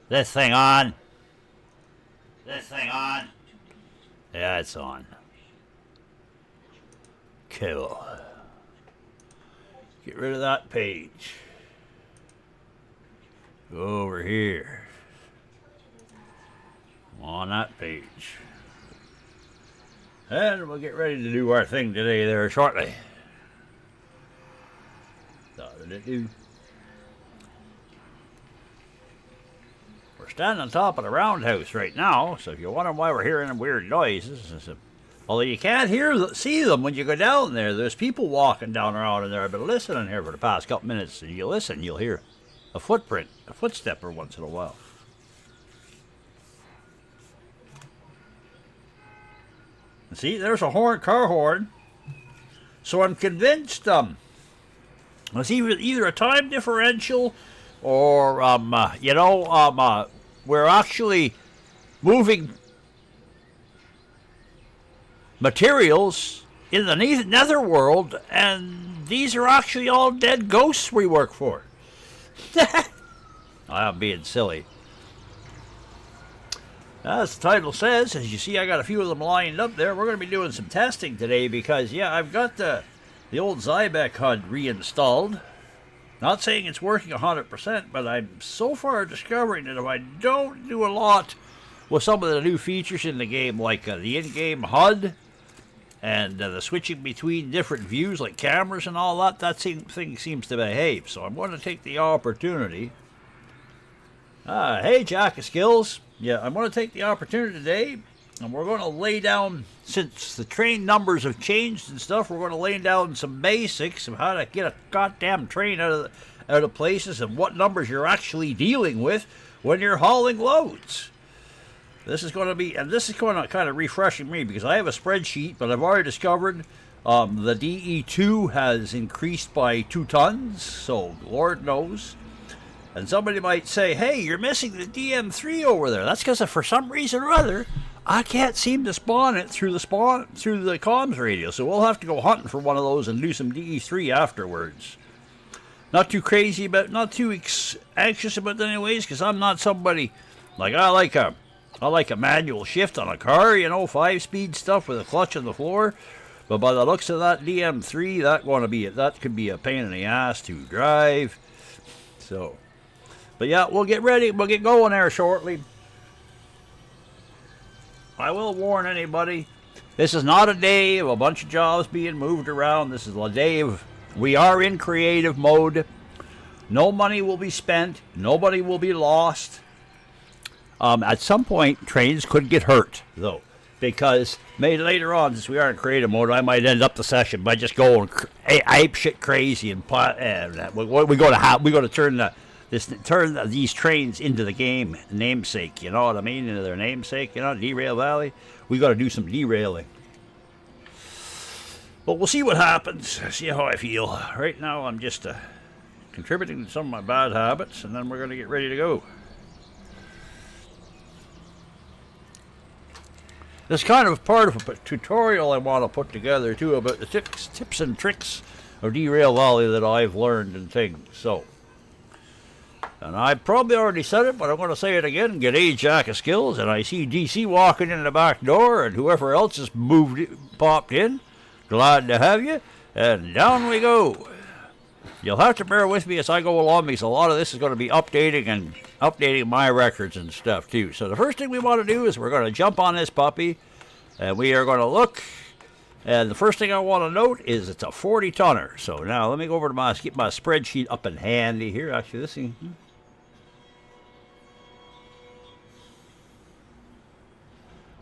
This thing on? This thing on? Yeah, it's on. Cool. Get rid of that page. Go over here. On that page. And we'll get ready to do our thing today there shortly. We're standing on top of the roundhouse right now, so if you're wondering why we're hearing weird noises, although you can't see them when you go down there. There's people walking down around in there. I've been listening here for the past couple minutes, and you listen, you'll hear a footprint, a footstep every once in a while. See, there's a car horn. So I'm convinced it's either a time differential or we're actually moving materials in the netherworld, and these are actually all dead ghosts we work for. I'm being silly. As the title says, as you see, I got a few of them lined up there. We're going to be doing some testing today because, yeah, I've got the old Zybeck HUD reinstalled. Not saying it's working 100%, but I'm so far discovering that if I don't do a lot with some of the new features in the game, like the in-game HUD and the switching between different views, like cameras and all that, thing seems to behave. So I'm going to take the opportunity. Hey, Jack of Skills. Yeah, I'm going to take the opportunity today, and we're going to lay down, since the train numbers have changed and stuff, we're going to lay down some basics of how to get a goddamn train out of places and what numbers you're actually dealing with when you're hauling loads. This is going to kind of refreshing me because I have a spreadsheet, but I've already discovered the DE2 has increased by 2 tons, so Lord knows. And somebody might say, hey, you're missing the DM3 over there. That's because for some reason or other, I can't seem to spawn it through the comms radio. So we'll have to go hunting for one of those and do some DE3 afterwards. Not too crazy about, not too anxious about it anyways, because I'm not somebody, like I like a manual shift on a car, 5-speed stuff with a clutch on the floor. But by the looks of that DM3, that could be a pain in the ass to drive. So... But yeah, we'll get ready. We'll get going there shortly. I will warn anybody, this is not a day of a bunch of jobs being moved around. This is a day of, we are in creative mode. No money will be spent. Nobody will be lost. At some point, trains could get hurt, though. Because maybe later on, since we are in creative mode, I might end up the session by just going ape shit crazy. And we're going to turn these trains into the game namesake, you know what I mean? Into their namesake, Derail Valley. We got to do some derailing. But we'll see what happens. See how I feel. Right now, I'm just contributing to some of my bad habits, and then we're going to get ready to go. This is kind of part of a tutorial I want to put together, too, about the tips and tricks of Derail Valley that I've learned and things. So... And I probably already said it, but I'm going to say it again. G'day, Jack of Skills. And I see DC walking in the back door, and whoever else has popped in. Glad to have you. And down we go. You'll have to bear with me as I go along, because a lot of this is going to be updating my records and stuff, too. So the first thing we want to do is we're going to jump on this puppy, and we are going to look. And the first thing I want to note is it's a 40-tonner. So now let me go over to keep my spreadsheet up and handy here. Actually, this thing...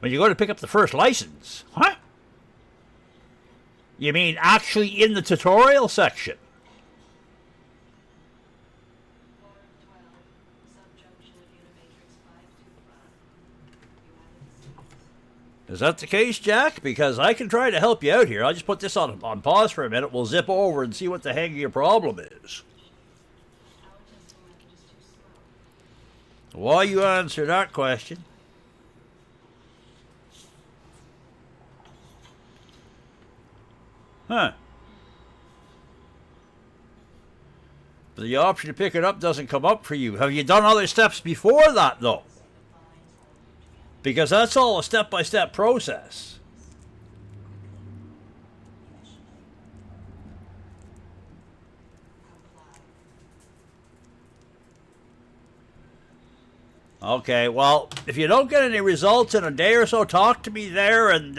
When you go to pick up the first license, huh? You mean actually in the tutorial section? Is that the case, Jack? Because I can try to help you out here. I'll just put this on pause for a minute. We'll zip over and see what the heck your problem is. While you answer that question... Huh. The option to pick it up doesn't come up for you. Have you done other steps before that, though? Because that's all a step-by-step process. Okay, well, if you don't get any results in a day or so, talk to me there, and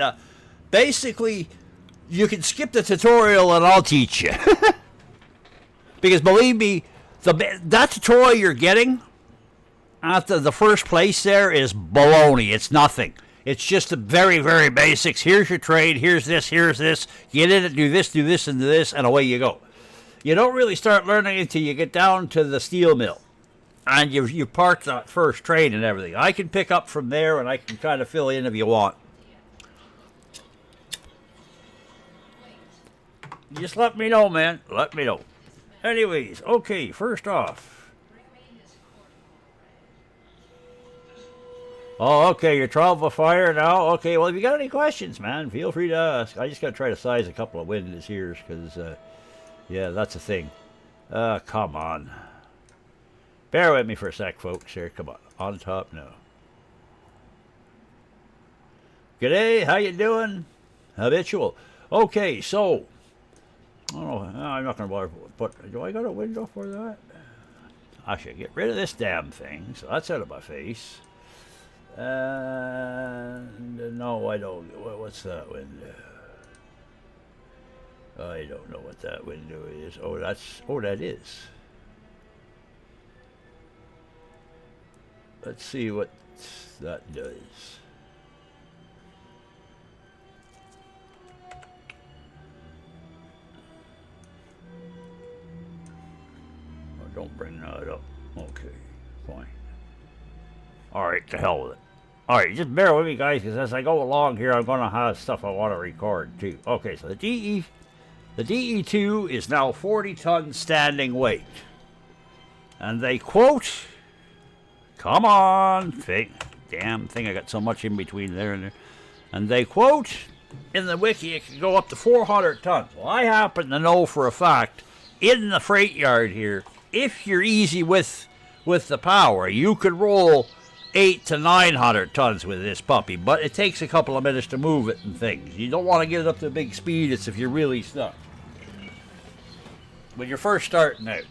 basically, you can skip the tutorial and I'll teach you. Because believe me, that tutorial you're getting at the first place there is baloney. It's nothing. It's just the very, very basics. Here's your trade. Here's this. Get in it, do this, and this, and away you go. You don't really start learning until you get down to the steel mill. And you park that first train and everything. I can pick up from there, and I can kind of fill in if you want. Just let me know, man. Let me know. Anyways, okay, first off. Oh, okay, your trial by fire now. Okay, well, if you got any questions, man, feel free to ask. I just got to try to size a couple of windows here, because, yeah, that's a thing. Come on. Bear with me for a sec, folks. Here, come on top now. G'day, how you doing? Habitual. Okay, so, oh, I'm not going to bother, but do I got a window for that? I should get rid of this damn thing, so that's out of my face. And no, I don't. What's that window? I don't know what that window is. Oh, that is. Let's see what that does. Oh, don't bring that up. Okay, fine. Alright, to hell with it. Alright, just bear with me, guys, because as I go along here, I'm going to have stuff I want to record, too. Okay, so the DE2 is now 40 tons standing weight. And they quote... Come on, damn thing, I got so much in between there and there. And they quote in the wiki it can go up to 400 tons. Well, I happen to know for a fact in the freight yard here, if you're easy with the power, you could roll 800 to 900 tons with this puppy, but it takes a couple of minutes to move it and things. You don't want to get it up to big speed. It's if you're really stuck. When you're first starting out.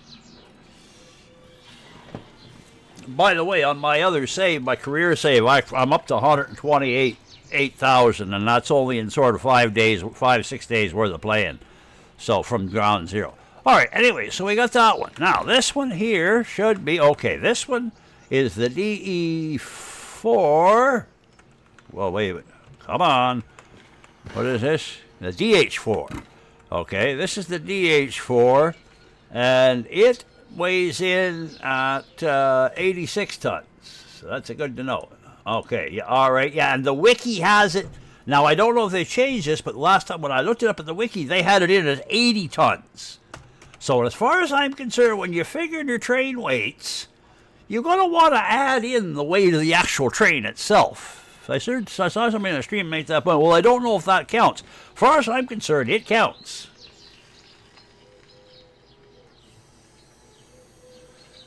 By the way, on my other save, my career save, I'm up to 128,000, and that's only in sort of 6 days worth of playing. So from ground zero. All right, anyway, so we got that one. Now, this one here should be, okay, this one is the DE4. Well, wait a minute. Come on. What is this? The DH4. Okay, this is the DH4, and it weighs in at 86 tons. So that's a good to know. Okay, yeah, all right, yeah, and the wiki has it. Now, I don't know if they changed this, but last time when I looked it up at the wiki, they had it in as 80 tons. So as far as I'm concerned, when you're figuring your train weights, you're going to want to add in the weight of the actual train itself. I saw somebody in the stream make that point. Well, I don't know if that counts. As far as I'm concerned, it counts.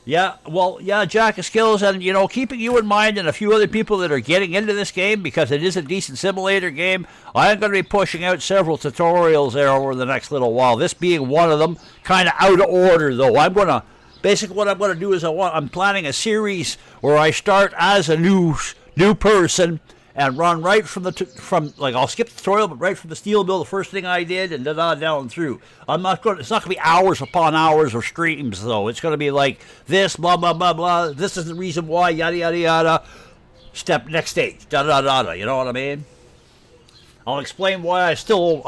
Yeah, well, yeah, Jack of Skills, and, you know, keeping you in mind and a few other people that are getting into this game, because it is a decent simulator game, I'm going to be pushing out several tutorials there over the next little while, this being one of them, kind of out of order, though. Basically what I'm going to do is I'm planning a series where I start as a new person, and run right from I'll skip the tutorial, but right from the steel mill, the first thing I did, and down through. It's not going to be hours upon hours of streams, though. It's going to be like this, blah, blah, blah, blah. This is the reason why, yada, yada, yada. Next stage, da, da, da, da. You know what I mean? I'll explain why I still,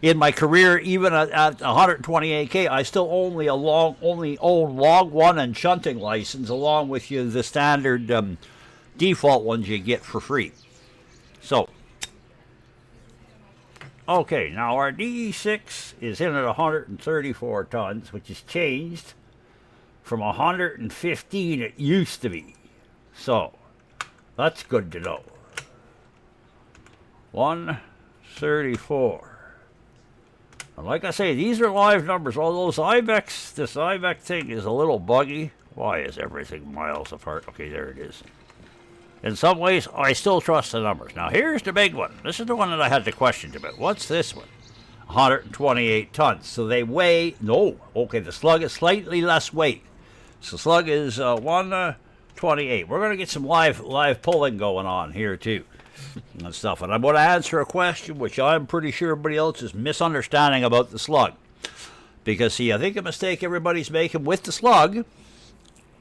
in my career, even at 128K, I still only own log 1 and shunting license, along with the standard default ones you get for free. So, okay, now our DE6 is in at 134 tons, which is changed from 115 it used to be. So, that's good to know. 134. And like I say, these are live numbers. Although this IVEX thing is a little buggy. Why is everything miles apart? Okay, there it is. In some ways, I still trust the numbers. Now, here's the big one. This is the one that I had the questions about. What's this one? 128 tons. So they weigh... No. Okay, the Slug is slightly less weight. So Slug is 128. We're going to get some live pulling going on here, too. And stuff. And I'm going to answer a question which I'm pretty sure everybody else is misunderstanding about the Slug. Because, see, I think a mistake everybody's making with the Slug...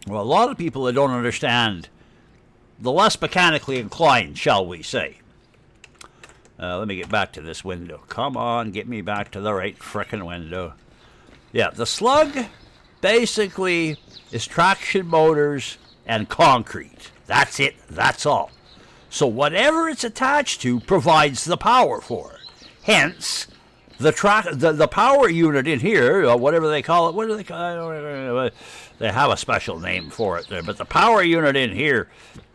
Well, a lot of people that don't understand... The less mechanically inclined, shall we say. Let me get back to this window. Come on, get me back to the right frickin' window. Yeah, the Slug basically is traction motors and concrete. That's it. That's all. So whatever it's attached to provides the power for it. Hence, the power unit in here, whatever they call it, what do they call it? They have a special name for it there, but the power unit in here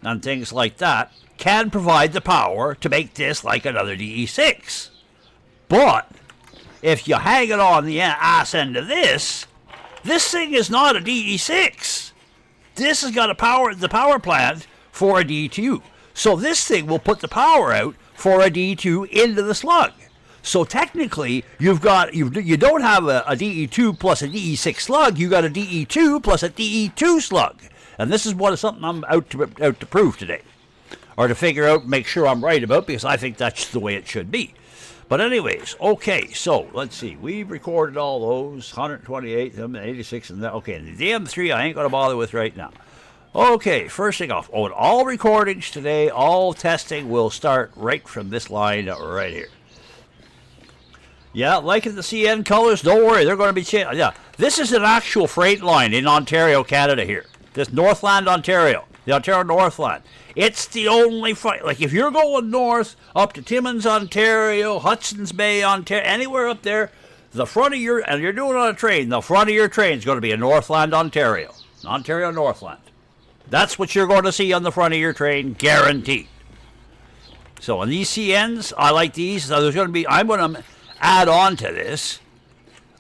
and things like that can provide the power to make this like another DE6. But if you hang it on the ass end of this thing is not a DE6. This has got the power plant for a D2. So this thing will put the power out for a D2 into the Slug. So technically, you don't have a DE2 plus a DE6 Slug. You got a DE2 plus a DE2 Slug, and this is something I'm out to prove today, or to figure out, make sure I'm right about, because I think that's the way it should be. But anyways, okay. So let's see. We've recorded all those 128, 86, and that. Okay, and the DM3 I ain't gonna bother with right now. Okay, first thing off. Oh, and all recordings today, all testing will start right from this line right here. Yeah, liking the CN colors, don't worry, they're going to be changed. Yeah, this is an actual freight line in Ontario, Canada here. This Northland, Ontario, the Ontario Northland. It's the only freight, like if you're going north up to Timmins, Ontario, Hudson's Bay, Ontario, anywhere up there, the front of your, and you're doing it on a train, the front of your train is going to be a Northland, Ontario. Ontario Northland. That's what you're going to see on the front of your train, guaranteed. So on these CNs, I like these. So there's going to be, I'm going to add on to this.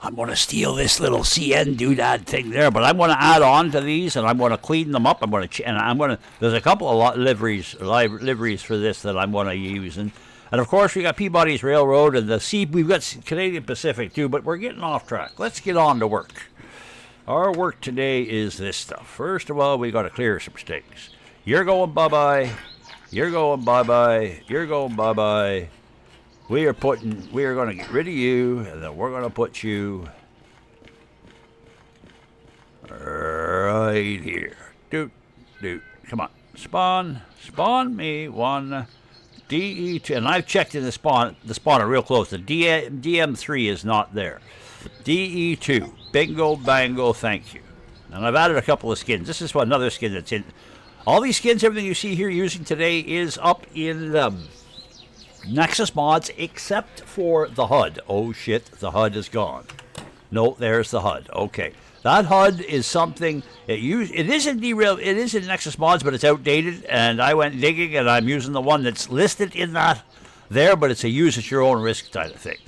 I'm going to steal this little CN doodad thing there, but I'm going to add on to these, and I'm going to clean them up. There's a couple of liveries for this that I'm going to use, and of course we got Peabody's Railroad and we've got Canadian Pacific too, but we're getting off track. Let's get on to work. Our work today is this stuff. First of all, we got to clear some mistakes. You're going bye-bye. You're going bye-bye. You're going bye-bye. We are going to get rid of you, and then we're going to put you right here. Doot. Come on. Spawn me one DE2. And I've checked in the spawner real close. The DM3 is not there. DE2. Bingo, bango, thank you. And I've added a couple of skins. This is another skin that's in. All these skins, everything you see here using today is up in Nexus mods, except for the HUD. Oh shit, the HUD is gone. No, there's the HUD. Okay, that HUD is something it is in Derail. It is in Nexus mods, but it's outdated. And I went digging, and I'm using the one that's listed in that there, but it's a use at your own risk kind of thing.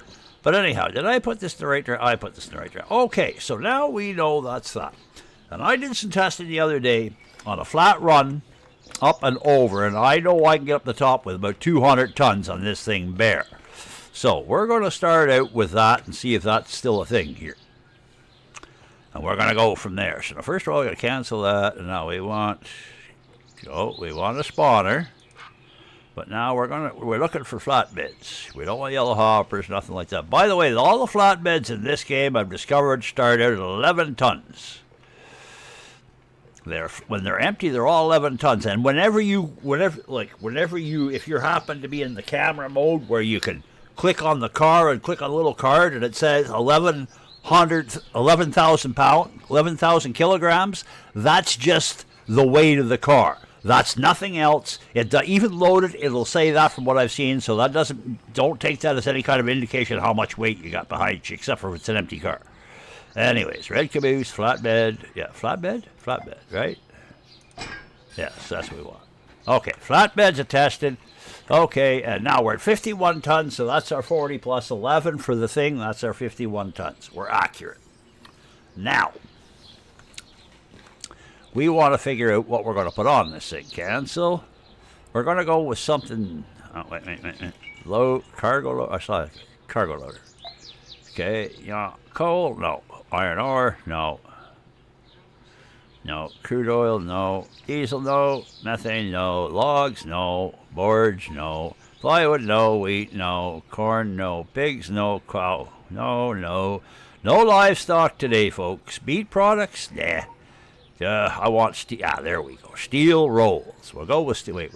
But anyhow, did I put this in the right direction? I put this in the right direction. Okay, so now we know that's that. And I did some testing the other day on a flat run. Up and over, and I know I can get up the top with about 200 tons on this thing bare. So we're going to start out with that and see if that's still a thing here. And we're going to go from there. So now first of all, we're going to cancel that, and now we want a spawner. But now we're looking for flatbeds. We don't want yellow hoppers, nothing like that. By the way, all the flatbeds in this game I've discovered start out at 11 tons. When they're empty, they're all 11 tons. And whenever you, if you happen to be in the camera mode where you can click on the car and click on a little card and it says 11,000 kilograms, that's just the weight of the car. That's nothing else. Even loaded, it'll say that from what I've seen. So that don't take that as any kind of indication of how much weight you got behind you, except for if it's an empty car. Anyways, red caboose, flatbed. Yeah, flatbed, right? Yes, that's what we want. Okay, flatbeds are tested. Okay, and now we're at 51 tons, so that's our 40 plus 11 for the thing. That's our 51 tons. We're accurate. Now, we want to figure out what we're going to put on this thing, Cancel. We're going to go with something. Oh, wait. Low cargo loader. Sorry, cargo loader. Okay, yeah. Coal, no. Iron ore, no. No. Crude oil, no. Diesel, no. Methane, no. Logs, no. Boards, no. Plywood, no. Wheat, no. Corn, no. Pigs, no. Cow, no. No livestock today, folks. Meat products, nah. I want steel. Ah, there we go. Steel rolls. We'll go with steel. Wait.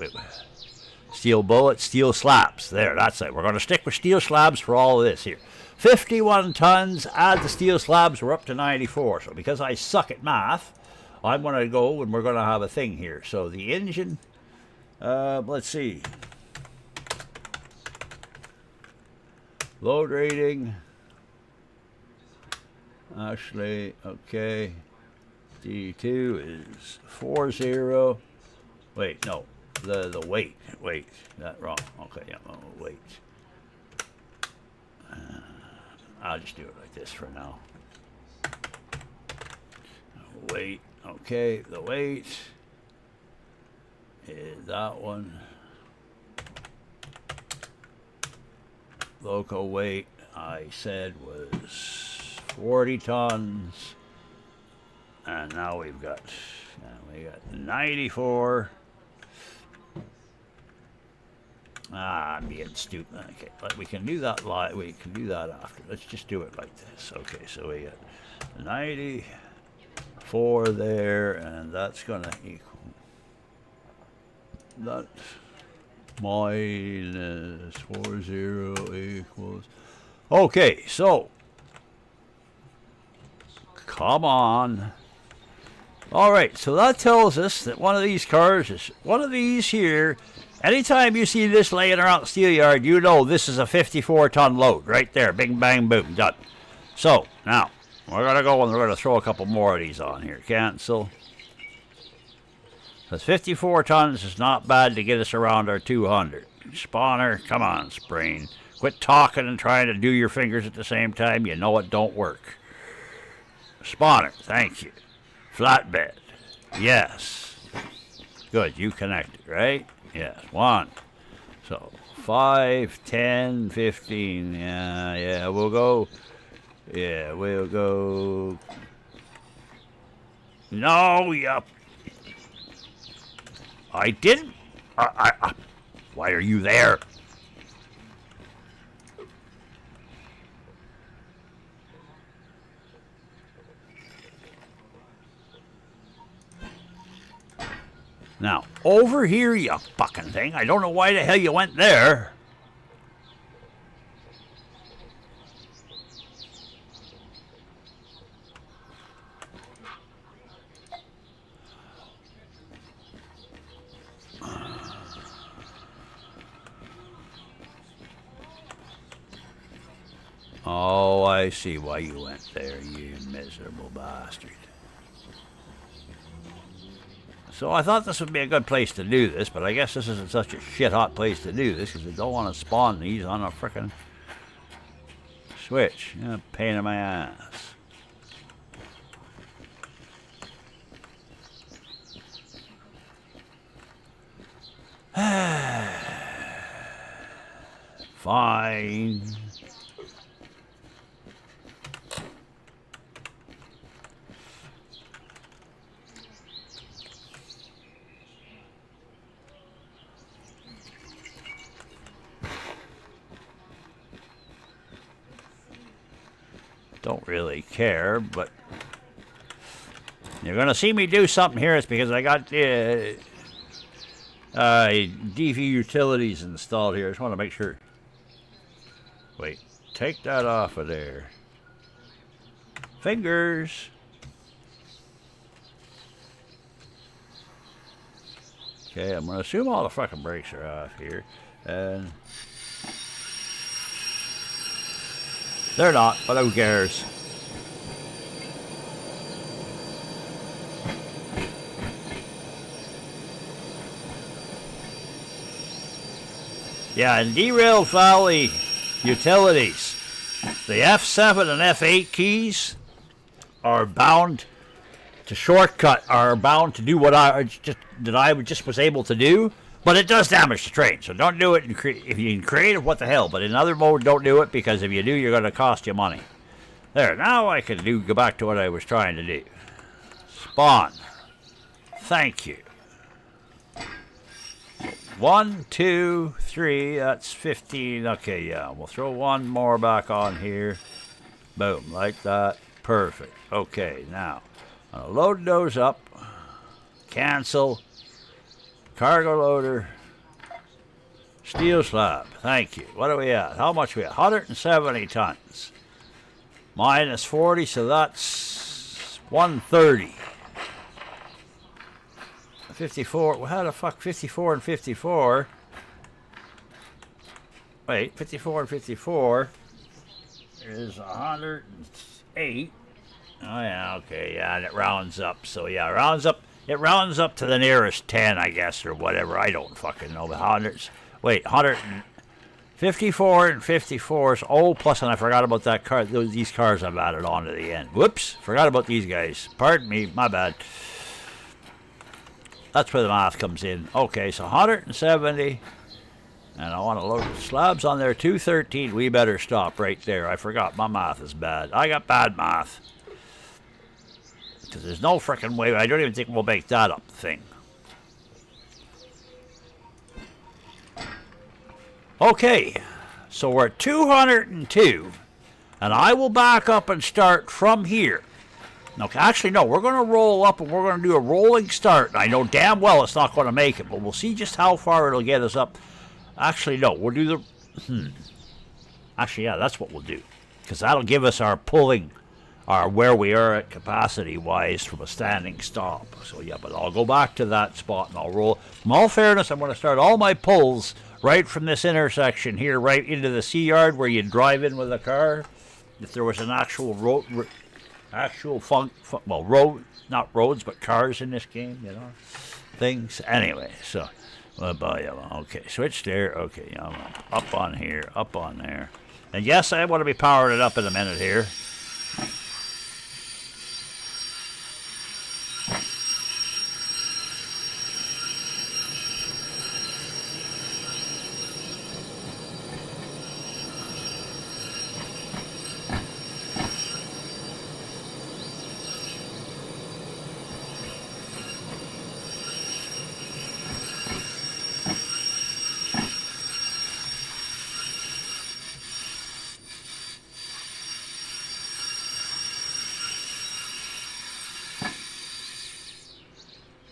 Steel bullets, steel slabs. There, that's it. We're going to stick with steel slabs for all of this here. 51 tons. Add the steel slabs. We're up to 94. So because I suck at math, I'm going to go and we're going to have a thing here. So the engine, let's see. Load rating. Actually, okay. DE2 is 40. Wait, no. The weight. Wait, that wrong. Okay, yeah, weight. I'll just do it like this for now. Weight. Okay, the weight is that one. Loco weight, I said, was 40 tons. And now we got 94. I'm being stupid. Okay, but we can do that live. We can do that after. Let's just do it like this. Okay, so we got 94 there, and that's gonna equal that minus 40 equals. Okay, so come on. All right, so that tells us that one of these cars is one of these here. Anytime you see this laying around the steel yard, you know this is a 54-ton load right there. Bing, bang, boom, done. So now we're gonna go and we're gonna throw a couple more of these on here. Cancel. Because 54 tons is not bad to get us around our 200. Spawner, come on, Sprain. Quit talking and trying to do your fingers at the same time. You know it don't work. Spawner, thank you. Flatbed. Yes. Good, you connected, right? Yes, 1. So 5, 10, 15. Yeah, we'll go. Yeah, we'll go. No, yup. I didn't. Why are you there? Now, over here, you fucking thing. I don't know why the hell you went there. Oh, I see why you went there, you miserable bastard. So I thought this would be a good place to do this, but I guess this isn't such a shit-hot place to do this because I don't want to spawn these on a frickin' switch. Yeah, pain in my ass. Fine. Don't really care, but you're gonna see me do something here. It's because I got DV utilities installed here. I just want to make sure. Wait, take that off of there. Fingers. Okay, I'm gonna assume all the fucking brakes are off here, and they're not, but who cares? Yeah, in Derail Valley Utilities, the F7 and F8 keys are bound to shortcut, are bound to do what I just was able to do, but it does damage the train. So don't do it if you in creative, what the hell? But in other mode, don't do it, because if you do, you're going to cost you money. There, now I can go back to what I was trying to do. Spawn. Thank you. 1, 2, 3, that's 15. Okay, yeah, we'll throw one more back on here. Boom, like that. Perfect. Okay, now, I'll load those up. Cancel. Cargo loader. Steel slab. Thank you. What are we at? How much are we at? 170 tons. Minus 40, so that's 130. 54. Well, how the fuck 54 and 54? Wait, 54 and 54 is 108. Oh yeah, okay, yeah, and it rounds up. So yeah, it rounds up to the nearest 10, I guess, or whatever. I don't fucking know. The hundreds. Wait, 154 and 54s. Oh, plus, and I forgot about that car. These cars I've added on to the end. Whoops, forgot about these guys. Pardon me, my bad. That's where the math comes in. Okay, so 170. And I want to load the slabs on there. 213. We better stop right there. I forgot. My math is bad. I got bad math. Because there's no freaking way. I don't even think we'll make that up thing. Okay. So we're at 202. And I will back up and start from here. Okay, actually, no, we're going to roll up and we're going to do a rolling start. I know damn well it's not going to make it, but we'll see just how far it'll get us up. Actually, no, we'll do the... Actually, yeah, that's what we'll do. Because that'll give us our pulling, our where we are at capacity-wise from a standing stop. So, yeah, but I'll go back to that spot and I'll roll. In all fairness, I'm going to start all my pulls right from this intersection here, right into the C-yard where you drive in with a car. If there was an actual road... well, road, not roads, but cars in this game, you know, things. Anyway, so, okay, switch there. Okay, up on here, up on there. And yes, I want to be powering it up in a minute here.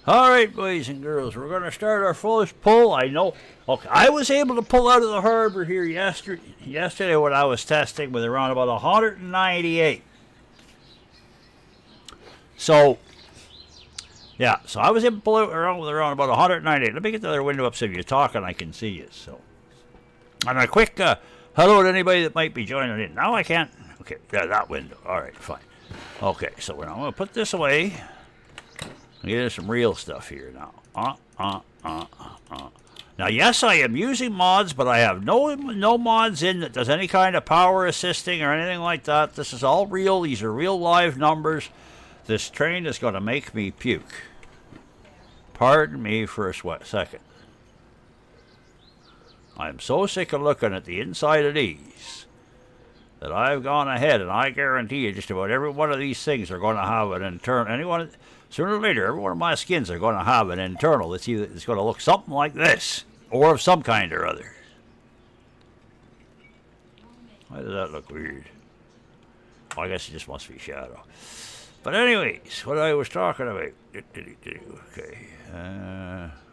All right, boys and girls, we're going to start our first pull. I know. Okay, I was able to pull out of the harbor here yesterday when I was testing with around about 198. So, yeah, so I was able to pull out around about 198. Let me get the other window up so if you're talking, I can see you. So, and a quick hello to anybody that might be joining in. Now I can't. Okay, yeah, that window. All right, fine. Okay, so I'm going to put this away. Get some real stuff here now. Now, yes, I am using mods, but I have no mods in that does any kind of power assisting or anything like that. This is all real. These are real live numbers. This train is going to make me puke. Pardon me for a second. I'm so sick of looking at the inside of these that I've gone ahead, and I guarantee you just about every one of these things are going to have an internal... Sooner or later, every one of my skins are going to have an internal that's going to look something like this, or of some kind or other. Why does that look weird? Well, I guess it just must be shadow. But anyways, what I was talking about. Okay,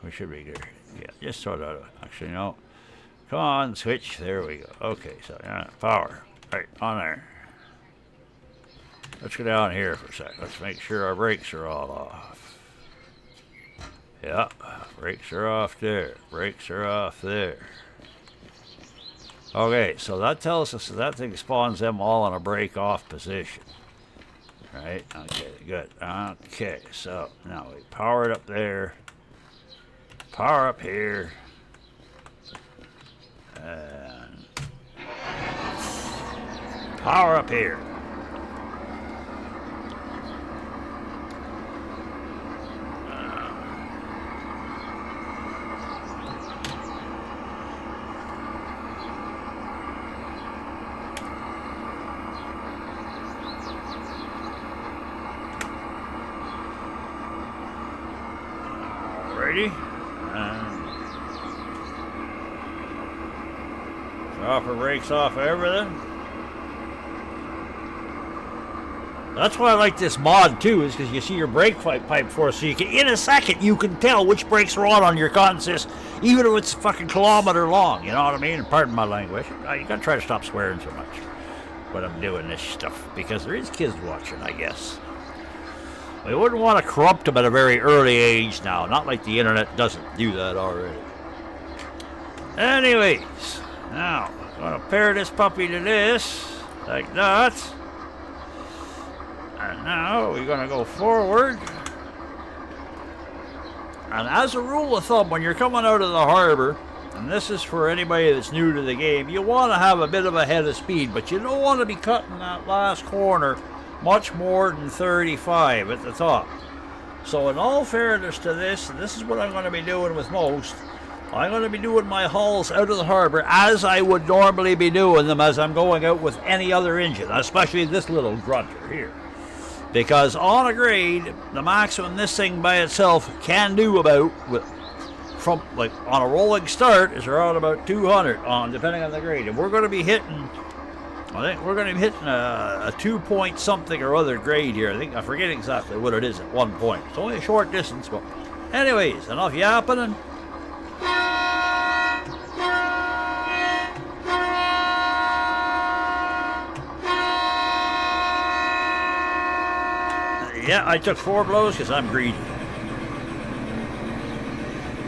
we should be good. Yeah, just sort of. Actually, no. Come on, switch. There we go. Okay, so power. Right, on there. Let's go down here for a sec. Let's make sure our brakes are all off. Yeah, brakes are off there. Brakes are off there. Okay, so that tells us that thing spawns them all in a brake off position. Right? Okay, good. Okay, so now we power it up there. Power up here. And power up here. Alrighty. Dropper brakes off everything. That's why I like this mod too, is because you see your brake pipe for, so you can, in a second, you can tell which brakes are on your consist, even if it's a fucking kilometer long. You know what I mean? Pardon my language. You gotta try to stop swearing so much when I'm doing this stuff, because there is kids watching, I guess. We wouldn't want to corrupt them at a very early age now. Not like the internet doesn't do that already. Anyways, now I'm gonna pair this puppy to this, like that. And now we're going to go forward. And as a rule of thumb, when you're coming out of the harbor, and this is for anybody that's new to the game, you want to have a bit of a head of speed, but you don't want to be cutting that last corner much more than 35 at the top. So in all fairness to this, and this is what I'm going to be doing with most, I'm going to be doing my hauls out of the harbor as I would normally be doing them as I'm going out with any other engine, especially this little grunter here. Because on a grade, the maximum this thing by itself can do about, from like on a rolling start, is around about 200 on, depending on the grade. And we're going to be hitting, I think we're going to be hitting a 2 point something or other grade here. I forget exactly what it is at one point. It's only a short distance, but anyways, enough yapping. Yeah, I took 4 blows because I'm greedy.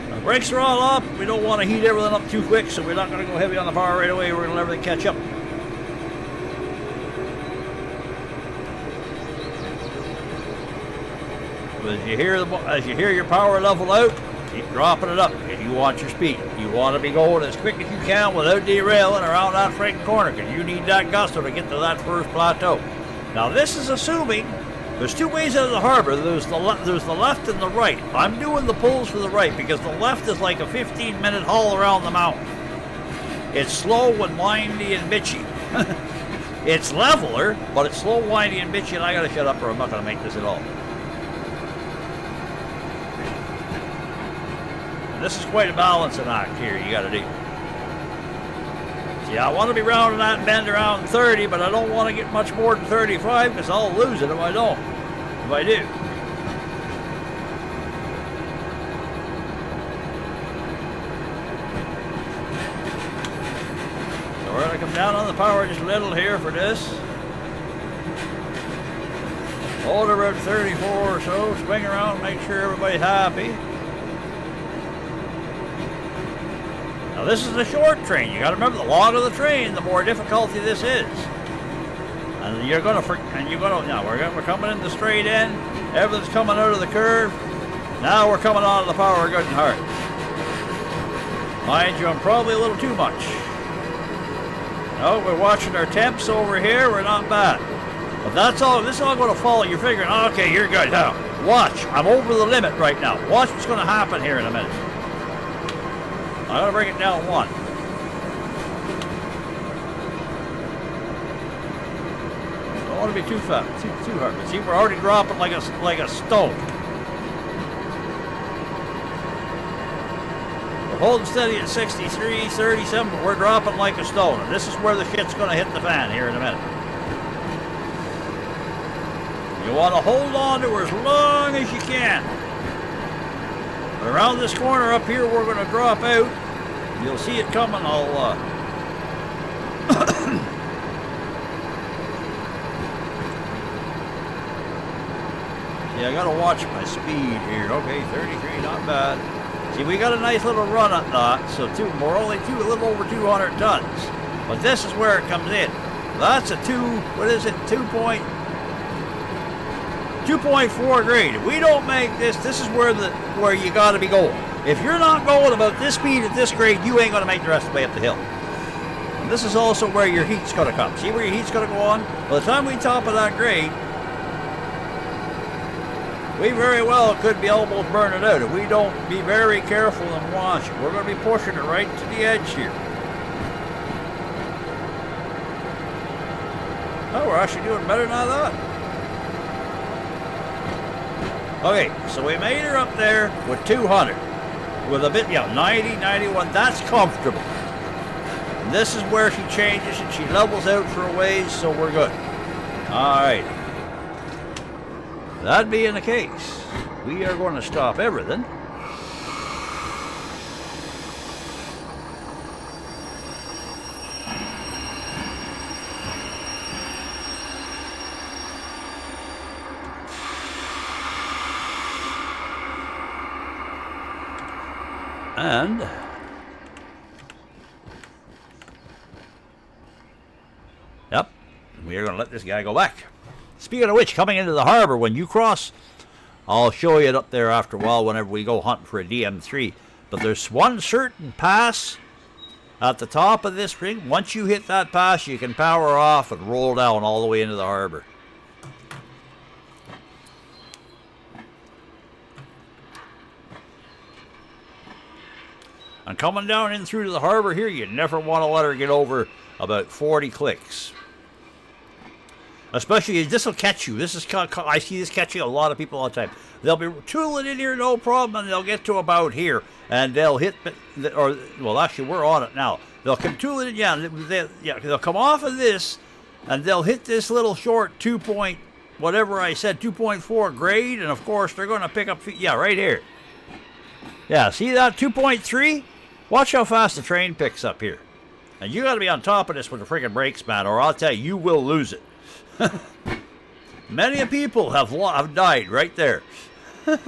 The brakes are all up. We don't want to heat everything up too quick, so we're not going to go heavy on the power right away. We're going to let everything catch up. But as you hear your power level out, keep dropping it up. If you want your speed, you want to be going as quick as you can without derailing around that freaking corner, because you need that gusto to get to that first plateau. Now this is assuming there's 2 ways out of the harbor. There's the left and the right. I'm doing the pulls for the right because the left is like a 15-minute haul around the mountain. It's slow and windy and bitchy. It's leveler, but it's slow, windy, and bitchy, and I gotta shut up or I'm not gonna make this at all. And this is quite a balancing act here you gotta do. See, I want to be rounding that bend around 30, but I don't want to get much more than 35 because I'll lose it if I don't. If I do. So we're going to come down on the power just a little here for this. Hold around 34 or so, swing around, make sure everybody's happy. Now this is a short train. You got to remember, the longer the train, the more difficulty this is. And you're gonna now we're coming in the straight end. Everything's coming out of the curve. Now we're coming on to the power good and hard. Mind you, I'm probably a little too much. No, we're watching our temps over here. We're not bad. But that's all. This is all going to follow. You're figuring, okay, you're good. Now watch. I'm over the limit right now. Watch what's going to happen here in a minute. I'm going to bring it down 1. Don't want to be too fast, too hard. See, we're already dropping like a stone. We're holding steady at 63, 37, but we're dropping like a stone. And this is where the shit's going to hit the fan here in a minute. You want to hold on to her as long as you can. Around this corner up here, we're going to drop out. You'll see it coming. See, I got to watch my speed here. Okay, 33, not bad. See, we got a nice little run at that. So we're only a little over 200 tons. But this is where it comes in. That's a 2.4 grade. If we don't make this is where you got to be going. If you're not going about this speed at this grade, you ain't going to make the rest of the way up the hill. This is also where your heat's going to come. See where your heat's going to go on? By the time we top of that grade, we very well could be almost burning it out if we don't be very careful and watch it. We're going to be pushing it right to the edge here. Oh, we're actually doing better than I thought. Okay, so we made her up there with 200. With a bit, 90, 91. That's comfortable. And this is where she changes and she levels out for a ways, so we're good. All right. That being the case, we are going to stop everything. And yep, we are going to let this guy go back. Speaking of which, coming into the harbor, when you cross, I'll show you it up there after a while whenever we go hunting for a DM3. But there's one certain pass at the top of this ring. Once you hit that pass, you can power off and roll down all the way into the harbor. And coming down in through to the harbor here, you never want to let her get over about 40 clicks. Especially, this will catch you. This is, I see this catching a lot of people all the time. They'll be tooling in here, no problem, and they'll get to about here, and they'll hit, well, actually, we're on it now. They'll come tooling in, they'll come off of this, and they'll hit this little short 2.4 grade, and of course, they're going to pick up, right here. Yeah, see that 2.3? Watch how fast the train picks up here. And you got to be on top of this with the freaking brakes, man, or I'll tell you, you will lose it. Many people have died right there. Now,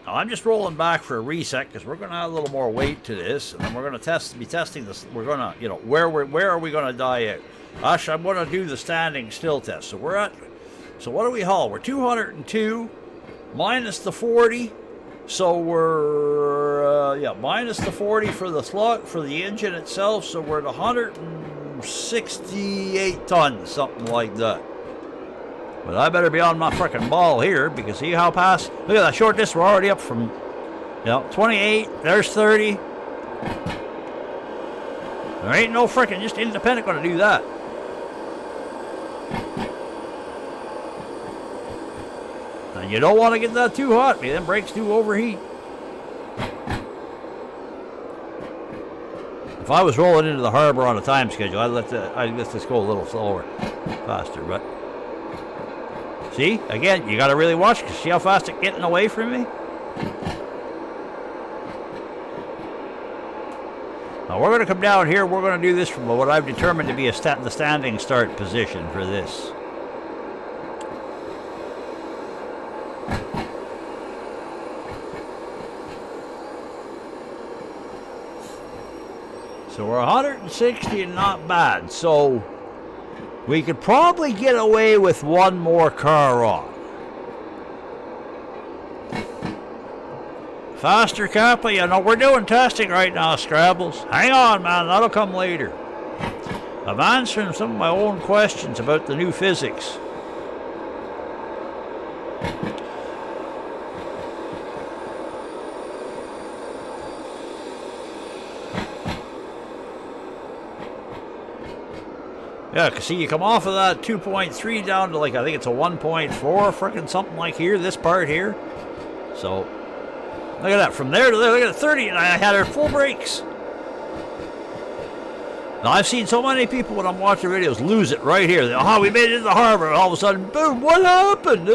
I'm just rolling back for a reset because we're going to add a little more weight to this, and then we're going to be testing this. We're going to, where are we going to die out? Actually, I'm going to do the standing still test. So what do we haul? We're 202 minus the 40. So we're, minus the 40 for the slug, for the engine itself. So we're at 168 tons, something like that. But I better be on my frickin' ball here because see how fast? Look at that short distance. We're already up from, 28. There's 30. There ain't no frickin' just independent going to do that. And you don't want to get that too hot, because them brakes do overheat. If I was rolling into the harbor on a time schedule, I'd let this go a little slower, faster. But see, again, you got to really watch. See how fast it's getting away from me. Now we're going to come down here. We're going to do this from what I've determined to be the standing start position for this. So we're 160 and not bad. So we could probably get away with one more car on. Faster Kappa, we're doing testing right now, Scrabbles. Hang on, man, that'll come later. I'm answering some of my own questions about the new physics. Yeah, because see, you come off of that 2.3 down to I think it's a 1.4, frickin' something like here, this part here. So, look at that, from there to there, look at 30, and I had her full brakes. Now, I've seen so many people when I'm watching videos lose it right here. We made it in the harbor, and all of a sudden, boom, what happened?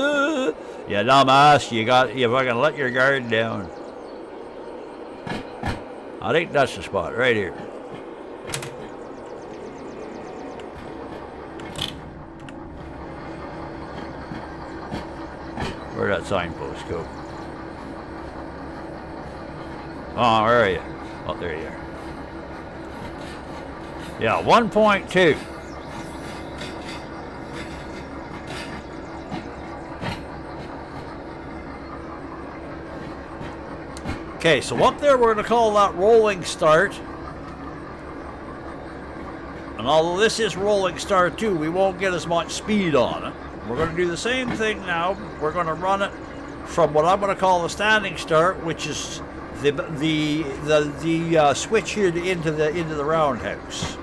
Yeah, dumbass, you fucking let your guard down. I think that's the spot, right here. Where'd that signpost go? Oh, where are you? Oh, there you are. Yeah, 1.2. Okay, so up there we're going to call that rolling start. And although this is rolling start too, we won't get as much speed on it. We're going to do the same thing now. We're going to run it from what I'm going to call the standing start, which is the switch here into the roundhouse.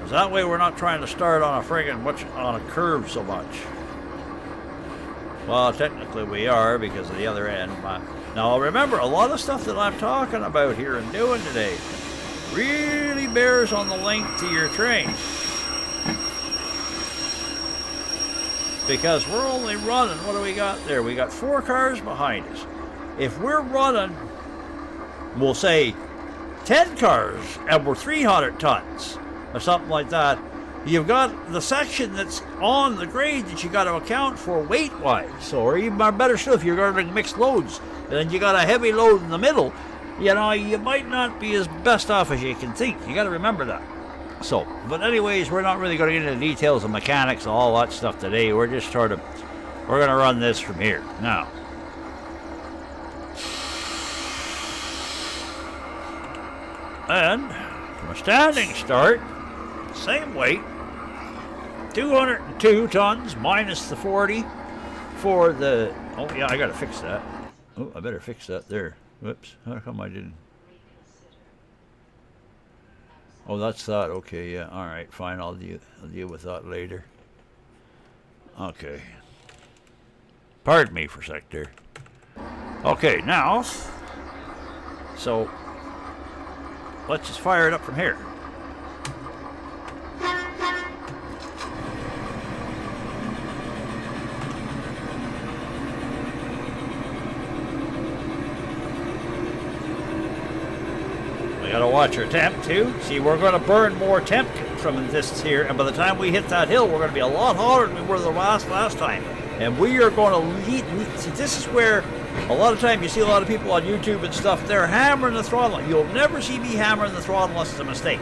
So that way we're not trying to start on a curve so much. Well, technically we are because of the other end. Now remember, a lot of stuff that I'm talking about here and doing today really bears on the length of your train. Because we're only running, what do we got there? We got 4 cars behind us. If we're running, we'll say 10 cars and we're 300 tons or something like that, you've got the section that's on the grade that you got to account for weight-wise. So, or even better still, if you're going to bring mixed loads, and then you got a heavy load in the middle, you know, you might not be as best off as you can think. You got to remember that. So, but anyways, we're not really going to get into the details of mechanics and all that stuff today. We're just we're going to run this from here. Now, and from a standing start, same weight, 202 tons minus the 40 for the, oh yeah, I gotta fix that. Oh, I better fix that there. Whoops, how come I didn't? Oh, that's that, okay, yeah, alright, fine, I'll deal with that later. Okay. Pardon me for a sec there. Okay, now, so, let's just fire it up from here. We gotta watch our temp too. See, we're gonna burn more temp from this here, and by the time we hit that hill, we're gonna be a lot hotter than we were the last time. And we are gonna lead. See, this is where a lot of time you see a lot of people on YouTube and stuff, they're hammering the throttle. You'll never see me hammering the throttle unless it's a mistake.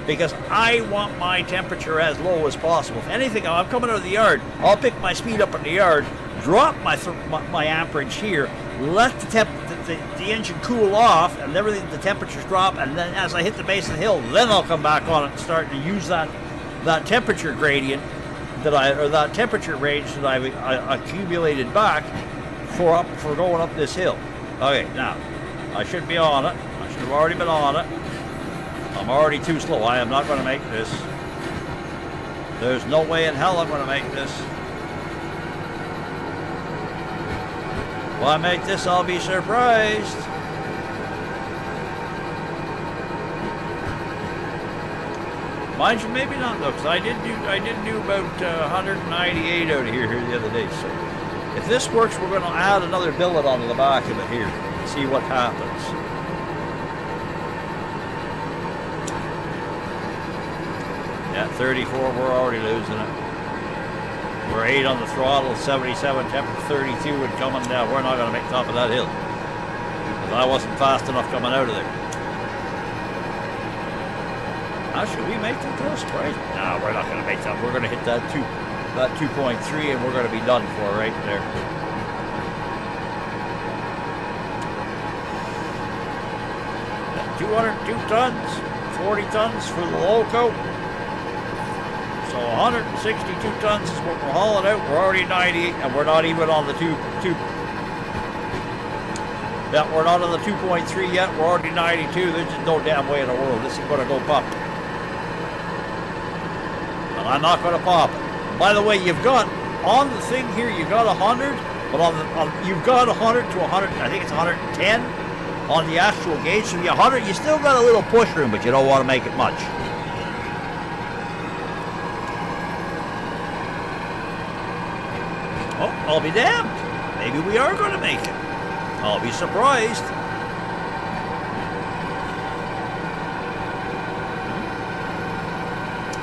Because I want my temperature as low as possible. If anything, I'm coming out of the yard, I'll pick my speed up in the yard, drop my amperage here, let the engine cool off, and everything, the temperatures drop, and then as I hit the base of the hill, then I'll come back on it and start to use that temperature gradient or that temperature range that I've accumulated back for going up this hill. Okay, now I should be on it. I should have already been on it. I'm already too slow. I am not going to make this. There's no way in hell I'm going to make this. If I make this, I'll be surprised. Mind you, maybe not though, because I did do about 198 out of here the other day. So if this works, we're going to add another billet onto the back of it here and see what happens. Yeah, 34, we're already losing it. We're 8 on the throttle, 77 temp, 32 and coming down. We're not going to make top of that hill. Because I wasn't fast enough coming out of there. Now, should we make that close, right? No, we're not going to make that. We're going to hit that 2.3 and we're going to be done for right there. Yeah, 202 tons, 40 tons for the loco. So 162 tons is what we're hauling out. We're already 98 and we're not even on the 2. Yeah, we're not on the 2.3 yet. We're already 92. There's just no damn way in the world. This is going to go pop. And I'm not going to pop it. By the way, you've got on the thing here, you got 100, but you've got 100 to 100. I think it's 110 on the actual gauge. So you 100. You still got a little push room, but you don't want to make it much. Oh, I'll be damned. Maybe we are going to make it. I'll be surprised.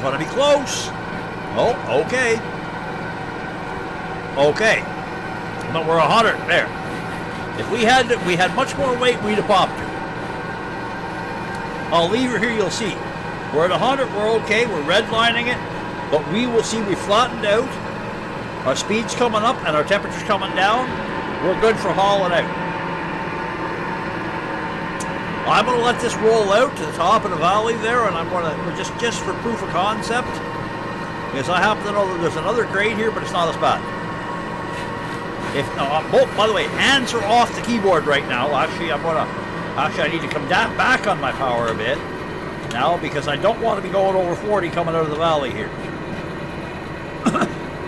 Gonna be close. Oh, okay. Okay. But we're 100 there. If we had much more weight, we'd have popped her. I'll leave her here, you'll see. We're at 100, we're okay, we're redlining it, but we will see we flattened out. Our speed's coming up and our temperature's coming down. We're good for hauling out. I'm going to let this roll out to the top of the valley there, and I'm going to, just for proof of concept, because I happen to know that there's another grade here, but it's not as bad. By the way, hands are off the keyboard right now. Actually, I need to come down back on my power a bit now, because I don't want to be going over 40 coming out of the valley here.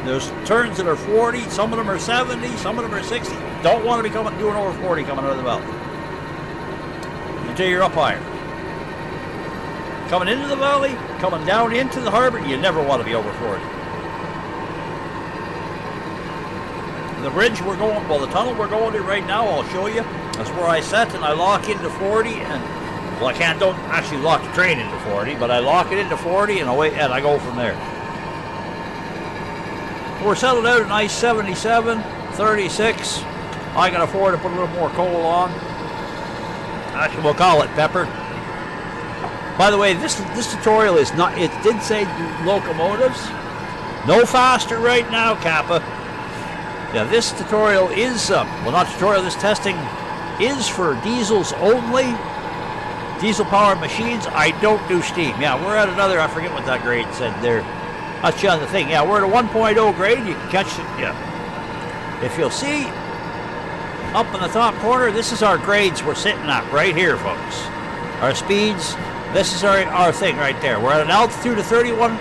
There's turns that are 40, some of them are 70, some of them are 60. Don't want to be doing over 40 coming out of the valley until you're up higher. Coming into the valley, coming down into the harbor, you never want to be over 40. The bridge we're going, well, the tunnel we're going to right now, I'll show you. That's where I set and I lock into 40, and well, don't actually lock the train into 40, but I lock it into 40 and I go from there. We're settled out at nice 77, 36. I can afford to put a little more coal on. Actually, we'll call it pepper. By the way, this tutorial is not, it did say locomotives. No faster right now, Kappa. Yeah, this tutorial is, well, not tutorial, this testing is for diesels only. Diesel powered machines. I don't do steam. Yeah, we're at another, I forget what that grade said there. That's on the thing. Yeah, we're at a 1.0 grade. You can catch it. Yeah. If you'll see up in the top corner, this is our grades we're sitting at right here, folks. Our speeds. This is our thing right there. We're at an altitude of 31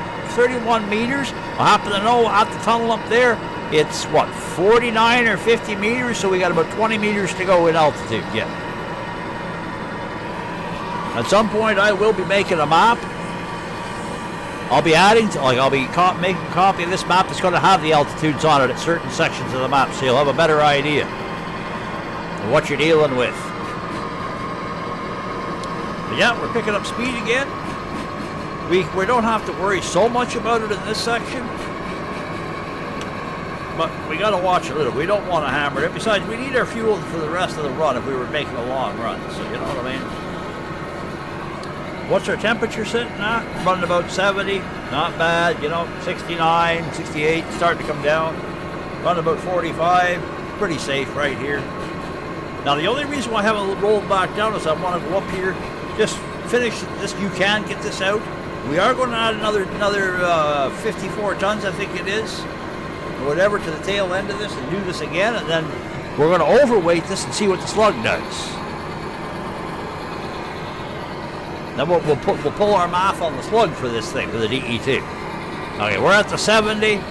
meters. I happen to know at the tunnel up there, it's what, 49 or 50 meters, so we got about 20 meters to go in altitude. Yeah. At some point, I will be making a map. I'll be adding, making a copy of this map that's going to have the altitudes on it at certain sections of the map, so you'll have a better idea of what you're dealing with. But yeah, we're picking up speed again. We don't have to worry so much about it in this section, but we got to watch a little. We don't want to hammer it. Besides, we need our fuel for the rest of the run if we were making a long run, so you know what I mean? What's our temperature sitting at? Running about 70, not bad, 69, 68, starting to come down. Running about 45, pretty safe right here. Now the only reason why I haven't rolled back down is I want to go up here, just finish this. You can get this out. We are going to add another 54 tons, I think it is, or whatever, to the tail end of this and do this again, and then we're going to overweight this and see what the Slug does. Then we'll pull our math on the Slug for this thing, for the DE2. Okay, we're at the 70,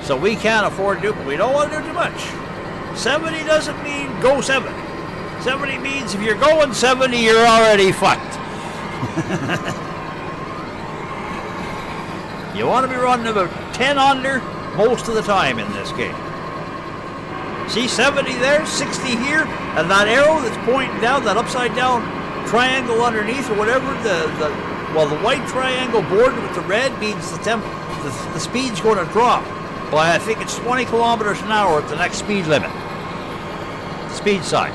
so we can't afford to do it, but we don't want to do too much. 70 doesn't mean go 70. 70 means if you're going 70, you're already fucked. You want to be running about 10 under most of the time in this game. See 70 there, 60 here, and that arrow that's pointing down, that upside down triangle underneath, or whatever, the white triangle bordered with the red means the speed's going to drop by, I think it's 20 kilometers an hour at the next speed limit. Speed sign.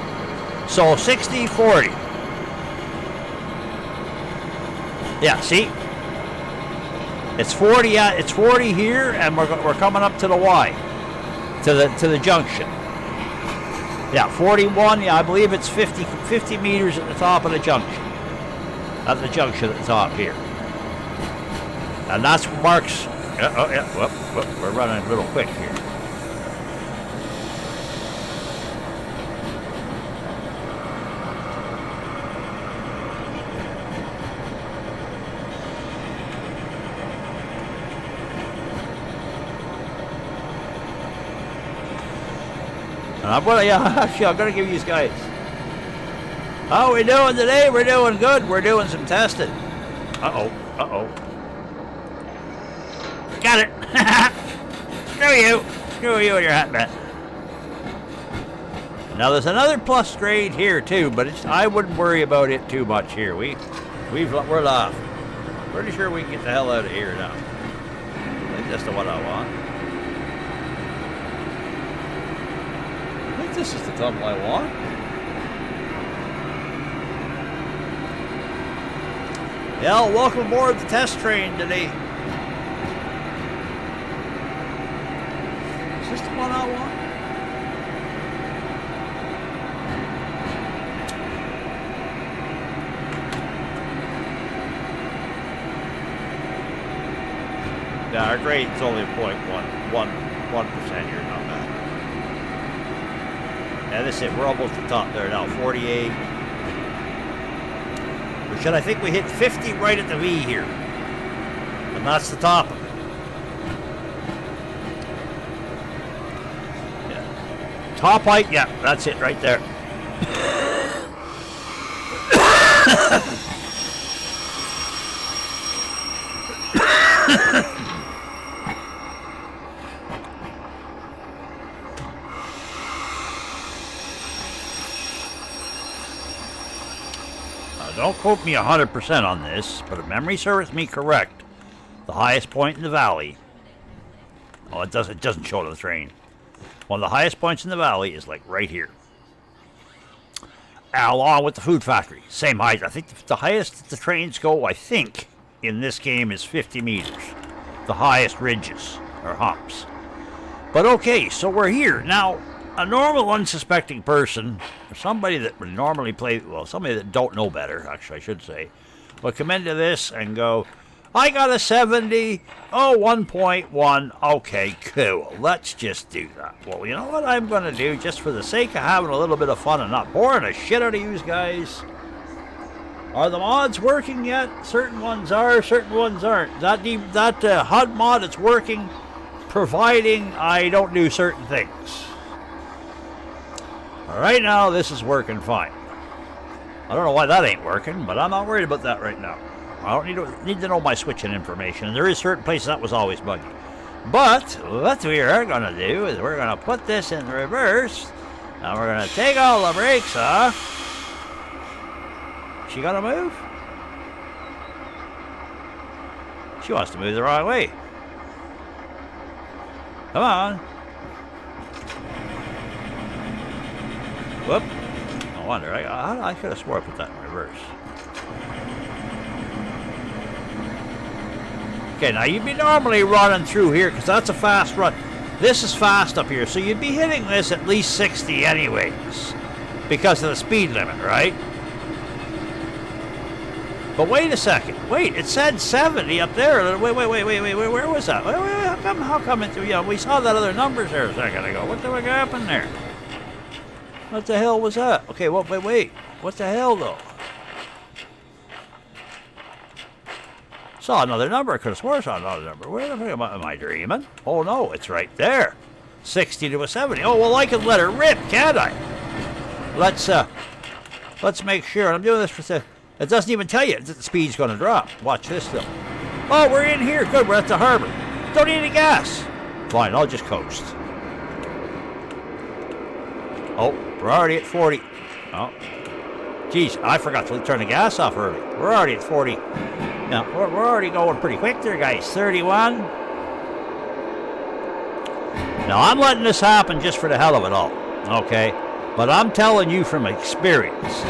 So 60, 40. Yeah, see? It's 40. It's 40 here, and we're coming up to the Y, to the junction. Yeah, 41. Yeah, I believe it's 50 meters at the top of the junction. At the junction at the top here, and that's what marks. Whoop, we're running a little quick here. And I'm gonna give you guys. How we doing today? We're doing good. We're doing some testing. Uh-oh. Got it. Screw you and your hat bat. Now there's another plus grade here too, but I wouldn't worry about it too much here. We're off. Pretty sure we can get the hell out of here now. I think that's the one I want. This is the tunnel I want. Yeah, welcome aboard the test train today. Is this the one I want? Yeah, our grade's only 1% here, not bad. Yeah, this is it. We're almost at the top there now, 48. We should, I think we hit 50 right at the V here. And that's the top of it. Yeah. Top height, yeah, that's it right there. Don't quote me 100% on this, but if memory serves me correct, the highest point in the valley, oh, it doesn't show the train. One of the highest points in the valley is like right here. Along with the food factory, same height. I think the highest the trains go, I think, in this game is 50 meters. The highest ridges or humps. But okay, so we're here. Now, a normal unsuspecting person, or somebody that would normally play, well, somebody that don't know better, actually I should say, would come into this and go, I got a 70, oh, 1.1, okay, cool, let's just do that. Well, you know what I'm going to do, just for the sake of having a little bit of fun and not boring the shit out of you guys? Are the mods working yet? Certain ones are, certain ones aren't. That HUD mod is working, providing I don't do certain things. Right now, this is working fine. I don't know why that ain't working, but I'm not worried about that right now. I don't need to know my switching information. There is certain places that was always buggy. But what we are going to do is we're going to put this in reverse, and we're going to take all the brakes off. She going to move? She wants to move the wrong way. Come on. Whoop. No wonder. I could have swore I put that in reverse. Okay, now you'd be normally running through here because that's a fast run. This is fast up here, so you'd be hitting this at least 60 anyways because of the speed limit, right? But wait a second. Wait, it said 70 up there. Wait, where was that? Wait, how come it, yeah, we saw that other numbers there a second ago. What the fuck happened there? What the hell was that? Okay, well, wait. What the hell, though? Saw another number. I could have sworn I saw another number. Where the fuck am I dreaming? Oh, no, it's right there. 60 to a 70. Oh, well, I can let her rip, can't I? Let's make sure. I'm doing this for the... It doesn't even tell you that the speed's going to drop. Watch this, though. Oh, we're in here. Good, we're at the harbor. Don't need any gas. Fine, I'll just coast. Oh, we're already at 40. Oh, geez, I forgot to turn the gas off early. We're already at 40. Now, we're already going pretty quick there, guys. 31. Now, I'm letting this happen just for the hell of it all, okay? But I'm telling you from experience,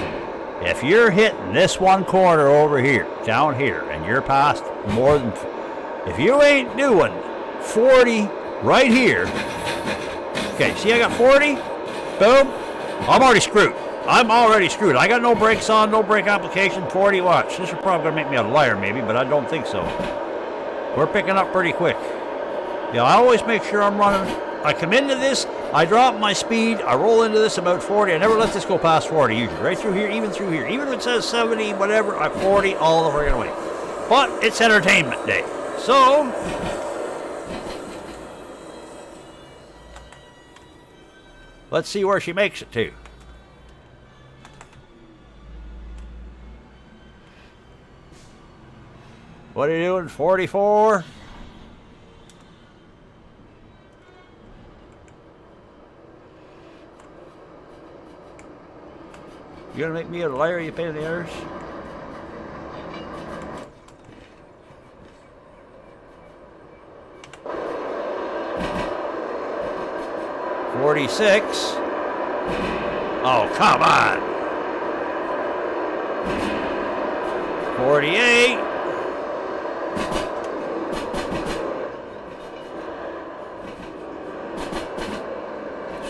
if you're hitting this one corner over here, down here, and you're past more than... If you ain't doing 40 right here... Okay, see I got 40? Boom. I'm already screwed. I'm already screwed. I got no brakes on, no brake application, 40 watts. This is probably going to make me a liar maybe, but I don't think so. We're picking up pretty quick. Yeah, I always make sure I'm running. I come into this, I drop my speed, I roll into this about 40. I never let this go past 40 usually. Right through here, even through here. Even if it says 70, whatever, I'm 40 all the friggin' way. But it's entertainment day. So... let's see where she makes it to. What are you doing? 44? You gonna make me a liar, you pain in the ears? $46. Oh, come on. 48.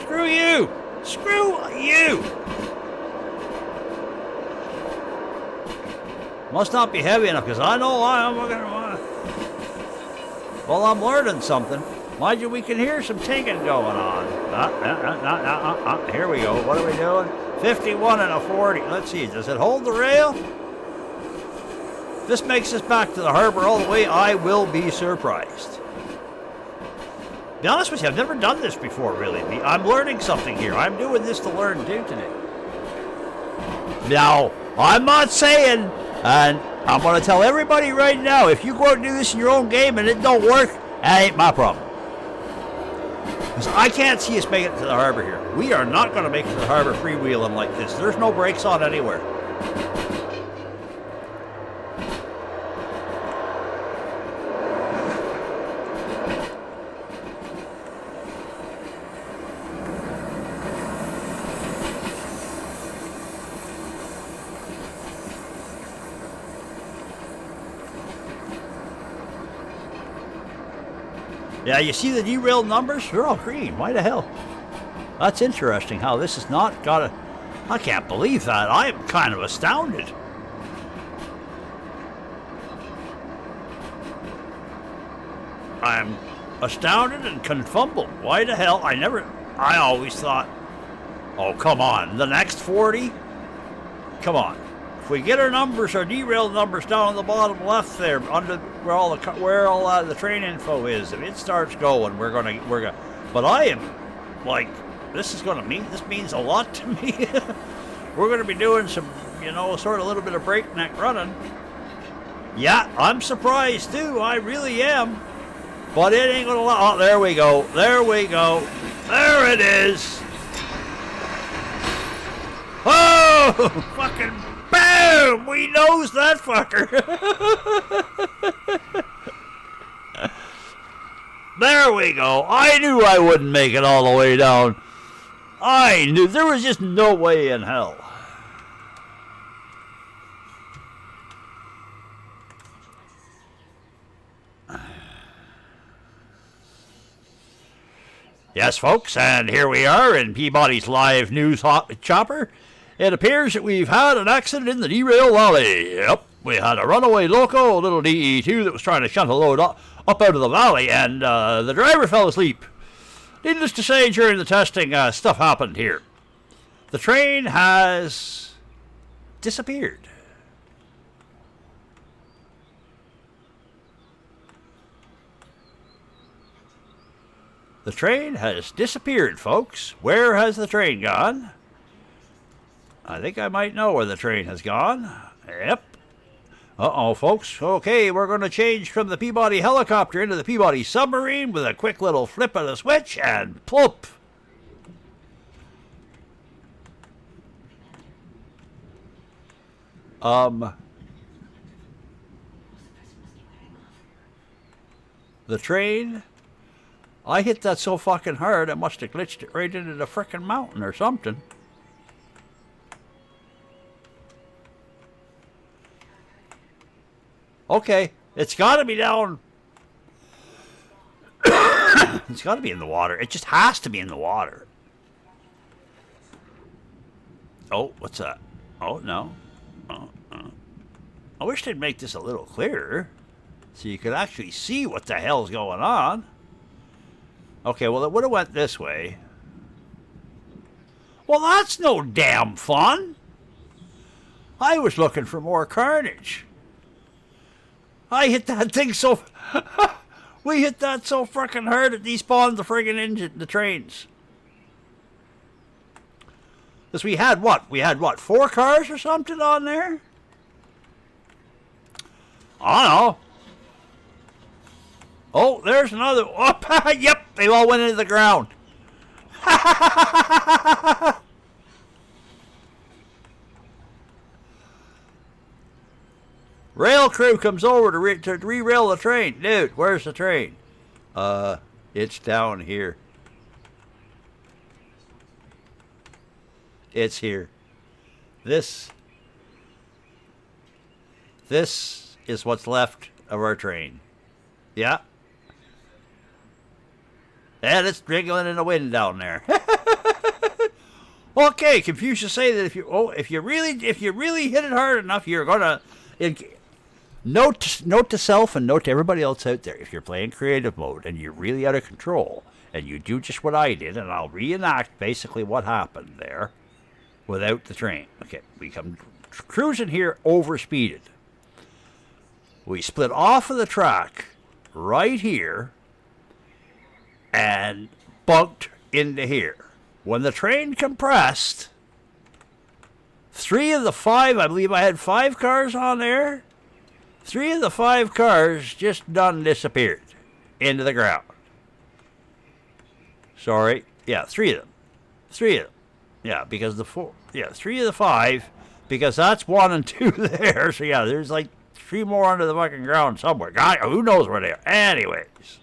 Screw you. Screw you. Must not be heavy enough because I know I'm going to want. Well, I'm learning something. Mind you, we can hear some tinkling going on. Here we go. What are we doing? 51 and a 40. Let's see. Does it hold the rail? If this makes us back to the harbor all the way, I will be surprised. To be honest with you, I've never done this before, really. I'm learning something here. I'm doing this to learn too today. Now, I'm not saying, and I'm going to tell everybody right now, if you go and do this in your own game and it don't work, that ain't my problem. Because I can't see us making it to the harbor here. We are not going to make it to the harbor freewheeling like this. There's no brakes on anywhere. Yeah, you see the derail numbers? They're all green. Why the hell? That's interesting how this has not got a... I can't believe that. I'm kind of astounded. I'm astounded and confumbled. Why the hell? I always thought, oh, come on. The next 40? Come on. If we get our numbers, our derail numbers down on the bottom left there, under where all the train info is, if it starts going, we're gonna. But I am like, this means a lot to me. We're gonna be doing some, sort of a little bit of breakneck running. Yeah, I'm surprised too. I really am. But it ain't gonna. Oh, there we go. There we go. There it is. Oh, fucking. Boom! We knows that fucker. There we go. I knew I wouldn't make it all the way down. I knew there was just no way in hell. Yes, folks, and here we are in Peabody's live news hot chopper. It appears that we've had an accident in the Derail Valley. Yep, we had a runaway loco, a little DE2 that was trying to shunt a load up out of the valley, and the driver fell asleep. Needless to say, during the testing, stuff happened here. The train has disappeared. The train has disappeared, folks. Where has the train gone? I think I might know where the train has gone. Yep. Uh-oh, folks. Okay, we're going to change from the Peabody helicopter into the Peabody submarine with a quick little flip of the switch and plop. The train, I hit that so fucking hard, I must have glitched it right into the frickin' mountain or something. Okay, it's got to be down. It's got to be in the water. It just has to be in the water. Oh, what's that? Oh, no. I wish they'd make this a little clearer so you could actually see what the hell's going on. Okay, well, it would have went this way. Well, that's no damn fun. I was looking for more carnage. I hit that thing so... We hit that so frickin' hard it despawned the friggin' engine, the trains. Because we had what? We had what, 4 cars or something on there? I don't know. Oh, there's another. Oh, yep, they all went into the ground. Rail crew comes over to re-rail the train. Dude, where's the train? It's down here. It's here. This is what's left of our train. Yeah. And it's jiggling in the wind down there. Okay, Confucius say that if you really hit it hard enough, you're gonna. note to self and note to everybody else out there. If you're playing creative mode and you're really out of control, and you do just what I did, and I'll reenact basically what happened there without the train. Okay, we come cruising here, overspeeded. We split off of the track right here and bunked into here. When the train compressed, 3 of the 5, I believe I had 5 cars on there, 3 of the 5 cars just done disappeared into the ground. Sorry. Yeah, 3 of them. 3 of them. Yeah, because 3 of the 5, because that's 1 and 2 there. So yeah, there's like 3 more under the fucking ground somewhere. God, who knows where they are. Anyways,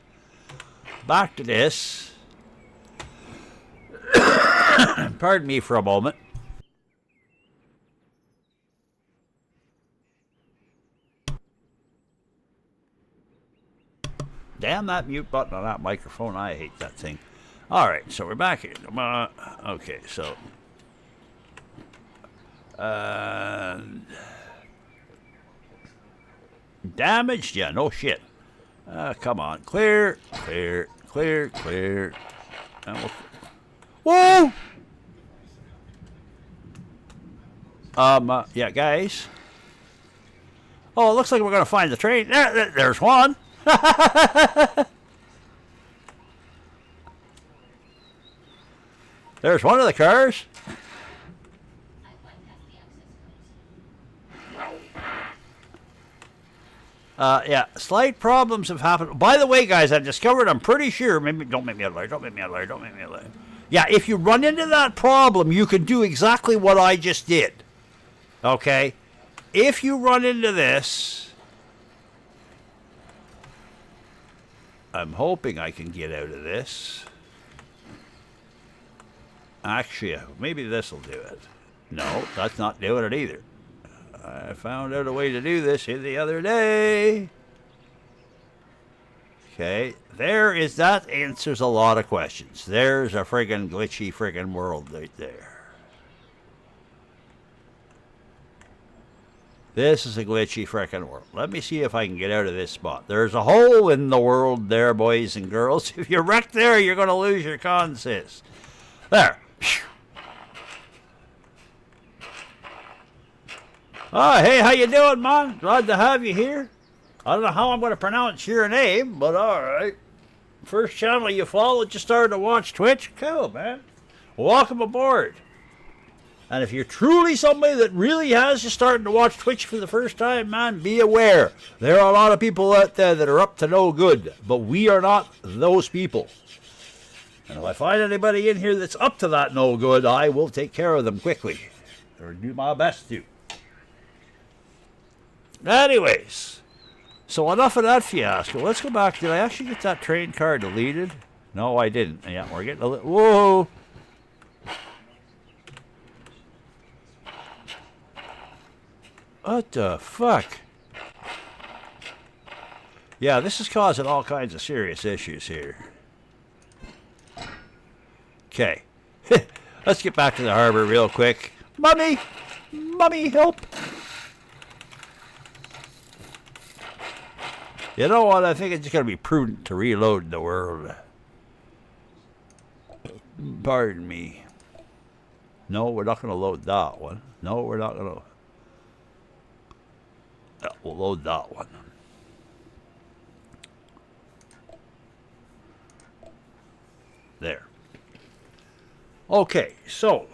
back to this. Pardon me for a moment. Damn that mute button on that microphone. I hate that thing. All right, so we're back here. Okay, so damaged? Yeah, no shit. Come on, clear. Whoa! Yeah, guys. Oh, it looks like we're gonna find the train. There's one. There's one of the cars. Yeah, slight problems have happened. By the way, guys, I've discovered, I'm pretty sure, maybe, don't make me a liar, don't make me a liar. Yeah, if you run into that problem, you can do exactly what I just did. Okay? If you run into this, I'm hoping I can get out of this. Actually, maybe this will do it. No, that's not doing it either. I found out a way to do this here the other day. Okay, that answers a lot of questions. There's a friggin' glitchy friggin' world right there. This is a glitchy frickin' world. Let me see if I can get out of this spot. There's a hole in the world there, boys and girls. If you wreck there, you're going to lose your consist. There. Oh, hey, how you doing, man? Glad to have you here. I don't know how I'm going to pronounce your name, but all right. First channel you follow, just started to watch Twitch? Cool, man. Welcome aboard. And if you're truly somebody that really has just started to watch Twitch for the first time, man, be aware. There are a lot of people out there that are up to no good, but we are not those people. And if I find anybody in here that's up to that no good, I will take care of them quickly. Or do my best to. Anyways, so enough of that fiasco. Let's go back. Did I actually get that train car deleted? No, I didn't. Yeah, we're getting a little... Whoa! What the fuck? Yeah, this is causing all kinds of serious issues here. Okay. Let's get back to the harbor real quick. Mummy! Mummy, help! You know what? I think it's going to be prudent to reload the world. Pardon me. No, we're not going to load that one. No, we're not going to... We'll load that one. There. Okay, so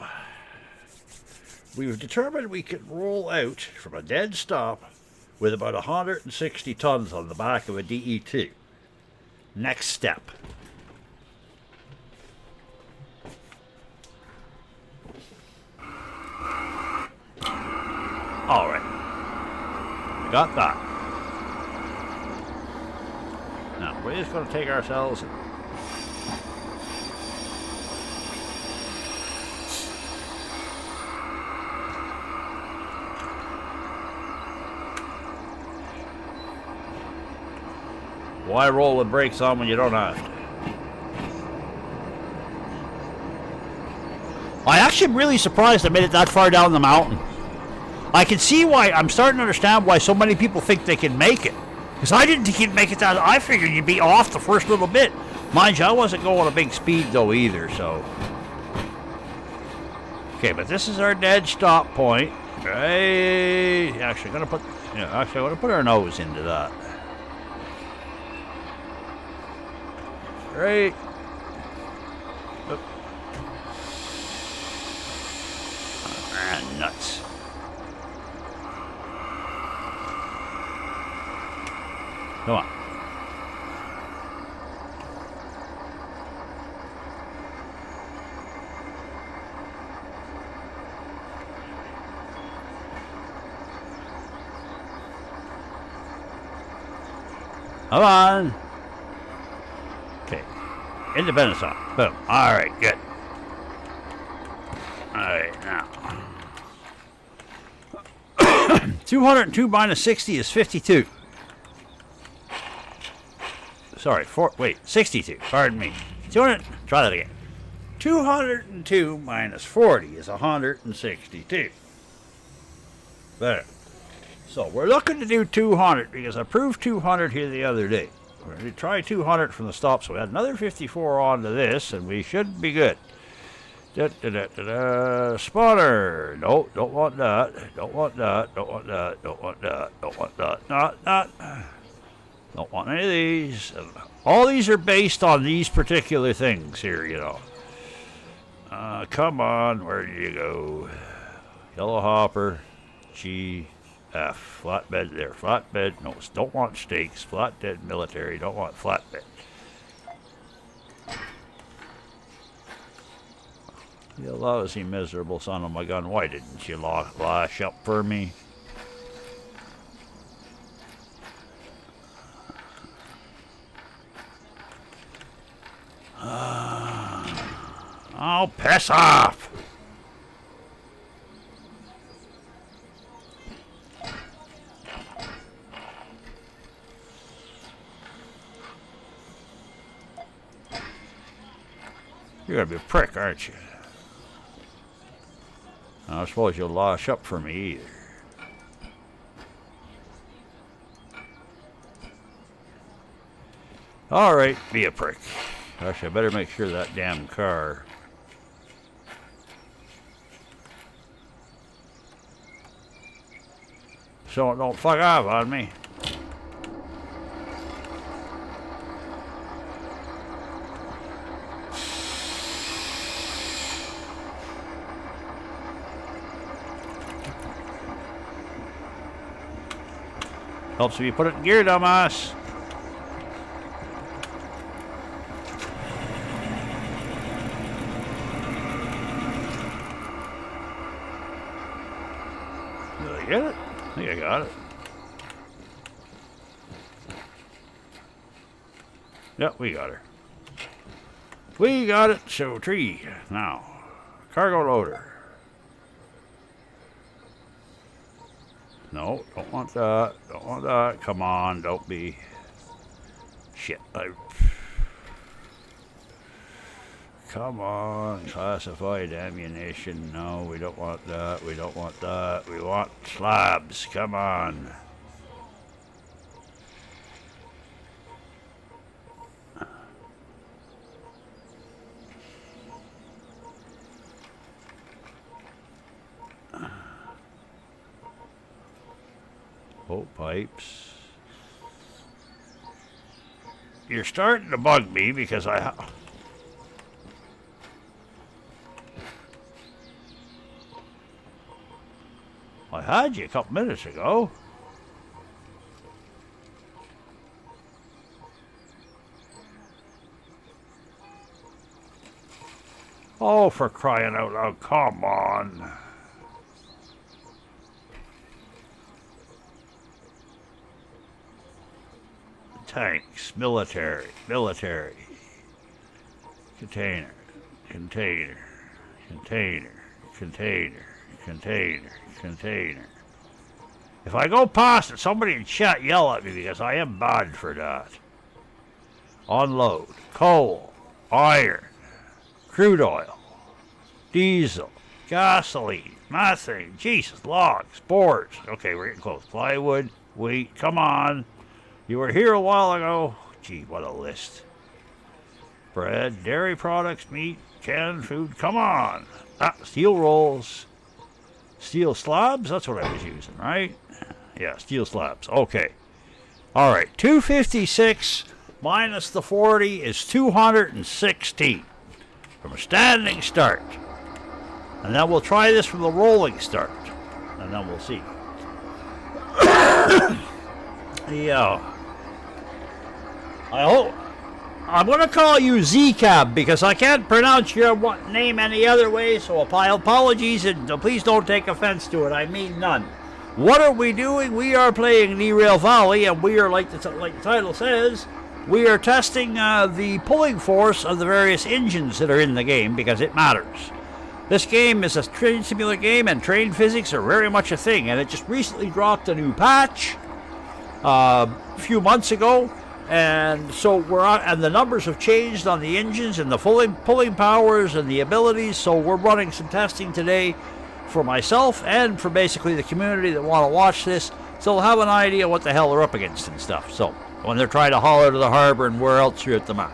we've determined we can roll out from a dead stop with about 160 tons on the back of a DE2. Next step. All right. Got that. Now, we're just going to take ourselves and why roll with brakes on when you don't have to? I actually am really surprised I made it that far down the mountain. I can see why. I'm starting to understand why so many people think they can make it. Because I didn't think you'd make it that. I figured you'd be off the first little bit. Mind you, I wasn't going a big speed though either, so. Okay, but this is our dead stop point. Right. Actually, I'm gonna put our nose into that. Right. Oop. Ah, nuts. Come on. Come on. Okay. Independence on. Boom. All right, good. All right, now. 202 minus 60 is 52. Sorry, 62. Pardon me. 200. Try that again. 202 minus 40 is 162. There. So we're looking to do 200 because I proved 200 here the other day. We're going to try 200 from the stop, so we had another 54 onto this, and we should be good. Spotter. No, don't want that. Don't want that. Don't want that. Don't want that. Don't want that. Not. Don't want any of these. All these are based on these particular things here, you know. Come on, where do you go? Yellow hopper, G, F, flatbed there, flatbed, no, don't want stakes, flatbed military, don't want flatbed. You lousy, miserable son of my gun, why didn't you lash up for me? Oh, piss off! You're gonna be a prick, aren't you? I don't suppose you'll lash up for me either. Alright, be a prick. Actually, I better make sure that damn car... So don't fuck off on me. Helps if you put it in gear, dumbass. Did I get it? I think I got it. Yep, we got her. We got it, so tree. Now, cargo loader. No, don't want that. Don't want that. Come on, don't be... Shit. Come on, classified ammunition. No, we don't want that. We don't want that. We want slabs. Come on. Oh, pipes. You're starting to bug me because I had you a couple minutes ago. Oh, for crying out loud, come on. Tanks, military, container, container, container, container, container, container. If I go past it, somebody in chat yell at me because I am bad for that. Unload, coal, iron, crude oil, diesel, gasoline, Nothing. Jesus, logs, boards. Okay, we're getting close. Plywood, wheat, come on. You were here a while ago. Gee, what a list. Bread, dairy products, meat, canned food, come on. Steel rolls. Steel slabs? That's what I was using, right? Yeah, steel slabs. Okay. All right, 256 minus the 40 is 216 from a standing start. And then we'll try this from the rolling start. And then we'll see. Yeah. I'm going to call you Z-Cab because I can't pronounce your name any other way, so apologies, and please don't take offense to it. I mean none. What are we doing? We are playing Derail Valley, and we are, like the title says, we are testing the pulling force of the various engines that are in the game because it matters. This game is a train simulator game, and train physics are very much a thing, and it just recently dropped a new patch a few months ago. And so we're on, and the numbers have changed on the engines and the pulling powers and the abilities. So we're running some testing today for myself and for basically the community that want to watch this, so they'll have an idea what the hell they're up against and stuff. So when they're trying to haul out of the harbor and where else you're at the map,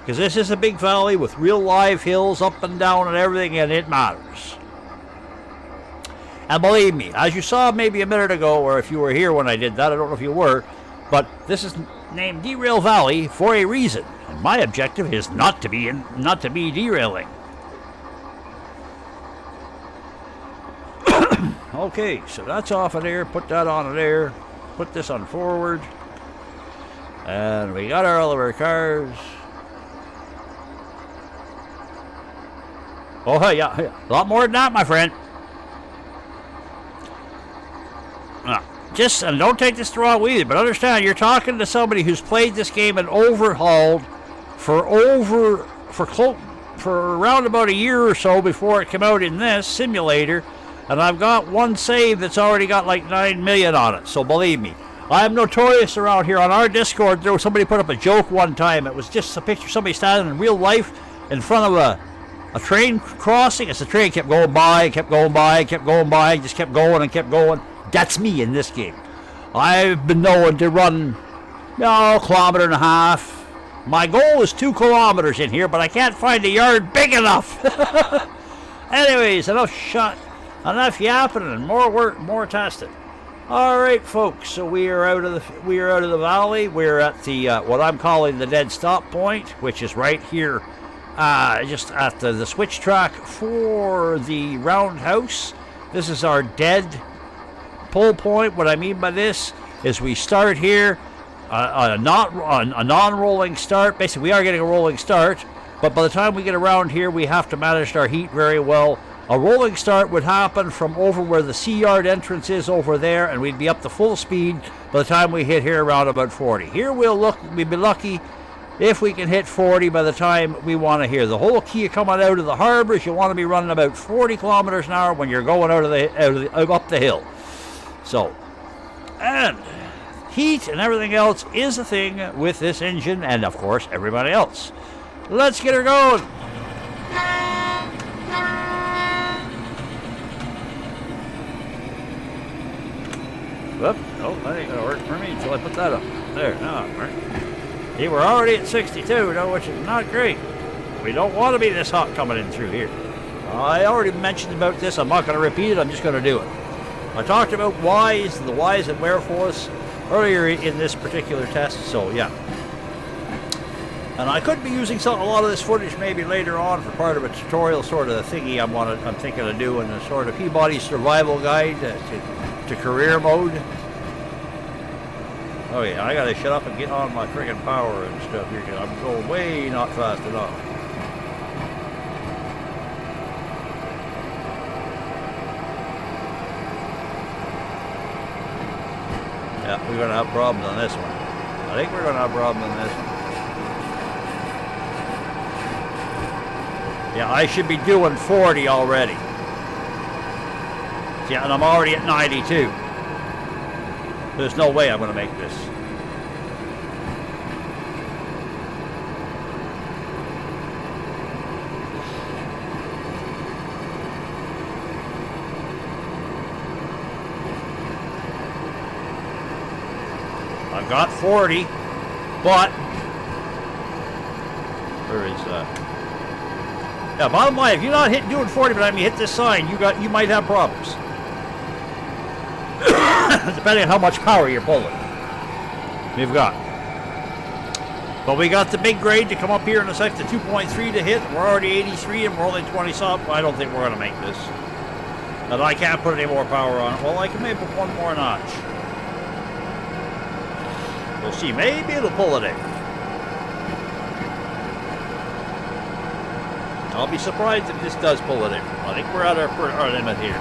because this is a big valley with real live hills up and down and everything, and it matters. And believe me, as you saw maybe a minute ago, or if you were here when I did that, I don't know if you were, but this is named Derail Valley for a reason. And my objective is not to be derailing. Okay, so that's off of there. Put that on there. Put this on forward. And we got all of our cars. Oh, yeah. A lot more than that, my friend. And don't take this the wrong way either, but understand you're talking to somebody who's played this game and overhauled for around about a year or so before it came out in this simulator, and I've got one save that's already got like 9 million on it. So believe me, I'm notorious around here. On our Discord, there was somebody put up a joke one time. It was just a picture of somebody standing in real life in front of a train crossing as the train kept going by, just kept going and kept going. That's me in this game. I've been known to run, a kilometer and a half. My goal is 2 kilometers in here, but I can't find a yard big enough. Anyways, enough yapping and more work, more testing. All right, folks. So we are out of the valley. We're at the what I'm calling the dead stop point, which is right here, just at the switch track for the roundhouse. This is our dead pull point. What I mean by this is we start here a non-rolling start. Basically, we are getting a rolling start, but by the time we get around here, we have to manage our heat very well. A rolling start would happen from over where the sea yard entrance is over there, and we'd be up to full speed by the time we hit here around about 40. Here we'll be lucky if we can hit 40 by the time we want to hear. The whole key of coming out of the harbor is you want to be running about 40 kilometers an hour when you're going up the hill. So, and heat and everything else is a thing with this engine, and of course everybody else. Let's get her going. Whoop, oh, that ain't gonna work for me until I put that up. There, now it worked. See, we're already at 62 now, which is not great. We don't want to be this hot coming in through here. I already mentioned about this. I'm not going to repeat it. I'm just going to do it. I talked about whys, the whys and wherefores earlier in this particular test, so yeah. And I could be using a lot of this footage maybe later on for part of a tutorial sort of thingy I'm thinking of doing, a sort of Peabody survival guide to career mode. Oh yeah, I gotta shut up and get on my friggin' power and stuff here, because I'm going way not fast enough. Yeah, we're going to have problems on this one. I think we're going to have problems on this one. Yeah, I should be doing 40 already. Yeah, and I'm already at 92. There's no way I'm going to make this. I've got 40, but where is that? Yeah, bottom line, if you're not doing 40 by the time you hit this sign, you might have problems. Depending on how much power you're pulling. We've got. But we got the big grade to come up here in a sec, the 2.3 to hit. We're already 83 and we're only 20 up. I don't think we're going to make this. And I can't put any more power on it. Well, I can maybe put one more notch. We'll see. Maybe it'll pull it in. I'll be surprised if this does pull it in. I think we're at our limit here.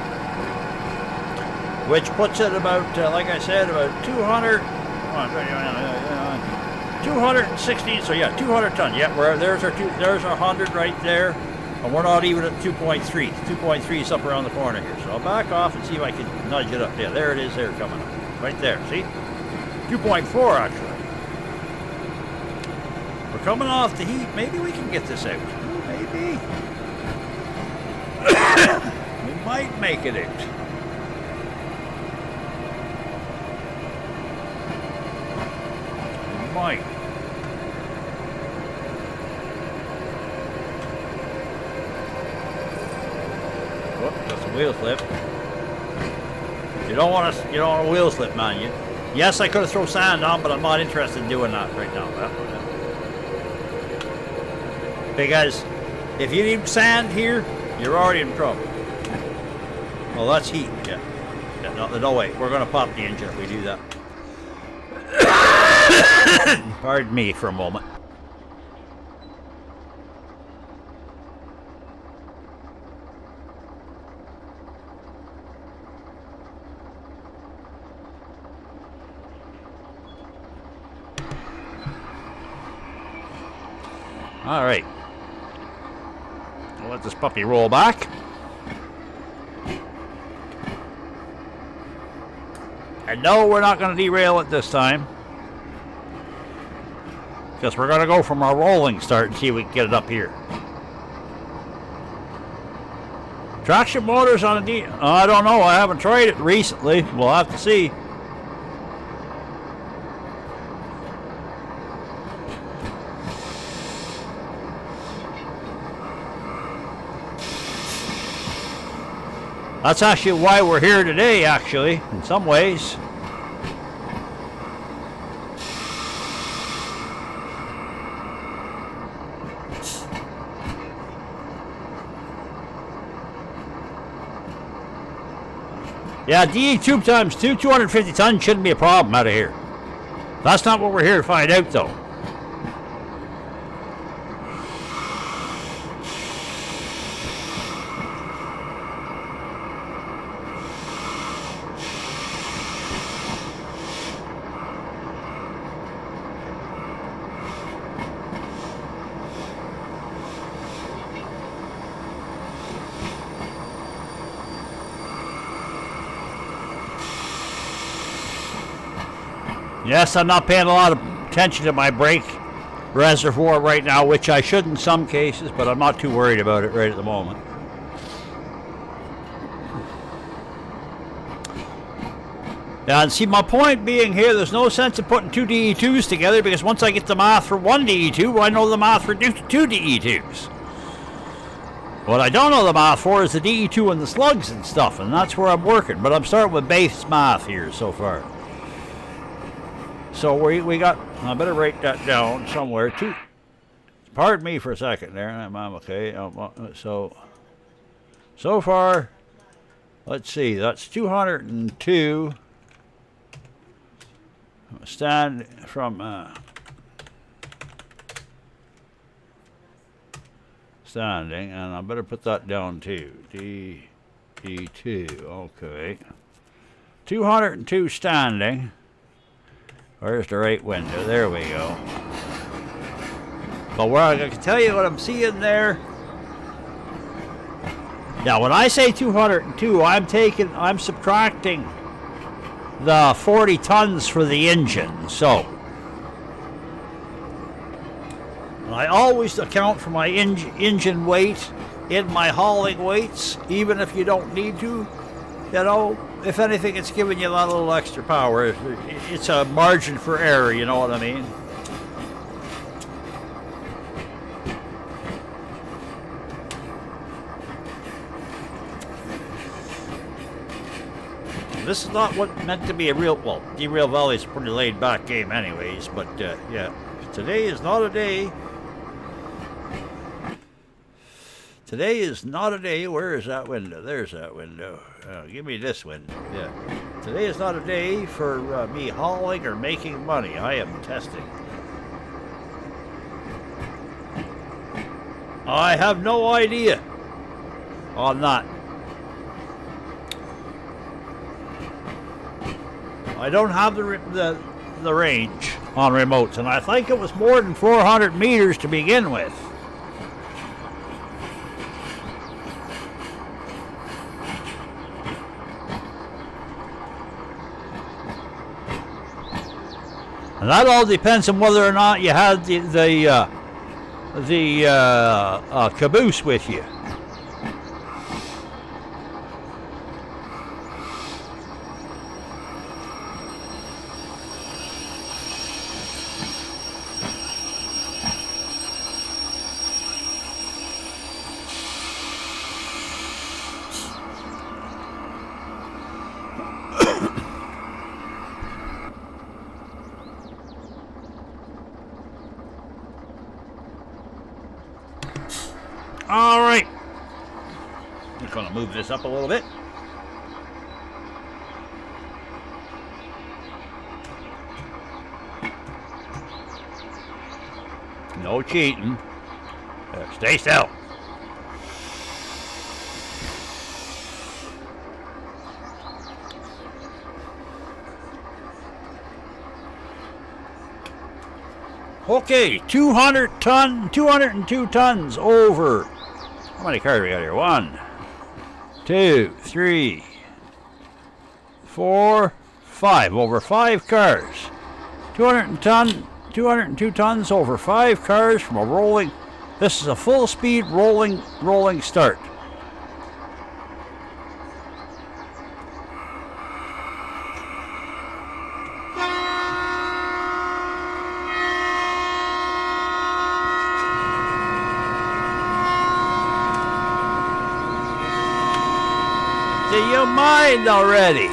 Which puts it about, like I said, about 216. So yeah, 200 ton. Yeah, there's our 100 right there, and we're not even at 2.3. 2.3 is up around the corner here. So I'll back off and see if I can nudge it up. Yeah, there it is. There coming up, right there. See, 2.4 actually. We're coming off the heat. Maybe we can get this out. Maybe we might make it out. Might. Whoop, that's a wheel slip. You don't want a wheel slip, man. Yes, I could have thrown sand on, but I'm not interested in doing that right now. Because if you need sand here, you're already in trouble. Well, that's heat. Yeah. No way. We're going to pop the engine if we do that. Pardon me for a moment. All right. I'll let this puppy roll back. And no, we're not going to derail it this time. Because we're going to go from our rolling start and see if we can get it up here. Traction motors on a I don't know. I haven't tried it recently. We'll have to see. That's actually why we're here today, actually, in some ways. Yeah, DE2 times 2, 250 tons shouldn't be a problem out of here. That's not what we're here to find out, though. Yes, I'm not paying a lot of attention to my brake reservoir right now, which I should in some cases, but I'm not too worried about it right at the moment. And see, my point being here, there's no sense in putting two DE2s together, because once I get the math for one DE2, I know the math for two DE2s. What I don't know the math for is the DE2 and the slugs and stuff, and that's where I'm working. But I'm starting with base math here so far. So we got, I better write that down somewhere too. Pardon me for a second there, I'm okay. So far, let's see, that's 202. Stand from standing, and I better put that down too. DE2, okay. 202 standing. Where's the right window? There we go. But where I can tell you what I'm seeing there. Now, when I say 202, I'm subtracting the 40 tons for the engine. So, I always account for my engine weight in my hauling weights, even if you don't need to, you know. if anything, it's giving you that little extra power. It's a margin for error, you know what I mean? This is not what meant to be a real, well, Derail Valley is a pretty laid back game anyways, but yeah, today is not a day. Today is not a day. Where is that window? There's that window. Give me this window. Yeah. Today is not a day for me hauling or making money. I am testing. I have no idea on that. I don't have the range on remotes, and I think it was more than 400 meters to begin with. And that all depends on whether or not you had the caboose with you. All right, I'm going to move this up a little bit. No cheating. Stay still. Okay, 202 tons over. How many cars we got here? 1, 2, 3, 4, 5. Over 5 cars. 202 tons over 5 cars from a rolling. This is a full speed rolling start. Do you mind already?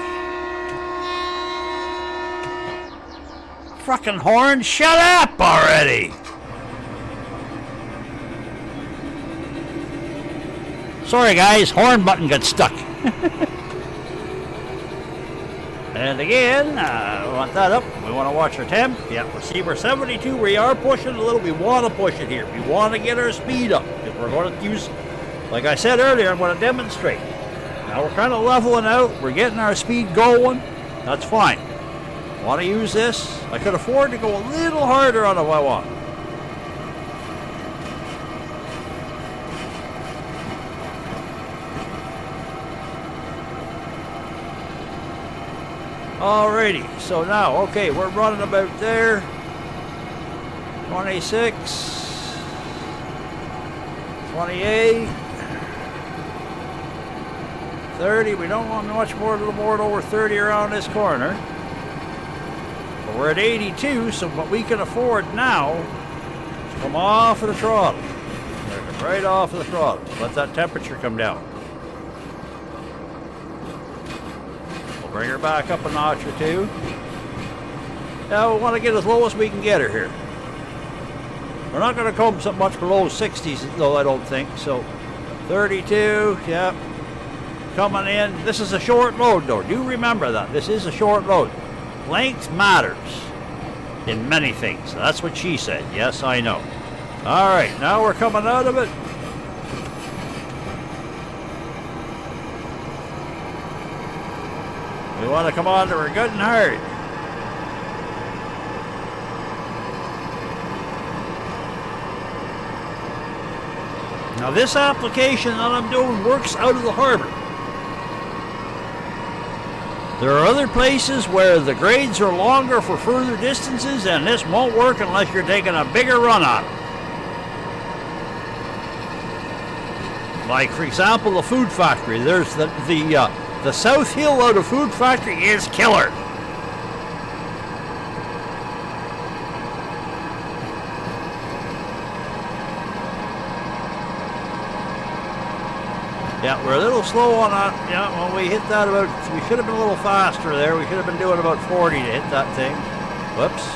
Fucking horn, shut up already! Sorry guys, horn button got stuck. And again, we want that up. We want to watch our temp. Yeah, we'll see we're 72. We are pushing a little. We want to push it here. We want to get our speed up. Because we're going to use, like I said earlier, I'm going to demonstrate. Now we're kind of leveling out. We're getting our speed going. That's fine. Want to use this? I could afford to go a little harder on it if I want. Alrighty, so now, okay, we're running about there. 26, 28, 30. We don't want much more, a little more than over 30 around this corner. But we're at 82, so what we can afford now is come off of the throttle. Right off of the throttle. Let that temperature come down. Bring her back up a notch or two. Now we want to get as low as we can get her here. We're not going to come so much below 60s though, I don't think. So 32, yep. Coming in. This is a short load though. Do remember that. This is a short load. Length matters in many things. That's what she said. Yes, I know. Alright, now we're coming out of it. We want to come on to her good and hard. Now this application that I'm doing works out of the harbor. There are other places where the grades are longer for further distances, and this won't work unless you're taking a bigger run on it. Like for example, the food factory. There's the The South Hill out of Food Factory is killer. Yeah, we're a little slow on that. Yeah, well, we hit that about, we should have been a little faster there. We should have been doing about 40 to hit that thing. Whoops.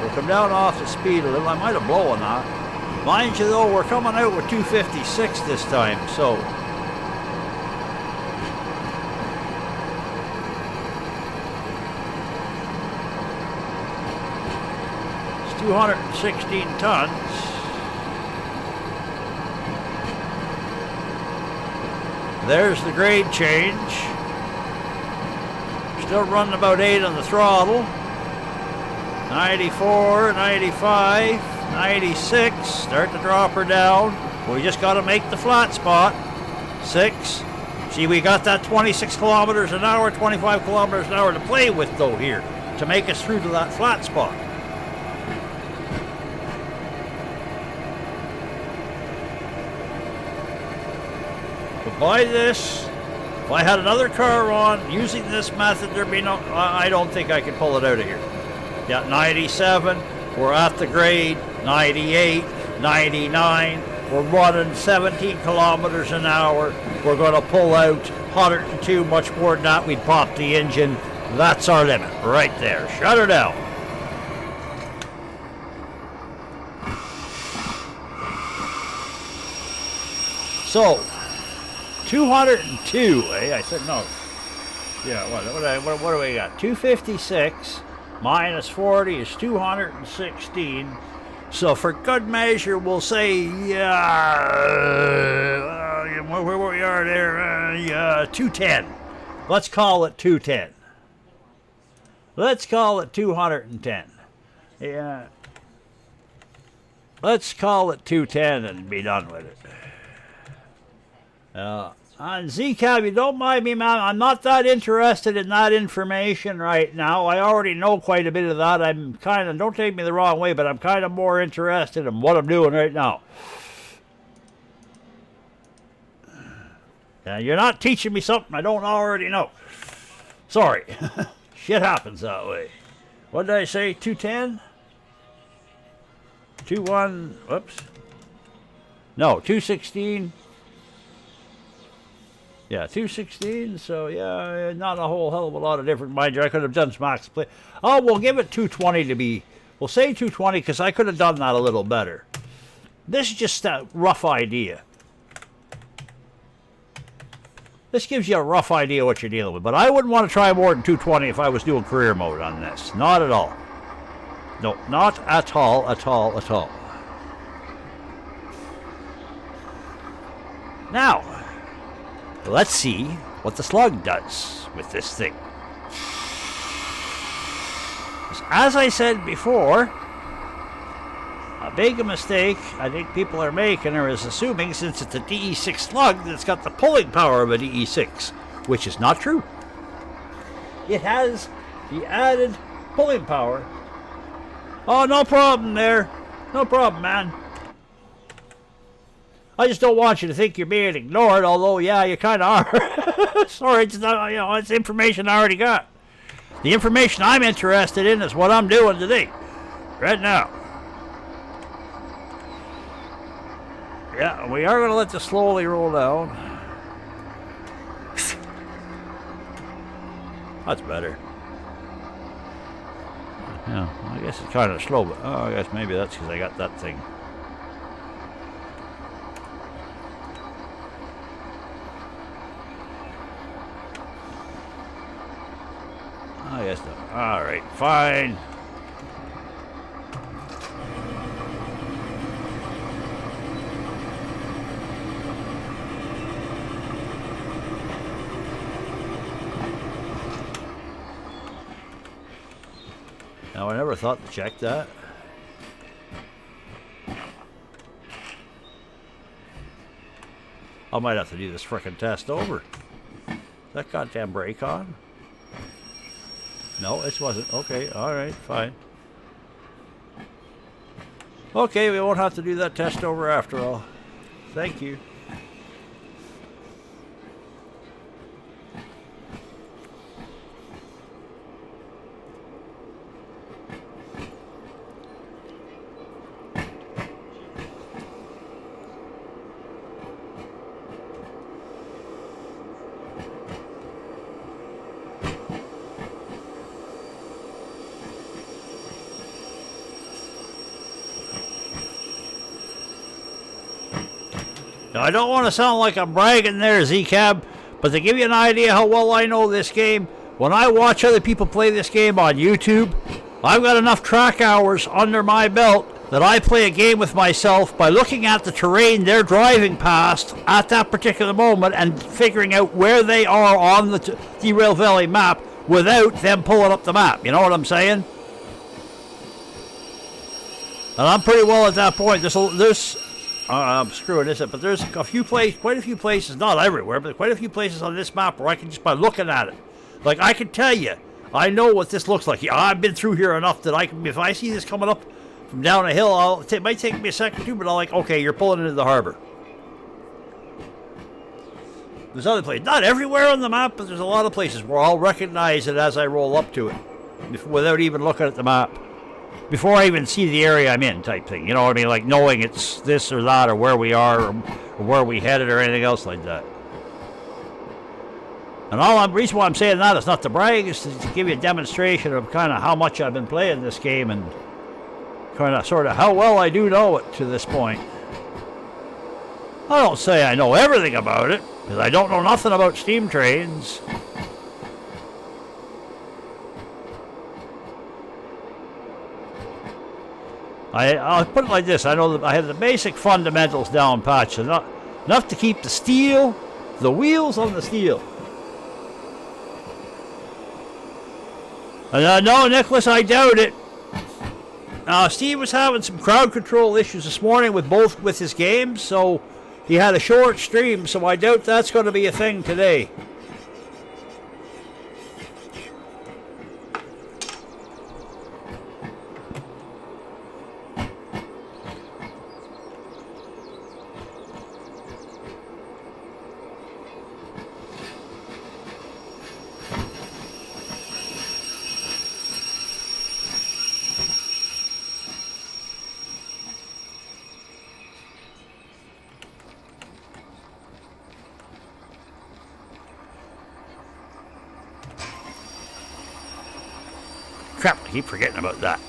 We'll come down off the speed a little. I might have blown that. Mind you, though, we're coming out with 256 this time, so. It's 216 tons. There's the grade change. Still running about 8 on the throttle. 94, 95, 96. Start to drop her down. We just got to make the flat spot. 6. See, we got that 26 kilometers an hour, 25 kilometers an hour to play with, though, here, to make us through to that flat spot. By this, if I had another car on using this method, there'd be no, I don't think I could pull it out of here. Yeah, 97, we're at the grade, 98, 99, we're running 17 kilometers an hour. We're going to pull out 102, much more than that, we'd pop the engine. That's our limit, right there. Shut her down. So, 202, eh? I said no. Yeah, what do we got? 256 minus 40 is 216. So for good measure, we'll say, where we are there, 210. Let's call it 210. Let's call it 210. Yeah. Let's call it 210 and be done with it. On Z-Cab, you don't mind me, man. I'm not that interested in that information right now. I already know quite a bit of that. I'm kind of, don't take me the wrong way, but I'm kind of more interested in what I'm doing right now. You're not teaching me something I don't already know. Sorry. Shit happens that way. What did I say? 210? 21, whoops. No, 216. Yeah, 216, so yeah, not a whole hell of a lot of difference. Mind you, I could have done some max play. Oh, we'll give it 220 to be, we'll say 220 because I could have done that a little better. This is just a rough idea. This gives you a rough idea what you're dealing with, but I wouldn't want to try more than 220 if I was doing career mode on this. Not at all. No, not at all, at all, at all. Now, let's see what the Slug does with this thing. As I said before, a big mistake I think people are making is assuming since it's a DE6 Slug that it's got the pulling power of a DE6, which is not true. It has the added pulling power. Oh, no problem there. No problem, man. I just don't want you to think you're being ignored, although, yeah, you kind of are. Sorry, it's not, it's information I already got. The information I'm interested in is what I'm doing today, right now. Yeah, we are going to let this slowly roll down. That's better. Yeah, I guess it's kind of slow, but I guess maybe that's because I got that thing. I guess not. All right, fine. Now, I never thought to check that. I might have to do this frickin' test over. Is that goddamn brake on? No, it wasn't. Okay, alright, fine. Okay, we won't have to do that test over after all. Thank you. Now, I don't want to sound like I'm bragging there, Z-Cab, but to give you an idea how well I know this game, when I watch other people play this game on YouTube, I've got enough track hours under my belt that I play a game with myself by looking at the terrain they're driving past at that particular moment and figuring out where they are on the Derail Valley map without them pulling up the map. You know what I'm saying? And I'm pretty well at that point. I'm screwing this up, but there's quite a few places, not everywhere, but quite a few places on this map where I can just by looking at it. Like, I can tell you, I know what this looks like. I've been through here enough that if I see this coming up from down a hill, it might take me a second or two, but I'm like, okay, you're pulling into the harbor. There's other places, not everywhere on the map, but there's a lot of places where I'll recognize it as I roll up to it without even looking at the map. Before I even see the area I'm in, type thing. You know what I mean? Like knowing it's this or that, or where we are, or where we headed, or anything else like that. And the reason why I'm saying that is not to brag, is to give you a demonstration of kind of how much I've been playing this game and kind of sort of how well I do know it to this point. I don't say I know everything about it, because I don't know nothing about steam trains. I'll put it like this. I know that I have the basic fundamentals down patch, enough to keep the wheels on the steel. And no, Nicholas, I doubt it. Steve was having some crowd control issues this morning with his games, so he had a short stream, so I doubt that's going to be a thing today. Crap, I keep forgetting about that.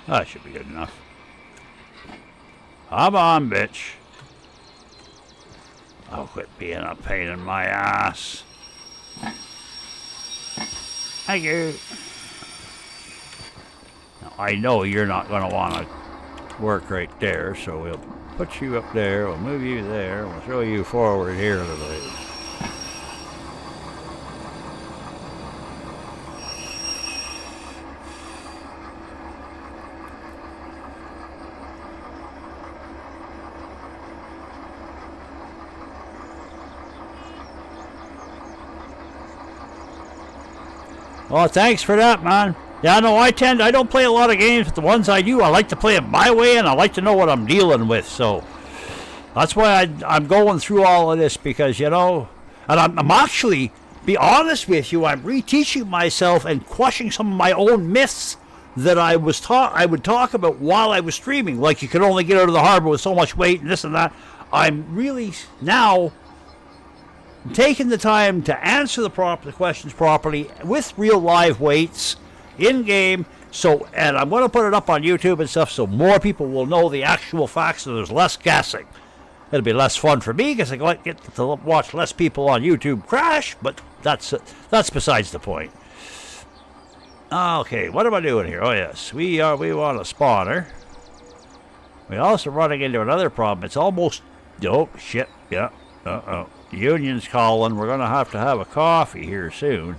That should be good enough. Come on, bitch. Oh, quit being a pain in my ass. Thank you. Now, I know you're not going to want to work right there, so we'll put you up there, we'll move you there, we'll throw you forward here a little bit. Well, thanks for that, man. Yeah, no, I don't play a lot of games, but the ones I do, I like to play it my way, and I like to know what I'm dealing with, so that's why I'm going through all of this, because, you know, and I'm actually, be honest with you, I'm reteaching myself and quashing some of my own myths that I would talk about while I was streaming, like you could only get out of the harbor with so much weight and this and that. I'm really now taking the time to answer the questions properly with real live weights in game. So, and I'm going to put it up on YouTube and stuff, so more people will know the actual facts, so there's less guessing. It'll be less fun for me because I get to watch less people on YouTube crash, but that's besides the point. Okay, what am I doing here? Oh yes, we want a spawner. We're also running into another problem. It's almost... Oh, shit. Yeah. Uh-oh. The union's calling. We're going to have a coffee here soon.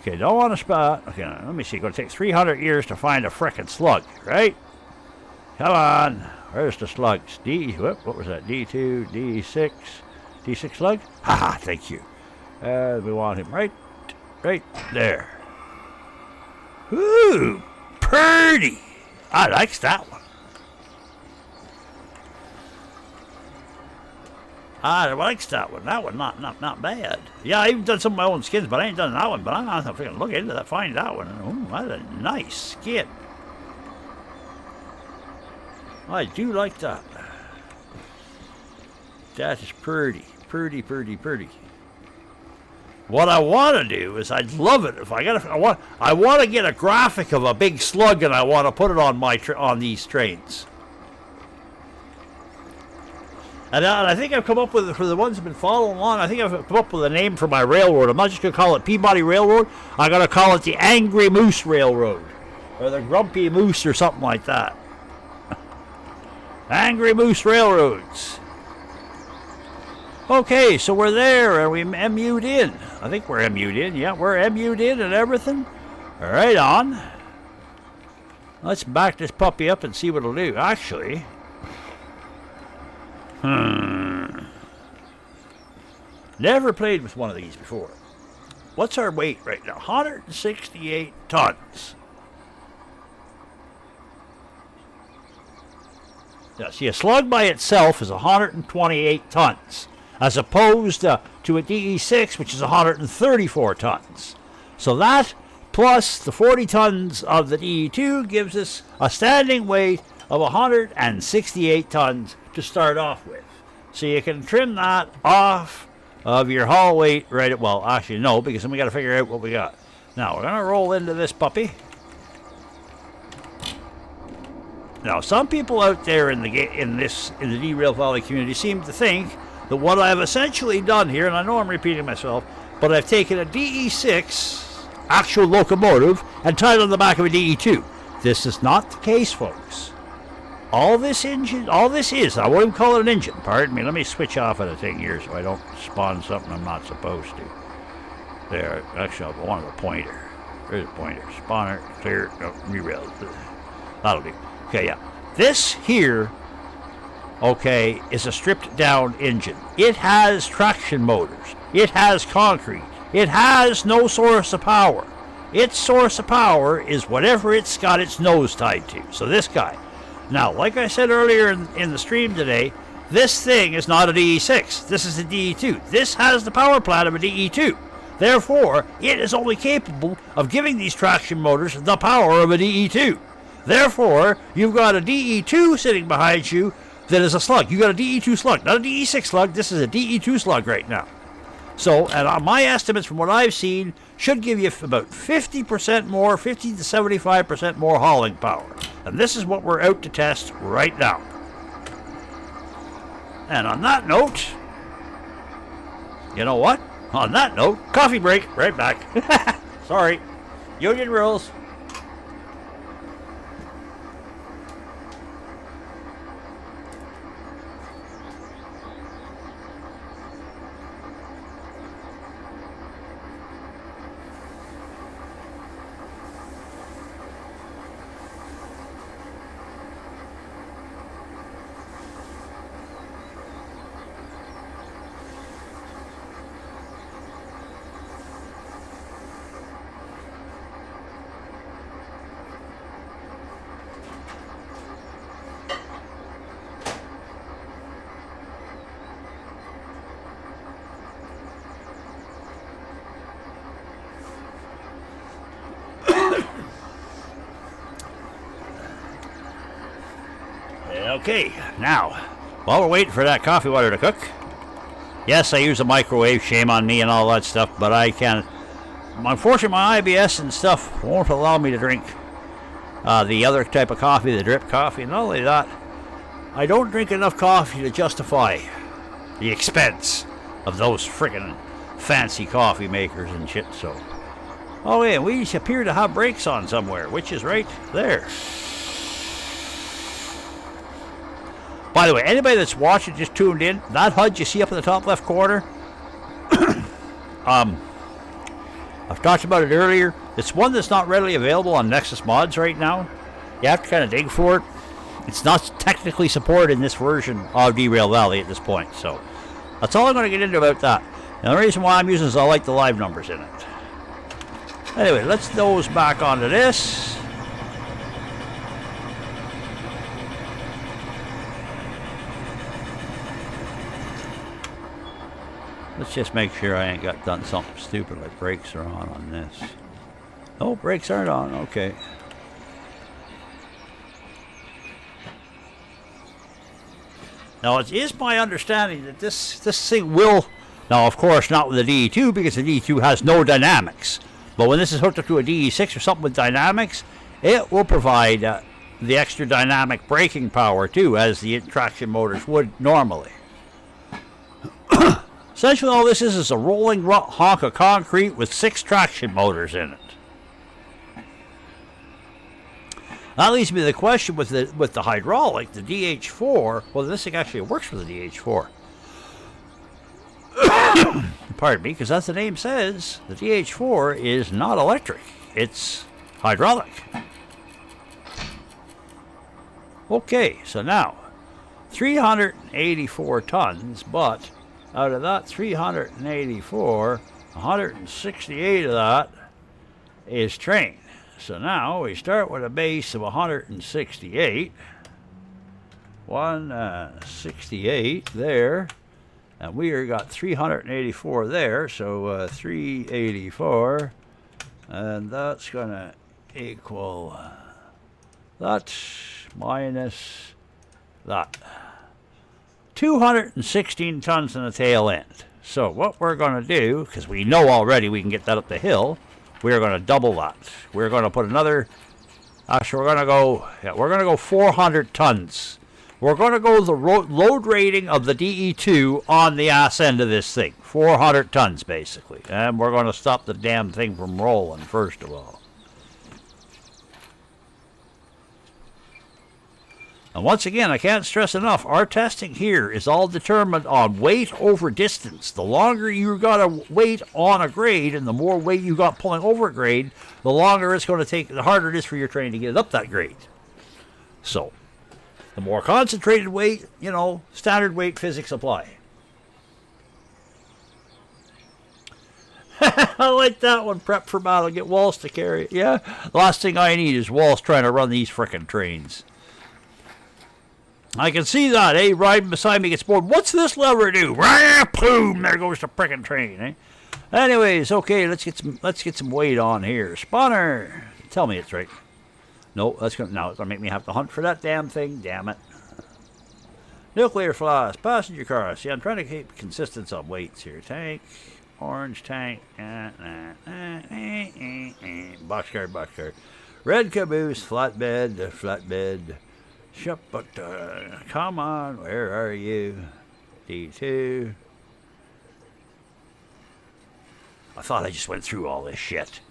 Okay, don't want to spot. Okay, let me see. It's going to take 300 years to find a frickin' slug, right? Come on. Where's the slugs? What was that? D2, D6. D6 slug? Haha, thank you. We want him right there. Ooh, pretty. I likes that one. I likes that one. That one not bad. Yeah, I've done some of my own skins, but I ain't done that one. But I'm gonna have to look into that, find that one. Ooh, that's a nice skin. I do like that. That is pretty. What I want to do is, I'd love it if I want to get a graphic of a big slug, and I want to put it on on these trains. And I think I've come up with, for the ones who've been following along, I think I've come up with a name for my railroad. I'm not just going to call it Peabody Railroad. I'm going to call it the Angry Moose Railroad. Or the Grumpy Moose or something like that. Angry Moose Railroads. Okay, so we're there and we MU'd in. I think we're MU'd in. Yeah, we're MU'd in and everything. Right on. Let's back this puppy up and see what it'll do. Actually... Never played with one of these before. What's our weight right now? 168 tons. Now, see, a slug by itself is 128 tons, as opposed to a DE6, which is 134 tons. So that, plus the 40 tons of the DE2, gives us a standing weight of 168 tons to start off with. So you can trim that off of your haul weight right at, well, actually no, because then we got to figure out what we got. Now we're going to roll into this puppy. Now some people out there in the Derail Valley community seem to think that what I've essentially done here, and I know I'm repeating myself, but I've taken a DE6 actual locomotive and tied it on the back of a DE2. This is not the case, folks. All this is, I won't even call it an engine, pardon me. Let me switch off of the thing here so I don't spawn something I'm not supposed to. There, actually, I want a pointer. There's a pointer. Spawner, clear, no, derail. That'll do. Okay, yeah. This here, okay, is a stripped down engine. It has traction motors. It has concrete. It has no source of power. Its source of power is whatever it's got its nose tied to. So this guy. Now, like I said earlier in the stream today, this thing is not a DE6. This is a DE2. This has the power plant of a DE2. Therefore, it is only capable of giving these traction motors the power of a DE2. Therefore, you've got a DE2 sitting behind you that is a slug. You've got a DE2 slug, not a DE6 slug. This is a DE2 slug right now. So, and my estimates from what I've seen should give you about 50% more, 50 to 75% more hauling power. And this is what we're out to test right now. And on that note, you know what? On that note, coffee break, right back. Sorry. Union rules. Okay, now, while we're waiting for that coffee water to cook, yes, I use a microwave, shame on me and all that stuff, but I can, unfortunately my IBS and stuff won't allow me to drink the other type of coffee, the drip coffee, and not only that, I don't drink enough coffee to justify the expense of those friggin' fancy coffee makers and shit, so. Oh yeah, we appear to have brakes on somewhere, which is right there. By the way, anybody that's watching, just tuned in, that HUD you see up in the top left corner, I've talked about it earlier. It's one that's not readily available on Nexus Mods right now. You have to kind of dig for it. It's not technically supported in this version of Derail Valley at this point. So that's all I'm going to get into about that. And the reason why I'm using it is I like the live numbers in it. Anyway, let's nose back onto this. Let's just make sure I ain't got done something stupid like brakes are on this. Oh, brakes aren't on. Okay. Now, it is my understanding that this thing will... Now, of course, not with the DE2 because the DE2 has no dynamics. But when this is hooked up to a DE6 or something with dynamics, it will provide the extra dynamic braking power, too, as the traction motors would normally. Essentially, all this is a rolling hunk of concrete with 6 traction motors in it. That leads me to the question with the hydraulic, the DH4. Well, this thing actually works with the DH4. Pardon me, because as the name says, the DH4 is not electric. It's hydraulic. Okay, so now, 384 tons, but out of that 384, 168 of that is train. So now we start with a base of 168. 168 there. And we are got 384 there. So 384. And that's going to equal that minus that. 216 tons in the tail end. So what we're going to do, because we know already we can get that up the hill, we're going to double that. We're going to put another, actually we're going to go 400 tons. We're going to go the load rating of the DE2 on the ass end of this thing. 400 tons basically. And we're going to stop the damn thing from rolling first of all. And once again, I can't stress enough, our testing here is all determined on weight over distance. The longer you got to wait on a grade and the more weight you got pulling over a grade, the longer it's going to take, the harder it is for your train to get it up that grade. So, the more concentrated weight, you know, standard weight physics apply. I like that one, prep for battle, get Walls to carry it. Yeah, the last thing I need is Walls trying to run these frickin' trains. I can see that, eh? Riding beside me gets bored. What's this lever do? Boom! There goes the frickin' train, eh? Anyways, okay, let's get some weight on here. Spawner, tell me it's right. No, it's gonna make me have to hunt for that damn thing. Damn it. Nuclear flask, passenger car. See, I'm trying to keep consistency on weights here. Tank, orange tank. Boxcar. Red caboose, flatbed. But come on, where are you? D2. I thought I just went through all this shit.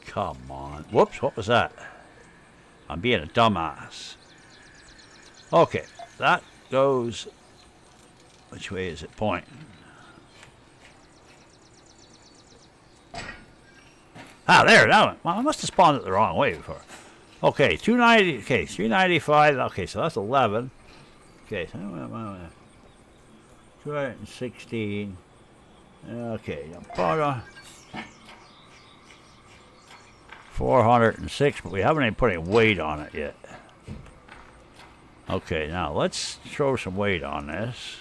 Come on. Whoops, what was that? I'm being a dumbass. Okay, that goes... Which way is it pointing? Ah, there, that one. Well, I must have spawned it the wrong way before. Okay, 290, okay, 395, okay, so that's 11. Okay, so 216. Okay, 406, but we haven't even put any weight on it yet. Okay, now let's throw some weight on this.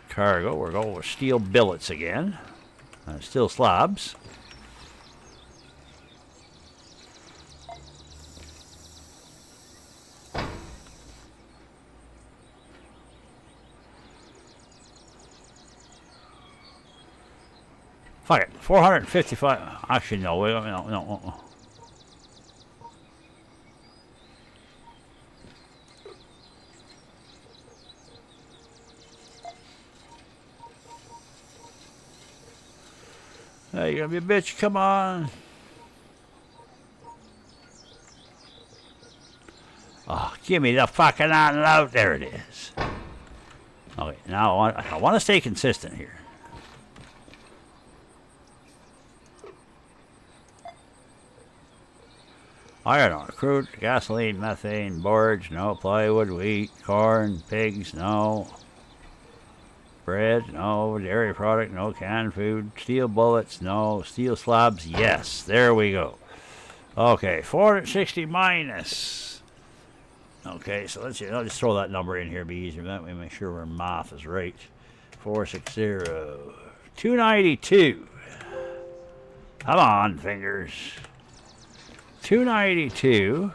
Cargo, we're going with steel billets again. Steel slabs. Fuck it, 455. Actually, no, no. Hey, you're gonna be a bitch, come on. Give me the fucking unload. There it is. Okay, now I want to stay consistent here. Iron ore, crude, gasoline, methane, boards, no. Plywood, wheat, corn, pigs, no. Bread, no. Dairy product, no. Canned food, steel bullets, no. Steel slabs, yes. There we go. Okay, 460 minus. Okay, so let's see. I'll just throw that number in here, be easier. That way, make sure our math is right. 460, 292. Come on, fingers. 292.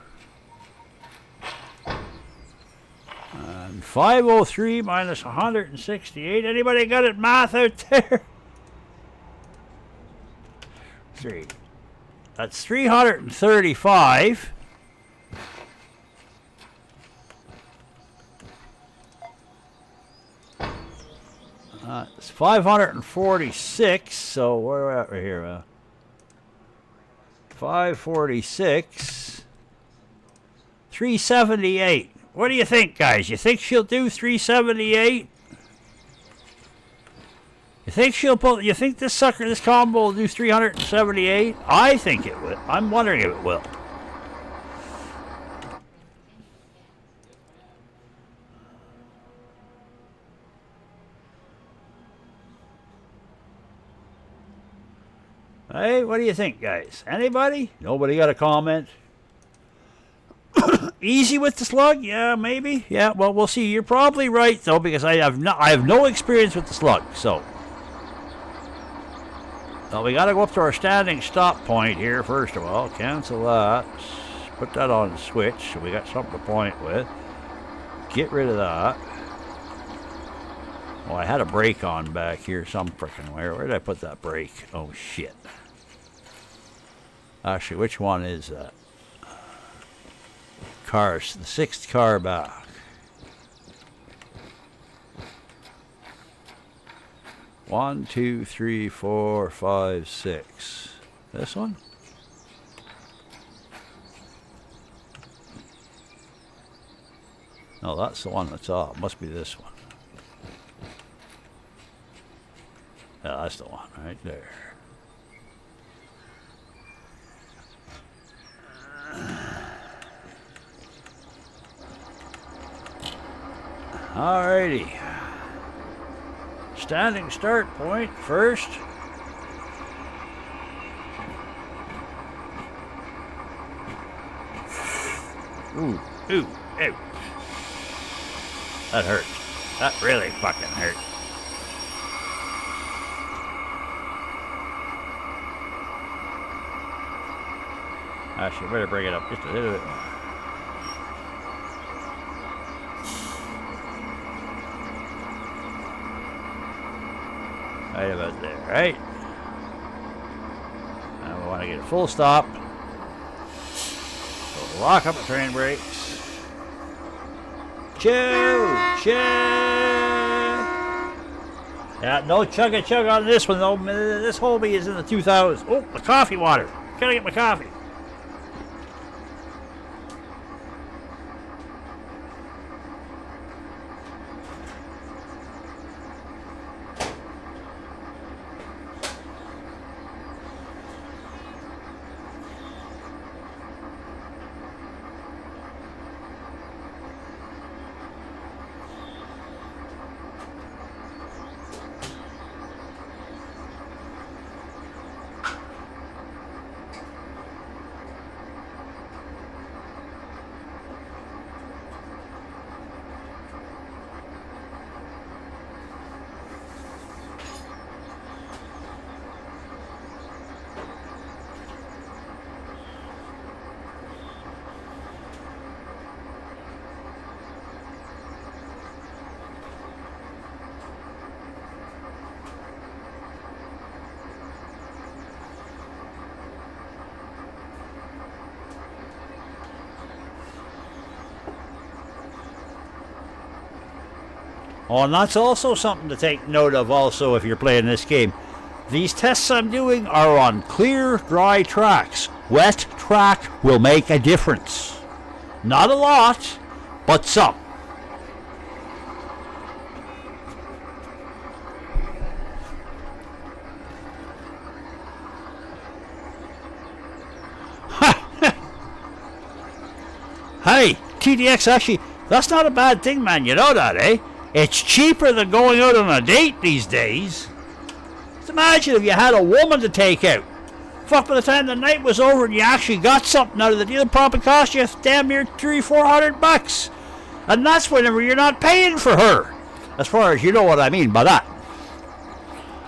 And 503 minus 168. Anybody got it math out there? 3. That's 335. It's 546. So where are we at right here? 546. 378. What do you think, guys? You think she'll do 378? You think she'll pull? You think this sucker, this combo will do 378? I think it will. I'm wondering if it will. Hey, what do you think, guys? Anybody? Nobody got a comment? Easy with the slug? Yeah, maybe. Yeah, well, we'll see. You're probably right, though, because I have no experience with the slug, so. Well, we got to go up to our standing stop point here, first of all. Cancel that. Put that on the switch, so we got something to point with. Get rid of that. Well, I had a brake on back here some frickin' where. Where did I put that brake? Oh, shit. Actually, which one is that? Cars, the 6th car back. 1, 2, 3, 4, 5, 6. This one? No, that's the one that's off. Must be this one. Yeah, that's the one right there. Alrighty. Standing start point first. Ooh, ooh, ooh. That hurt. That really fucking hurt. Actually, better bring it up just a little bit more. Right about there, right? Now we want to get a full stop. So we'll lock up the train brakes. Chew! Chew! Yeah, no chugga-chug on this one, though. This Holby is in the 2000s. Oh, the coffee water. Gotta get my coffee. Oh, and that's also something to take note of also if you're playing this game. These tests I'm doing are on clear, dry tracks. Wet track will make a difference. Not a lot, but some. Hey, TDX, actually, that's not a bad thing, man. You know that, eh? It's cheaper than going out on a date these days. Just imagine if you had a woman to take out. Fuck, by the time the night was over and you actually got something out of the deal, it probably cost you damn near $300-400. And that's whenever you're not paying for her. As far as you know what I mean by that.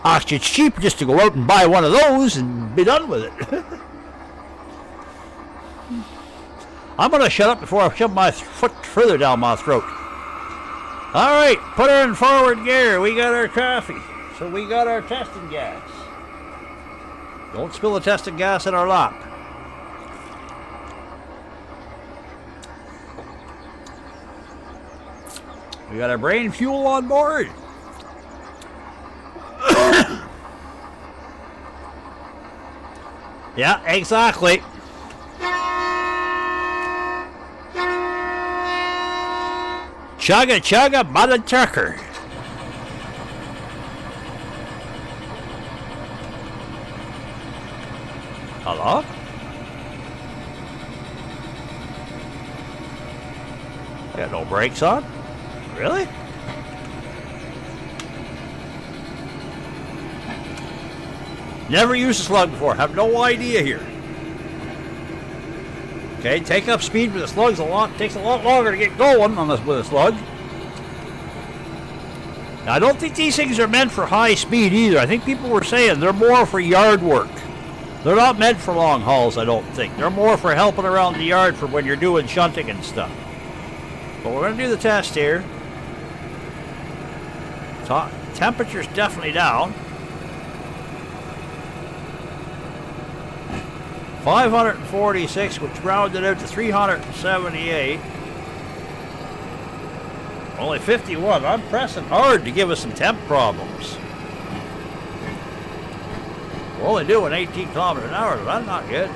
Actually, it's cheaper just to go out and buy one of those and be done with it. I'm going to shut up before I shove my foot further down my throat. Alright, put her in forward gear. We got our coffee. So we got our testing gas. Don't spill the testing gas in our lap. We got our brain fuel on board. Yeah, exactly. Chugga chugga butter trucker. Hello? I got no brakes on? Really? Never used a Slug before. Have no idea here. Okay, take up speed with the Slugs takes a lot longer to get going on this with a Slug. Now, I don't think these things are meant for high speed either. I think people were saying they're more for yard work. They're not meant for long hauls, I don't think. They're more for helping around the yard for when you're doing shunting and stuff. But we're going to do the test here. Temperature's definitely down. 546, which rounded out to 378. Only 51. I'm pressing hard to give us some temp problems. We're only doing 18 kilometers an hour, but that's not good.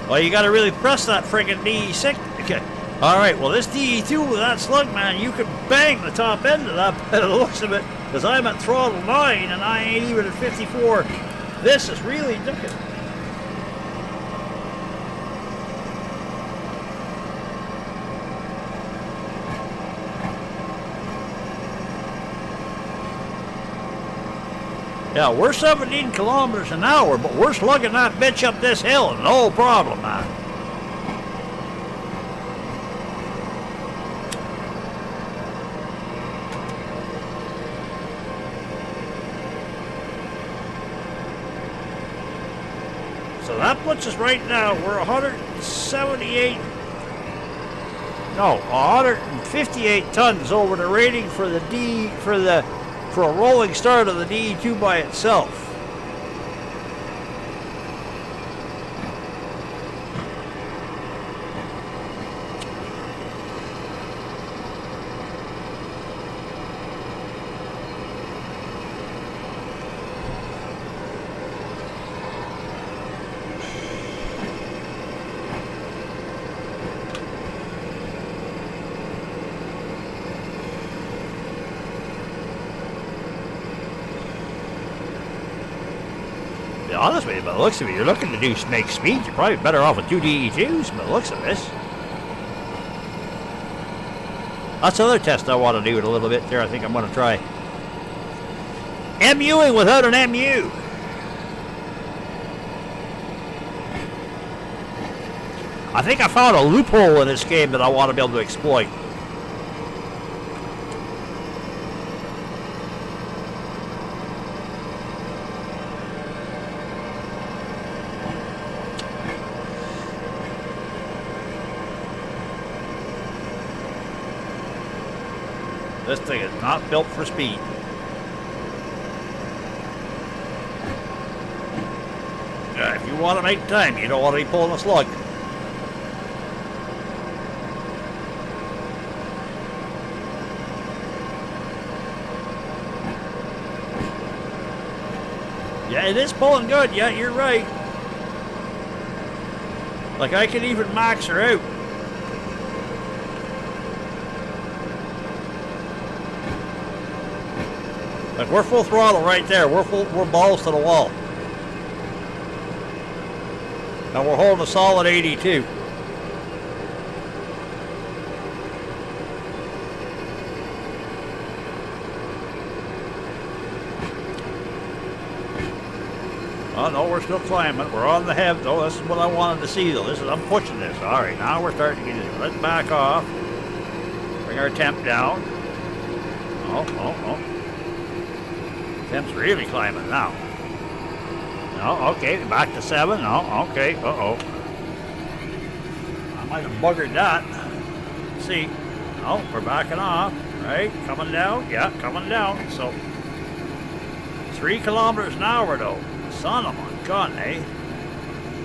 Well, you got to really press that friggin' DE6. Okay. All right. Well, this DE2 with that Slug, man, you could bang the top end of that by the looks of it, because I'm at throttle 9 and I ain't even at 54. This is really difficult. Yeah, we're 17 kilometers an hour, but we're slugging that bitch up this hill, no problem, man. So that puts us right now, we're 178, no, 158 tons over the rating for the for a rolling start of the DE2 by itself. Honestly, by the looks of it, you're looking to make speed. You're probably better off with 2 DE2s by the looks of this. That's another test I want to do it a little bit there. I think I'm going to try MUing without an MU. I think I found a loophole in this game that I want to be able to exploit. This thing is not built for speed. If you want to make time, you don't want to be pulling a Slug. Yeah, it is pulling good. Yeah, you're right. Like, I can even max her out. Like, we're full throttle right there. We're balls to the wall. And we're holding a solid 82. Oh no, we're still climbing. We're on the hev though. This is what I wanted to see though. I'm pushing this. Alright, now we're starting to get it. Let's back off. Bring our temp down. Oh. Temp's really climbing now. No, okay, back to 7. No, okay, uh-oh. I might have buggered that. Let's see. Oh, we're backing off. Right, coming down. Yeah, coming down. So, 3 kilometers an hour though. Son of a gun, eh?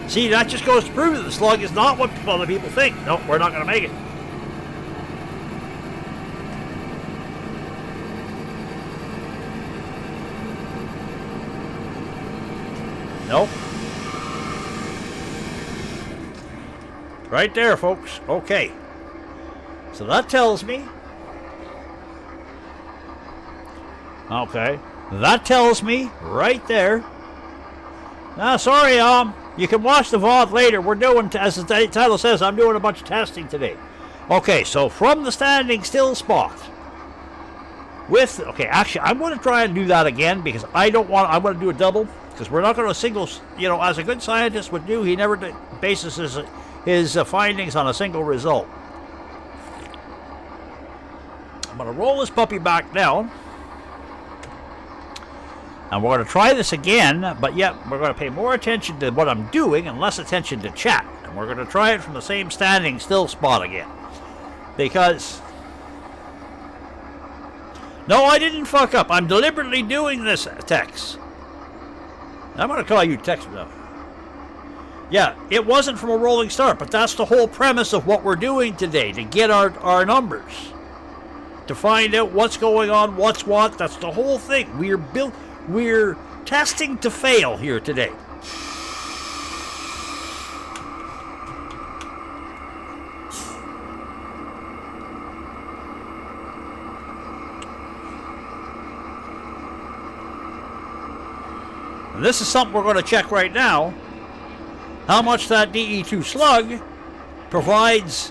See, that just goes to prove that the Slug is not what other people think. Nope, we're not going to make it. Nope. Right there, folks. Okay. So that tells me... Okay. That tells me right there... sorry, you can watch the VOD later. We're doing, as the title says, I'm doing a bunch of testing today. Okay, so from the standing still spot. Okay, actually, I'm going to try and do that again because I want to do a double because we're not going to single, as a good scientist would do, he never bases his findings on a single result. I'm going to roll this puppy back down. And we're going to try this again, but yet we're going to pay more attention to what I'm doing and less attention to chat. And we're going to try it from the same standing still spot again. Because... No, I didn't fuck up. I'm deliberately doing this, Tex. I'm going to call you Tex now. Yeah, it wasn't from a rolling start, but that's the whole premise of what we're doing today, to get our numbers. To find out what's going on, what's what. That's the whole thing. We're testing to fail here today. And this is something we're going to check right now. How much that DE2 Slug provides.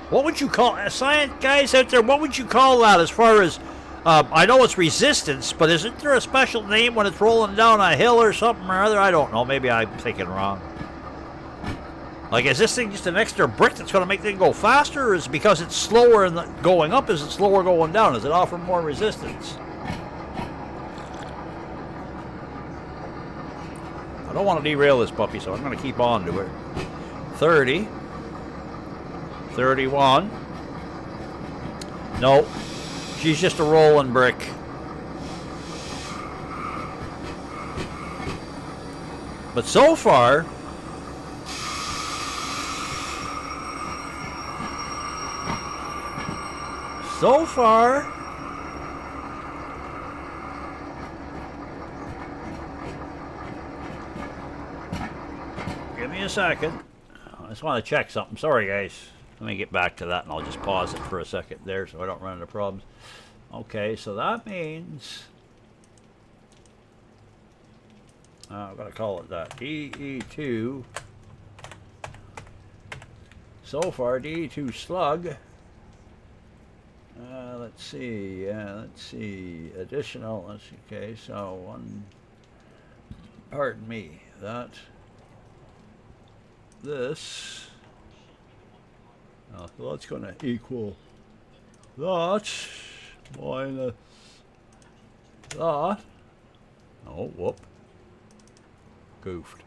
What would you call, science guys out there, what would you call that as far as, I know it's resistance, but isn't there a special name when it's rolling down a hill or something or other? I don't know, maybe I'm thinking wrong. Like, is this thing just an extra brick that's going to make things go faster, or is it because it's slower going up, is it slower going down? Does it offer more resistance? I don't want to derail this puppy, so I'm going to keep on to it. 30. 31. No, she's just a rolling brick. But so far, give me a second. I just want to check something. Sorry, guys. Let me get back to that, and I'll just pause it for a second there so I don't run into problems. Okay, so that means... I'm going to call it that. DE2. So far, DE2 Slug. Let's see. Additional. Okay, so one... Pardon me. This... so that's going to equal that minus that. Oh, whoop. Goofed.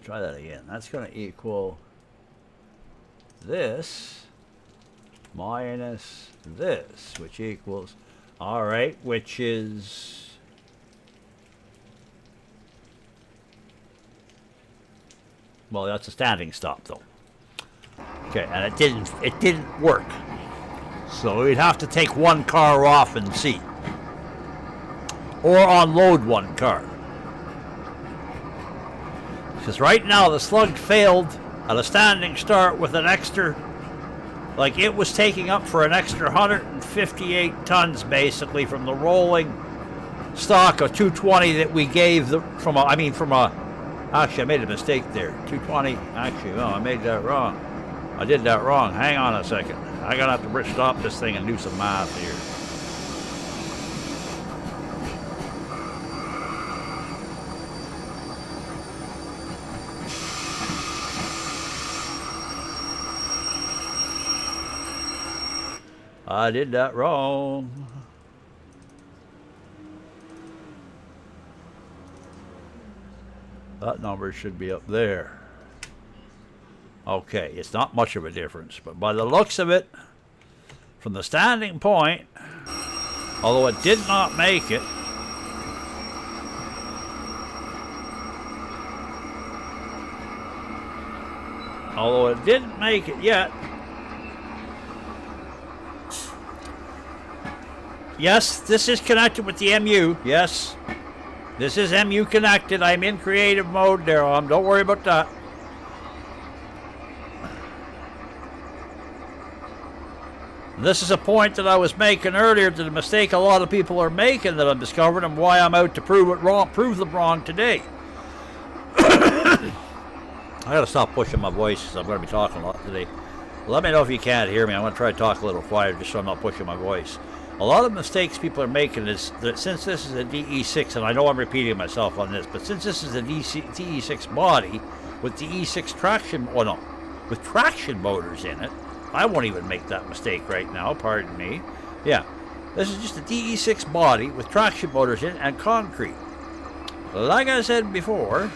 Try that again. That's going to equal this minus this, which equals, all right, which is... Well, that's a standing stop, though. Okay, and it didn't work. So we'd have to take one car off and see. Or unload one car. Because right now the Slug failed at a standing start with an extra, like it was taking up for an extra 158 tons basically from the rolling stock of 220 that we gave actually I made a mistake there. 220, actually, no, I made that wrong. I did that wrong. Hang on a second. I'm gonna have to stop this thing and do some math here. I did that wrong. That number should be up there. Okay, it's not much of a difference, but by the looks of it, from the standing point, although it did not make it, although it didn't make it yet, yes, this is connected with the MU. Yes, this is MU connected. I'm in creative mode there. Don't worry about that. This is a point that I was making earlier, to the mistake a lot of people are making that I'm discovering, and why I'm out to prove them wrong today. I gotta stop pushing my voice because I'm gonna be talking a lot today. Let me know if you can't hear me. I'm gonna try to talk a little quieter just so I'm not pushing my voice. A lot of mistakes people are making is that since this is a DE6, and I know I'm repeating myself on this, but since this is a DE6 body with DE6 traction, well, no, with traction motors in it, I won't even make that mistake right now, pardon me. Yeah, this is just a DE6 body with traction motors in it and concrete. Like I said before,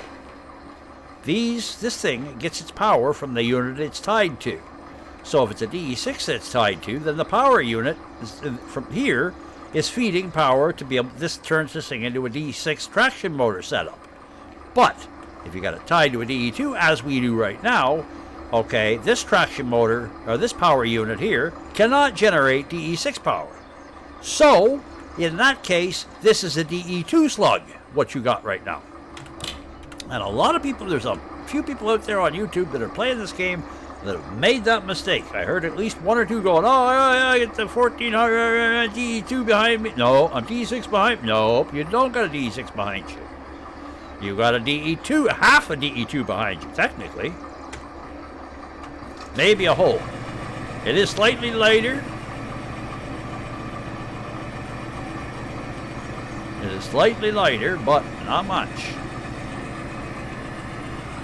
this thing gets its power from the unit it's tied to. So if it's a DE6 that's tied to, then the power unit from here is feeding power to be able. This turns this thing into a DE6 traction motor setup. But if you got it tied to a DE2, as we do right now, okay, this traction motor, or this power unit here, cannot generate DE6 power. So, in that case, this is a DE2 Slug, what you got right now. And a lot of people, there's a few people out there on YouTube that are playing this game that have made that mistake. I heard at least one or two going, oh, I get the 1400 DE2 behind me. No, a DE6 behind me. Nope, you don't got a DE6 behind you. You got a DE2, half a DE2 behind you, technically. Maybe a whole. It is slightly lighter. It is slightly lighter, but not much.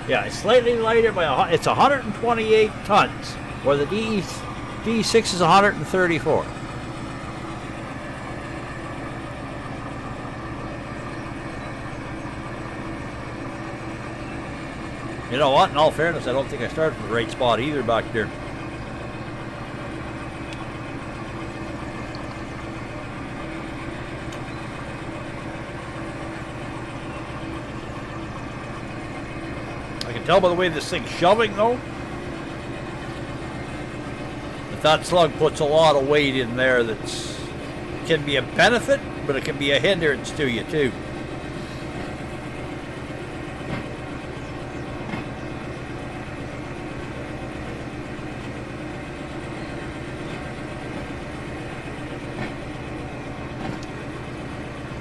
Yeah, it's slightly lighter by it's 128 tons, where the DE6 is 134. You know what? In all fairness, I don't think I started from the right spot either back there. I can tell by the way this thing's shoving, though, that Slug puts a lot of weight in there that's can be a benefit, but it can be a hindrance to you, too.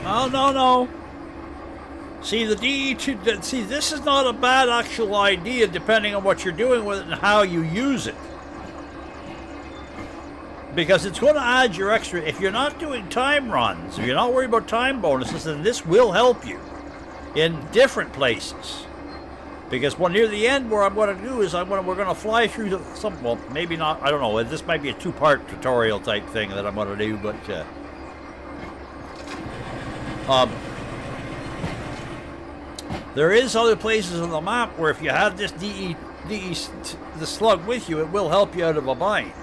Oh, no. See, the DE2, see, this is not a bad actual idea depending on what you're doing with it and how you use it. Because it's going to add your extra, if you're not doing time runs, if you're not worried about time bonuses, then this will help you in different places. Because when near the end, what I'm going to do is we're going to fly through some, well, maybe not, I don't know, this might be a two-part tutorial type thing that I'm going to do, but there is other places on the map where if you have this the Slug with you, it will help you out of a bind.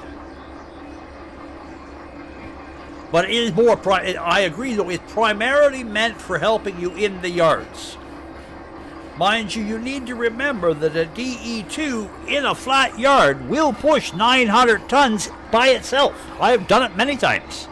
But it is more, I agree though, it's primarily meant for helping you in the yards. Mind you, you need to remember that a DE2 in a flat yard will push 900 tons by itself. I've done it many times.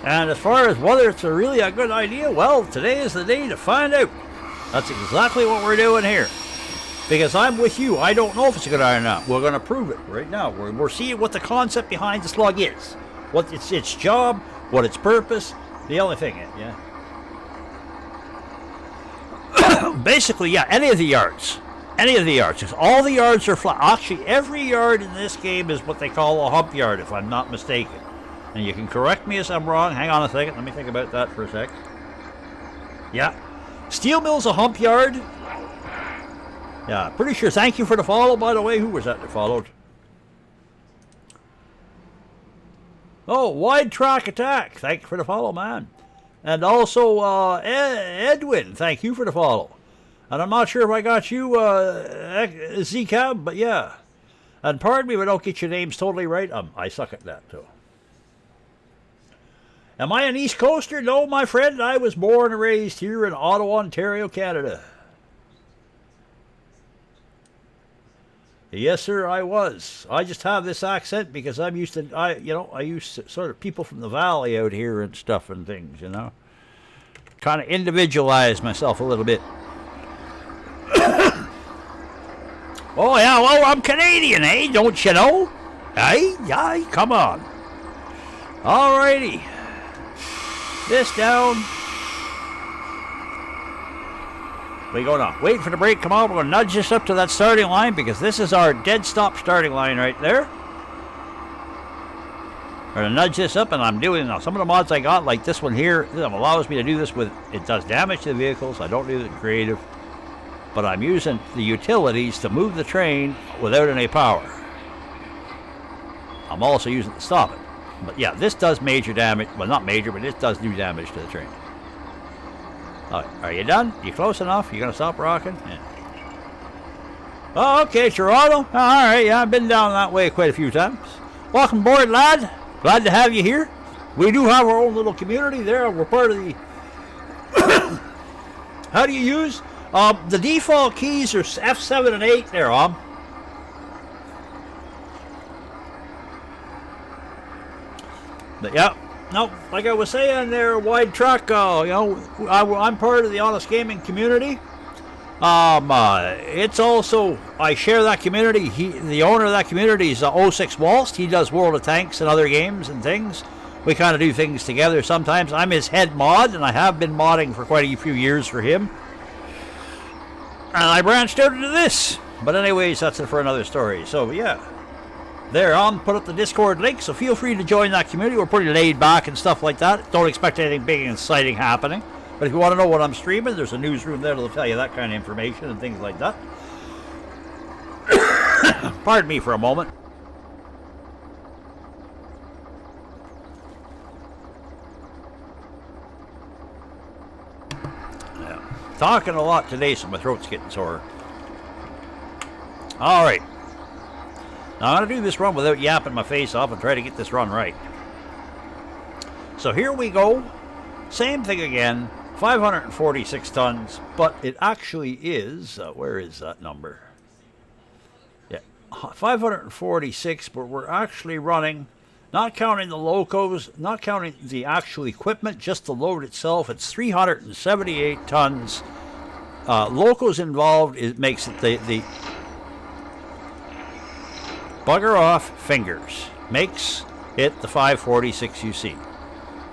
And as far as whether it's really a good idea, well, today is the day to find out. That's exactly what we're doing here. Because I'm with you. I don't know if it's a good idea or not. We're going to prove it right now. We're seeing what the concept behind the Slug is. What its job, what its purpose. The only thing, yeah. Basically, yeah, any of the yards. Any of the yards. Because all the yards are flat. Actually, every yard in this game is what they call a hump yard, if I'm not mistaken. And you can correct me if I'm wrong. Hang on a second. Let me think about that for a sec. Yeah. Steel mill's a hump yard. Yeah, pretty sure. Thank you for the follow, by the way. Who was that followed? Oh, Wide Track Attack. Thank you for the follow, man. And also, Edwin. Thank you for the follow. And I'm not sure if I got you, Z-Cab, but yeah. And pardon me if I don't get your names totally right. I suck at that, too. Am I an East Coaster? No, my friend. I was born and raised here in Ottawa, Ontario, Canada. Yes, sir, I was. I just have this accent because I'm used to, I used to sort of people from the valley out here and stuff and things, you know. Kind of individualize myself a little bit. Oh, yeah, well, I'm Canadian, eh? Don't you know? Aye, come on. Alrighty. This down. We go now. Wait for the brake. Come on. We're going to nudge this up to that starting line because this is our dead stop starting line right there. We're going to nudge this up, and I'm doing now. Some of the mods I got, like this one here, allows me to do this with, it does damage to the vehicles. I don't do it in creative, but I'm using the utilities to move the train without any power. I'm also using it to stop it. But yeah, this does major damage. Well, not major, but this does do damage to the train. Are you done? You close enough? You gonna stop rocking? Yeah. Oh, okay, Toronto. All right, yeah, I've been down that way quite a few times. Welcome aboard, lad. Glad to have you here. We do have our own little community there. We're part of the... How do you use? The default keys are F7 and 8 there, But yeah. No, like I was saying there, Wide Track, I'm part of the Honest Gaming community. It's also, I share that community. The owner of that community is 06 Walst. He does World of Tanks and other games and things. We kind of do things together sometimes. I'm his head mod, and I have been modding for quite a few years for him. And I branched out into this. But anyways, that's it for another story. So, yeah. There, put up the Discord link, so feel free to join that community. We're pretty laid back and stuff like that. Don't expect anything big and exciting happening. But if you want to know what I'm streaming, there's a newsroom there that'll tell you that kind of information and things like that. Pardon me for a moment. Yeah. Talking a lot today, so my throat's getting sore. All right. Now, I'm going to do this run without yapping my face off and try to get this run right. So here we go. Same thing again. 546 tons, but it actually is, where is that number? Yeah, 546, but we're actually running, not counting the locos, not counting the actual equipment, just the load itself. It's 378 tons. Locos involved, it makes it the bugger off fingers. Makes it the 546 you see.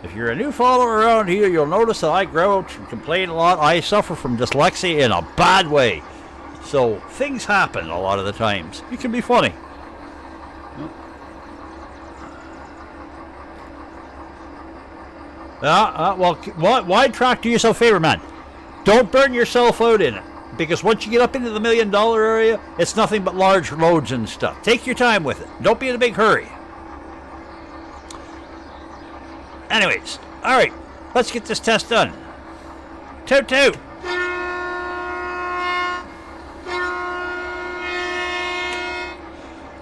If you're a new follower around here, you'll notice that I grouch and complain a lot. I suffer from dyslexia in a bad way. So things happen a lot of the times. It can be funny. Well, Wide Track, do yourself a favor, man. Don't burn yourself out in it. Because once you get up into the $1 million area, it's nothing but large loads and stuff. Take your time with it. Don't be in a big hurry. Anyways, alright, let's get this test done. Toot toot!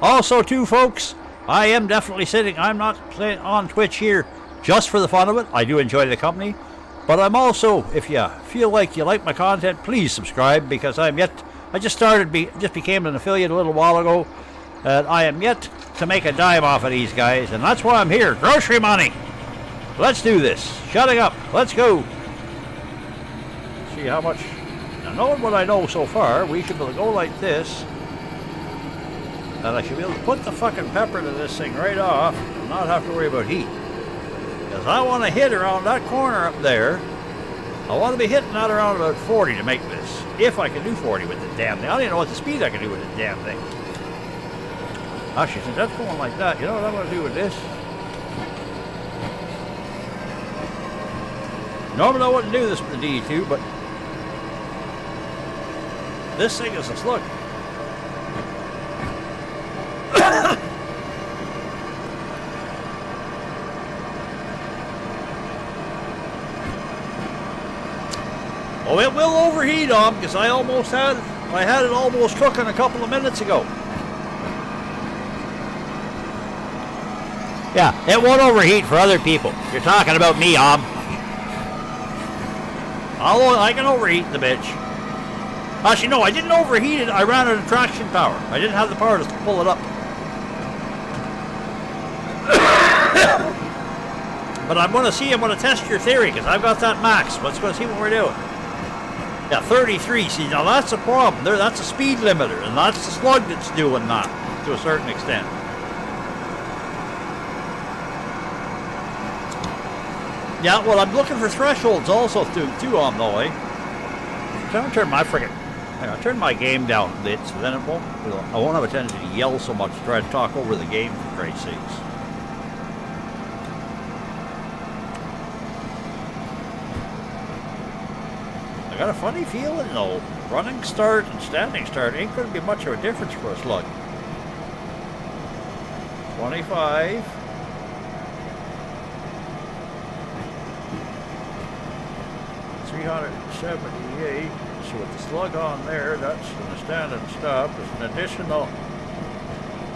Also, too, folks, I am definitely sitting, I'm not playing on Twitch here just for the fun of it. I do enjoy the company. But I'm also, if you feel like you like my content, please subscribe, because I just became an affiliate a little while ago, and I am yet to make a dime off of these guys, and that's why I'm here. Grocery money! Let's do this. Shutting up. Let's go. See how much. Now, knowing what I know so far, we should be able to go like this. And I should be able to put the fucking pepper to this thing right off and not have to worry about heat. Because I want to hit around that corner up there. I want to be hitting that around about 40 to make this. If I can do 40 with the damn thing. I don't even know what the speed I can do with the damn thing. Actually, since that's going like that, you know what I'm going to do with this? Normally I wouldn't do this with the DE2, but this thing is a slug. Oh, it will overheat on because I had it almost cooking a couple of minutes ago. Yeah, it won't overheat for other people. You're talking about me, I can overheat the bitch. Actually, no, I didn't overheat it. I ran out of traction power. I didn't have the power to pull it up. But I'm going to test your theory because I've got that max. Let's go see what we're doing. Yeah, 33. See, now that's a problem. That's a speed limiter, and that's the slug that's doing that to a certain extent. Yeah, well, I'm looking for thresholds also too on though, eh? I'm trying to turn my turn my game down a bit, so then I won't have a tendency to yell so much to try to talk over the game for Christ's sakes. I got a funny feeling though, running start and standing start ain't going to be much of a difference for a slug. 25. 378. So with the slug on there, that's going to stand and stop. There's an additional.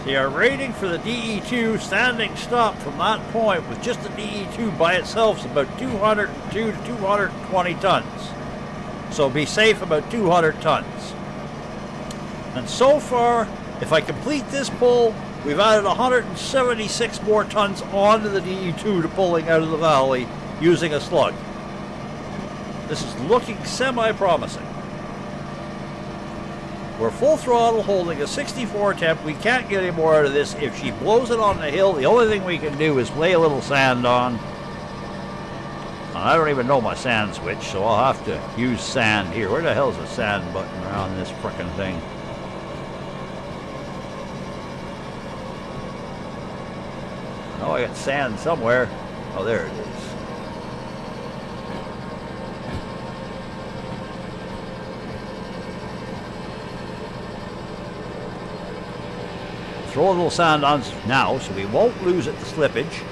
See, our rating for the DE2 standing stop from that point with just the DE2 by itself is about 202 to 220 tons. So be safe about 200 tons. And so far, if I complete this pull, we've added 176 more tons onto the DE2 to pulling out of the valley using a slug. This is looking semi-promising. We're full throttle holding a 64 temp. We can't get any more out of this. If she blows it on the hill, the only thing we can do is lay a little sand on. And I don't even know my sand switch, so I'll have to use sand here. Where the hell's the sand button around this frickin' thing? Oh, I got sand somewhere. Oh, there it is. Throw a little sand on now so we won't lose it to slippage.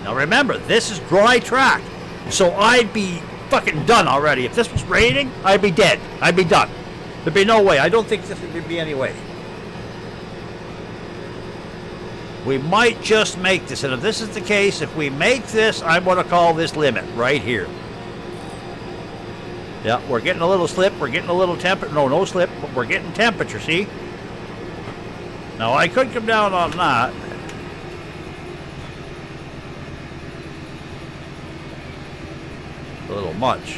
Now remember, this is dry track, so I'd be fucking done already. If this was raining, I'd be dead. I'd be done. There'd be no way. I don't think there'd be any way. We might just make this, and if this is the case, if we make this, I'm going to call this limit right here. Yeah, we're getting a little slip, we're getting a little temperature. No slip, but we're getting temperature, see? Now I could come down on that. A little much.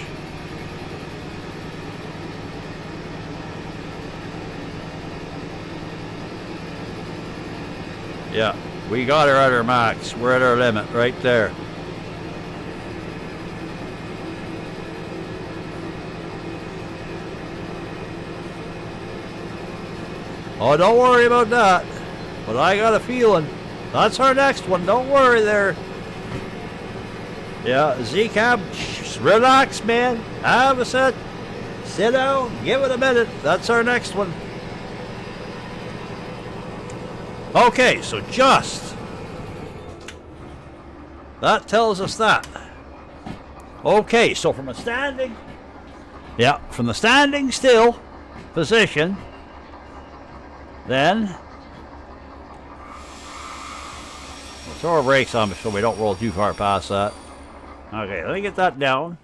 Yeah, we got her at her max. We're at our limit right there. Oh, don't worry about that. But I got a feeling that's our next one. Don't worry there. Yeah, Z-Cab, relax, man. Have a set. Sit down. Give it a minute. That's our next one. Okay, so just. That tells us that. Okay, so from a standing. Yeah, from the standing still position. Then. We'll throw our brakes on so we don't roll too far past that. Okay, let me get that down.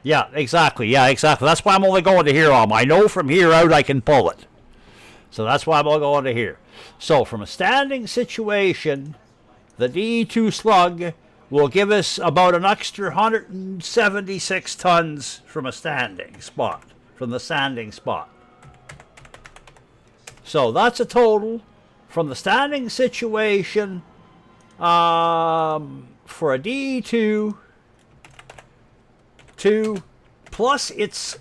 Yeah, exactly. Yeah, exactly. That's why I'm only going to here on. I know from here out I can pull it. So that's why I'm going to go into here. So from a standing situation, the DE2 Slug will give us about an extra 176 tons from a standing spot, from the standing spot. So that's a total from the standing situation for a DE2 plus its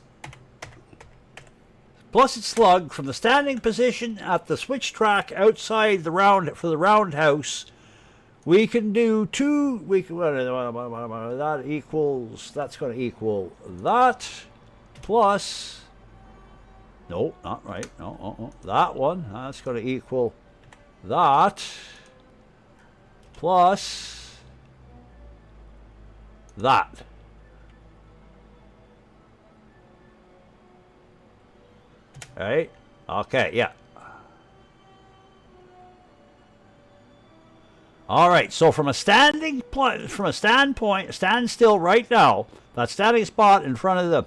slug from the standing position at the switch track outside the round for the roundhouse. We can do two. We can that equals. That's going to equal that plus. No, not right. No, that one. That's going to equal that plus that. Right? Okay, yeah. All right, so from a standstill right now, that standing spot in front of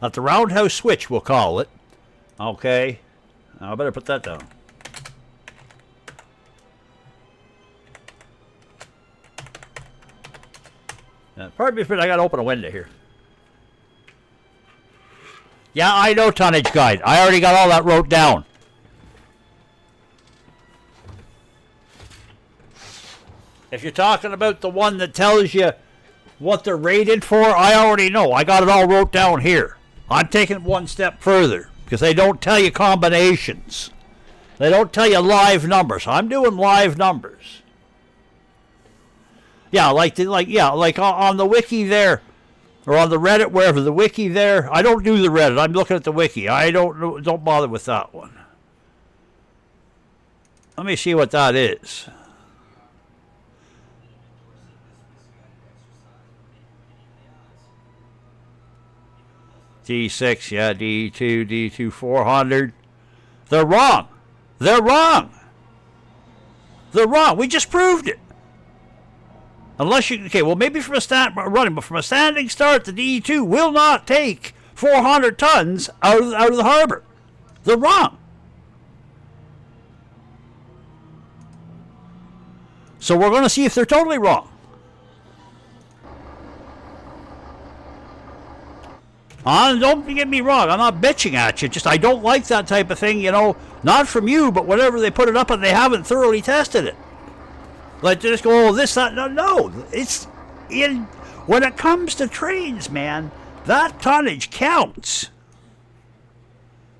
at the roundhouse switch, we'll call it. Okay, now I better put that down. Pardon me if I got to open a window here. Yeah, I know tonnage guide. I already got all that wrote down. If you're talking about the one that tells you what they're rated for, I already know. I got it all wrote down here. I'm taking it one step further because they don't tell you combinations. They don't tell you live numbers. I'm doing live numbers. Yeah, like on the wiki there. Or on the Reddit, wherever, the wiki there. I don't do the Reddit. I'm looking at the wiki. I don't bother with that one. Let me see what that is. D6, yeah, D2, D2 400. They're wrong. They're wrong. They're wrong. We just proved it. Unless you, okay, well, maybe from a standing start, the DE2 will not take 400 tons out of the harbor. They're wrong. So we're going to see if they're totally wrong. Don't get me wrong. I'm not bitching at you. Just I don't like that type of thing, Not from you, but whenever they put it up and they haven't thoroughly tested it. Like, they just go, oh, this, that. No. It's in. When it comes to trains, man, that tonnage counts.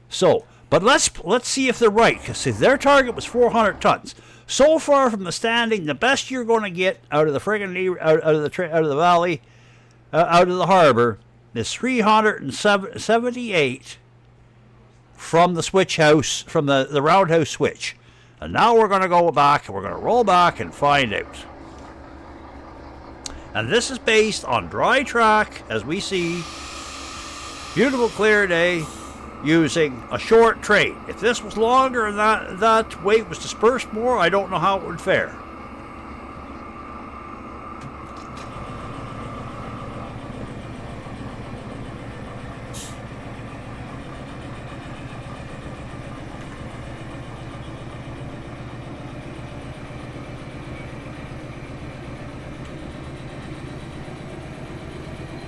So, but let's see if they're right. Because their target was 400 tons. So far from the standing, the best you're going to get out of the friggin' out of the valley, out of the harbor, is 378 from the switch house, from the roundhouse switch. And now we're going to go back, and we're going to roll back and find out. And this is based on dry track, as we see. Beautiful clear day, using a short train. If this was longer and that weight was dispersed more, I don't know how it would fare.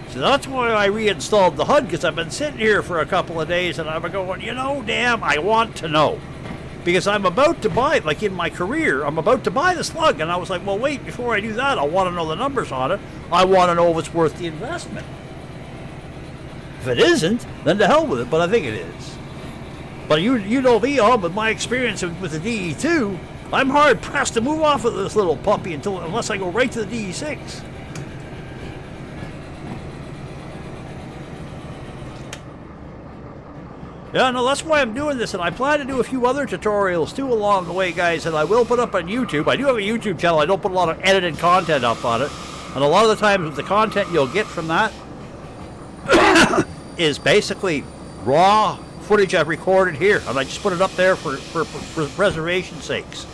So that's why I reinstalled the HUD, because I've been sitting here for a couple of days and I'm going, damn, I want to know. Because I'm about to buy it, like in my career, I'm about to buy the Slug. And I was like, well, wait, before I do that, I want to know the numbers on it. I want to know if it's worth the investment. If it isn't, then to hell with it, but I think it is. But you know me, with my experience with the DE2, I'm hard pressed to move off of this little puppy unless I go right to the DE6. Yeah, no, that's why I'm doing this, and I plan to do a few other tutorials too along the way, guys, and I will put up on YouTube. I do have a YouTube channel. I don't put a lot of edited content up on it, and a lot of the times the content you'll get from that is basically raw footage I've recorded here, and I just put it up there for preservation sakes.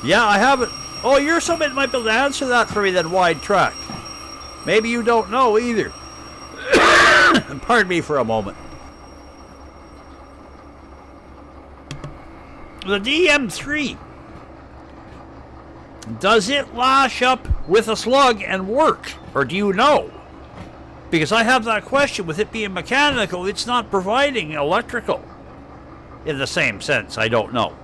Yeah, I haven't. Oh, you're somebody that might be able to answer that for me, then, Wide Track. Maybe you don't know either. Pardon me for a moment. The DM3, does it lash up with a slug and work? Or do you know? Because I have that question. With it being mechanical, it's not providing electrical in the same sense. I don't know.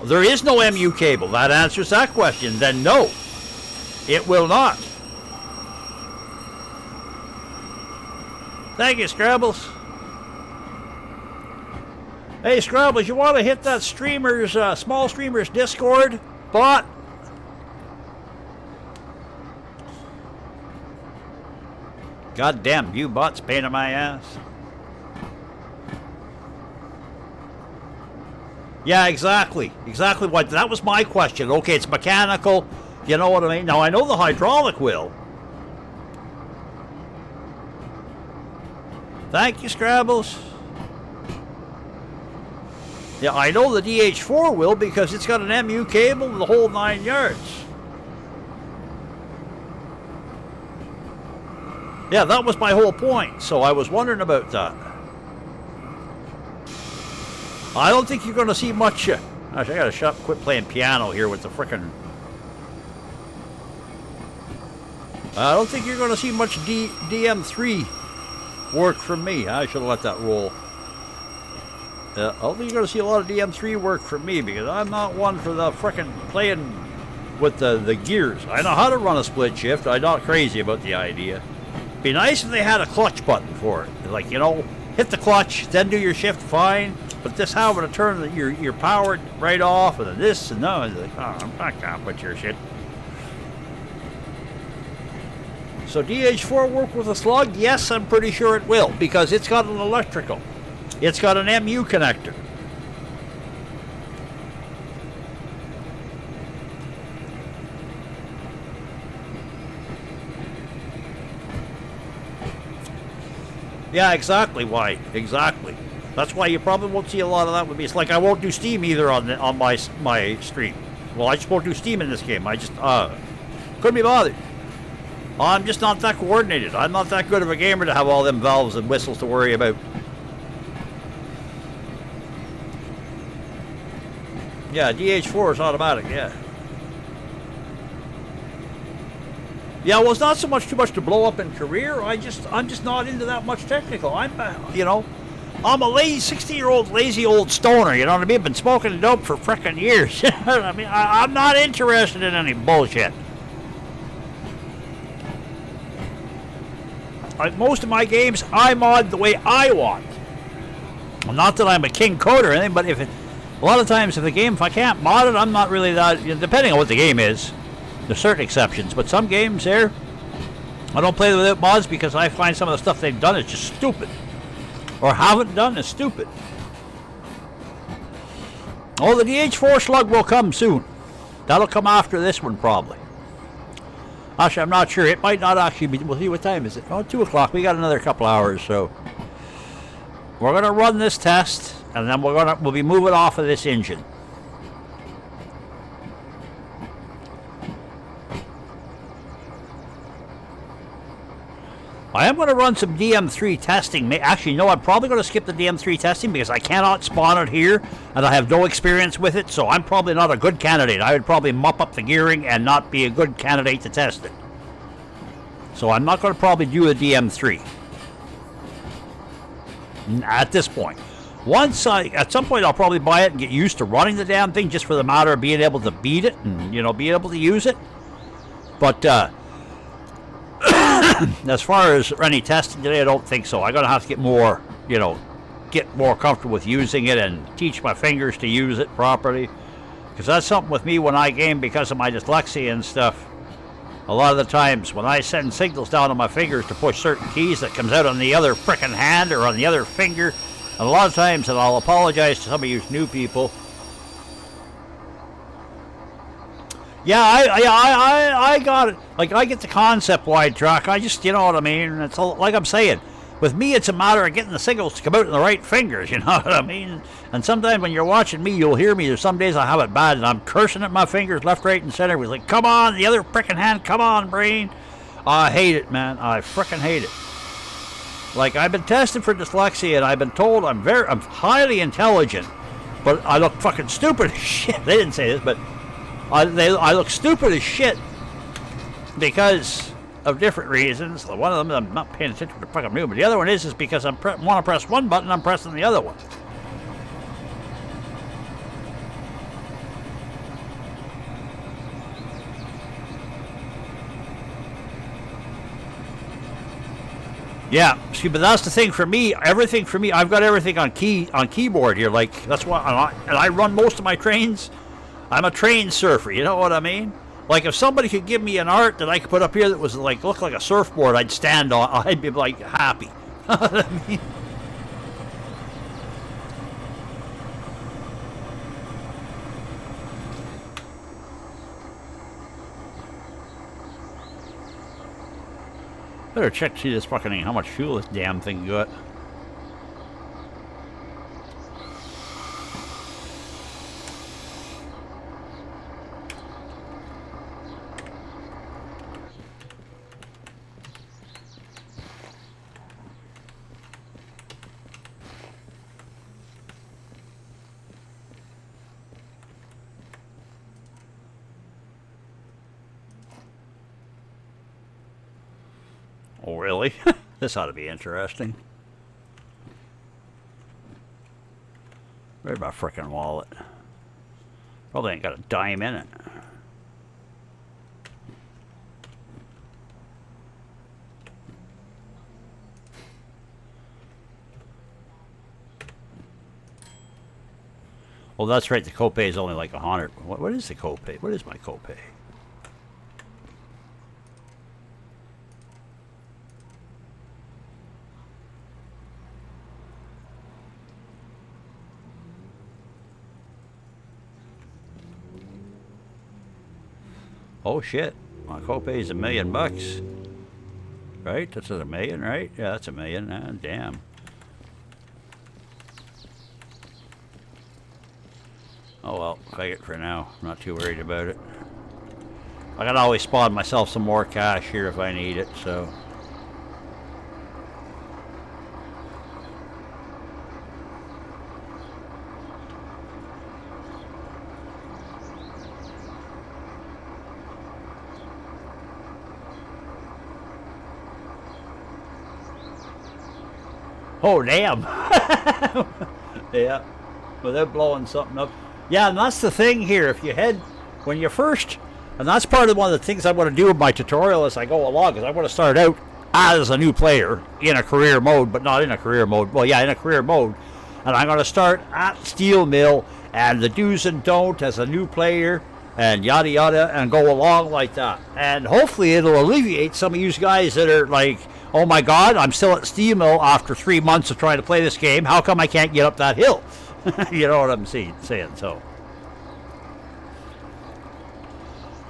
There is no MU cable. That answers that question. Then no, it will not. Thank you, Scrabbles. Hey, Scrabbles, you want to hit that streamers, small streamers Discord bot? God damn, you bots pain in my ass. Yeah, exactly. Exactly what that was my question. Okay, it's mechanical. You know what I mean? Now I know the hydraulic will. Thank you, Scrabbles. Yeah, I know the DH4 will because it's got an MU cable the whole 9 yards. Yeah, that was my whole point. So I was wondering about that. I don't think you're going to see much. Actually, I got to quit playing piano here with the frickin'. I don't think you're going to see much DM3 work from me. I should have let that roll. I don't think you're going to see a lot of DM3 work from me because I'm not one for the frickin' playing with the gears. I know how to run a split shift. I'm not crazy about the idea. Be nice if they had a clutch button for it. Like, you know, hit the clutch, then do your shift fine. But this having to turn your power right off, and then this and no, like, oh, I'm not gonna put your shit. So DH4 work with a slug? Yes, I'm pretty sure it will because it's got an electrical. It's got an MU connector. Yeah, exactly. Why? Exactly. That's why you probably won't see a lot of that with me. It's like I won't do Steam either on my stream. Well, I just won't do Steam in this game. I just couldn't be bothered. I'm just not that coordinated. I'm not that good of a gamer to have all them valves and whistles to worry about. Yeah, DH4 is automatic. Yeah. Yeah, well, it's not so much too much to blow up in career. I'm just not into that much technical. You know. I'm a lazy 60-year-old lazy old stoner, you know what I mean? I've been smoking dope for frickin' years. I mean, I'm not interested in any bullshit. Like most of my games, I mod the way I want. Not that I'm a king coder or anything, but a lot of times if I can't mod it, I'm not really that, depending on what the game is. There's certain exceptions, but some games there, I don't play without mods because I find some of the stuff they've done is just stupid. Or haven't done is stupid. Oh, the DH4 slug will come soon. That'll come after this one, probably. Actually, I'm not sure. It might not actually be. We'll see what time is it. Oh, 2 o'clock. We got another couple hours, so we're gonna run this test, and then we'll be moving off of this engine. I am going to run some DM3 testing. Actually, no, I'm probably going to skip the DM3 testing because I cannot spawn it here, and I have no experience with it, so I'm probably not a good candidate. I would probably mop up the gearing and not be a good candidate to test it. So I'm not going to probably do a DM3 at this point. At some point, I'll probably buy it and get used to running the damn thing just for the matter of being able to beat it and, being able to use it. But, as far as any testing today, I don't think so. I'm going to have to get more, get more comfortable with using it and teach my fingers to use it properly. Because that's something with me when I game because of my dyslexia and stuff. A lot of the times when I send signals down on my fingers to push certain keys, that comes out on the other frickin' hand or on the other finger. And a lot of times, and I'll apologize to some of you new people. Yeah, I got it. Like, I get the concept wide track. I just, you know what I mean? It's like I'm saying, with me, it's a matter of getting the signals to come out in the right fingers, you know what I mean? And sometimes when you're watching me, you'll hear me. There's some days I have it bad, and I'm cursing at my fingers left, right, and center. We're like, come on, the other frickin' hand, come on, brain. I hate it, man. I frickin' hate it. Like, I've been tested for dyslexia, and I've been told I'm highly intelligent, but I look fucking stupid as shit. They didn't say this, but I look stupid as shit because of different reasons. One of them, I'm not paying attention to the fucking movement. The other one is because I want to press one button, I'm pressing the other one. Yeah, see, but that's the thing for me. Everything for me, I've got everything on keyboard here. Like, that's why, and I run most of my trains. I'm a train surfer, you know what I mean? Like, if somebody could give me an art that I could put up here that was like, look like a surfboard, I'd stand on, I'd be like happy. You know what I mean? Better check to see this fucking thing, how much fuel this damn thing got. Oh, really? This ought to be interesting. Where's my frickin' wallet? Probably ain't got a dime in it. Well, that's right. The copay is only like 100. What is the copay? What is my copay? Oh shit, my copay is $1 million. Right? That's $1 million, right? Yeah, that's $1 million. Ah, damn. Oh well, take it for now. I'm not too worried about it. I can always spawn myself some more cash here if I need it, so. Oh, damn. Yeah, without blowing something up. Yeah, and that's the thing here. If you head, when you first, and that's part of one of the things I want to do with my tutorial as I go along, is I want to start out as a new player in a career mode, but not in a career mode. Well, yeah, in a career mode. And I'm going to start at Steel Mill and the do's and don'ts as a new player and yada yada and go along like that. And hopefully it'll alleviate some of you guys that are like, oh my god, I'm still at Steel Mill after 3 months of trying to play this game. How come I can't get up that hill? You know what I'm saying, so.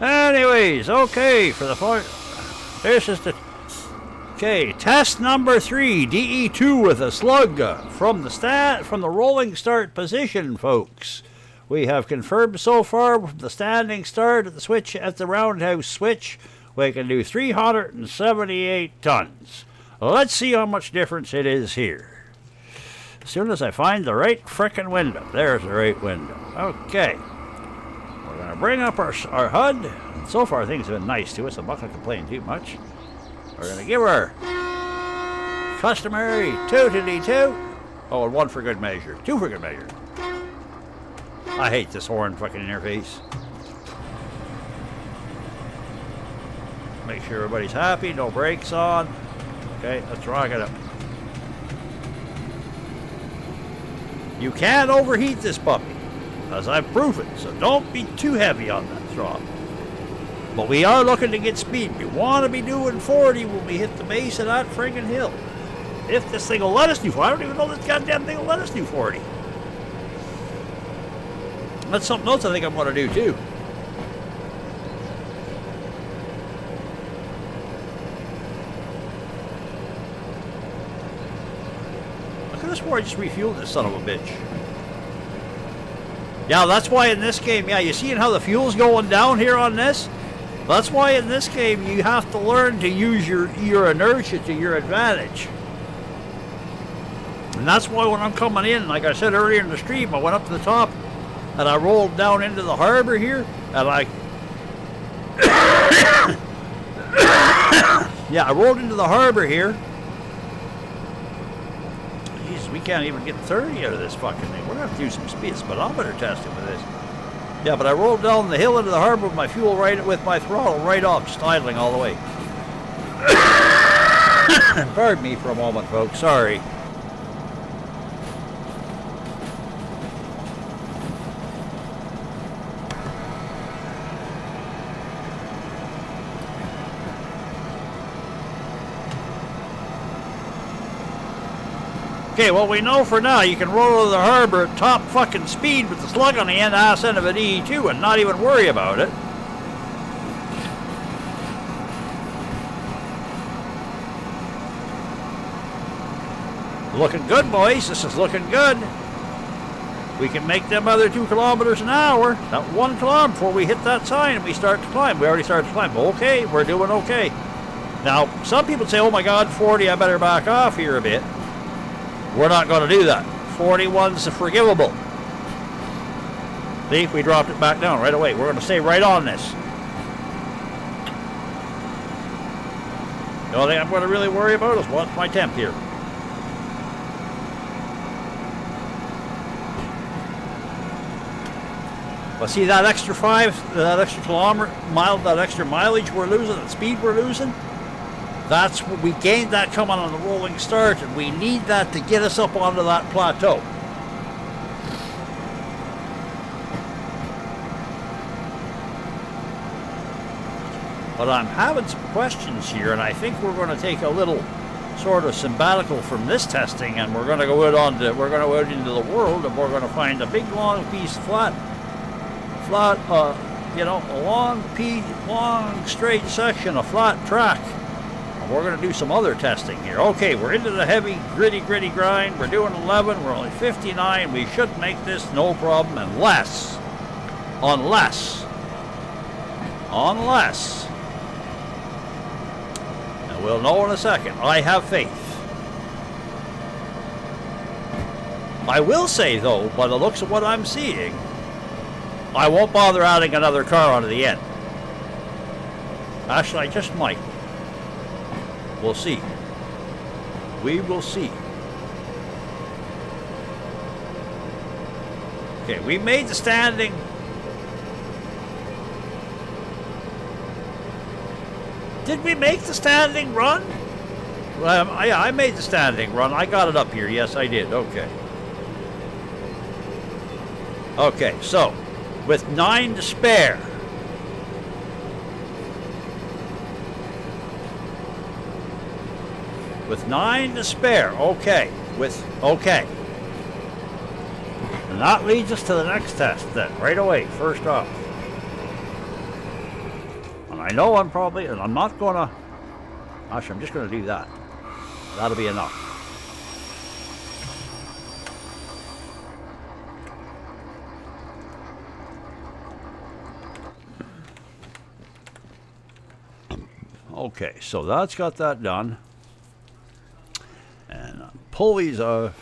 Anyways, okay, for the point, this is the, okay, test number 3, DE2 with a slug from the rolling start position, folks. We have confirmed so far from the standing start at the switch at the roundhouse switch, we can do 378 tons. Let's see how much difference it is here. As soon as I find the right frickin' window. There's the right window. Okay. We're going to bring up our HUD. And so far things have been nice to us. I'm not going to complain too much. We're going to give her customary 2 to D2. Oh, and 1 for good measure. 2 for good measure. I hate this horn fucking interface. Make sure everybody's happy. No brakes on. Okay, let's rock it up. You can't overheat this puppy, as I've proven, so don't be too heavy on that throttle. But we are looking to get speed. We want to be doing 40 when we hit the base of that friggin' hill. If this thing will let us do 40. I don't even know this goddamn thing will let us do 40. That's something else I think I'm going to do too. this where I just refueled this son of a bitch? Yeah, that's why in this game, yeah, you seeing how the fuel's going down here on this? That's why in this game you have to learn to use your inertia to your advantage. And that's why when I'm coming in, like I said earlier in the stream, I went up to the top and I rolled down into the harbor here and I yeah, I rolled into the harbor here. Jesus, we can't even get 30 out of this fucking thing. We're gonna have to do some speed speedometer testing with this. Yeah, but I rolled down the hill into the harbor with my fuel right, with my throttle right off, just idling all the way. Pardon me for a moment, folks. Sorry. Okay, well, we know for now you can roll to the harbor at top fucking speed with the Slug on the ass end of a DE2 and not even worry about it. Looking good, boys. This is looking good. We can make them other 2 kilometers an hour. Not 1 kilometer before we hit that sign and we start to climb. We already started to climb. Okay, we're doing okay. Now, some people say, oh my God, 40, I better back off here a bit. We're not going to do that. 41's forgivable. See, we dropped it back down right away. We're going to stay right on this. The only thing I'm going to really worry about is what's my temp here. Well, see that extra 5, that extra that extra mileage we're losing, that speed we're losing? That's what we gained that coming on the rolling start, and we need that to get us up onto that plateau. But I'm having some questions here, and I think we're going to take a little sort of sabbatical from this testing, and we're going to go out into the world, and we're going to find a big long piece of flat, you know, a long straight section of flat track. We're going to do some other testing here. Okay, we're into the heavy, gritty grind. We're doing 11. We're only 59. We should make this no problem unless, and we'll know in a second. I have faith. I will say, though, by the looks of what I'm seeing, I won't bother adding another car onto the end. Actually, I just might. We'll see. We will see. Okay, we made the standing. Did we make the standing run? Yeah, I made the standing run. I got it up here. Yes, I did. Okay. Okay, so with 9 to spare. With 9 to spare, okay. Okay. And that leads us to the next test then, right away, first off. And I know I'm not gonna, actually I'm just gonna do that. That'll be enough. Okay, so that's got that done. And pull these off.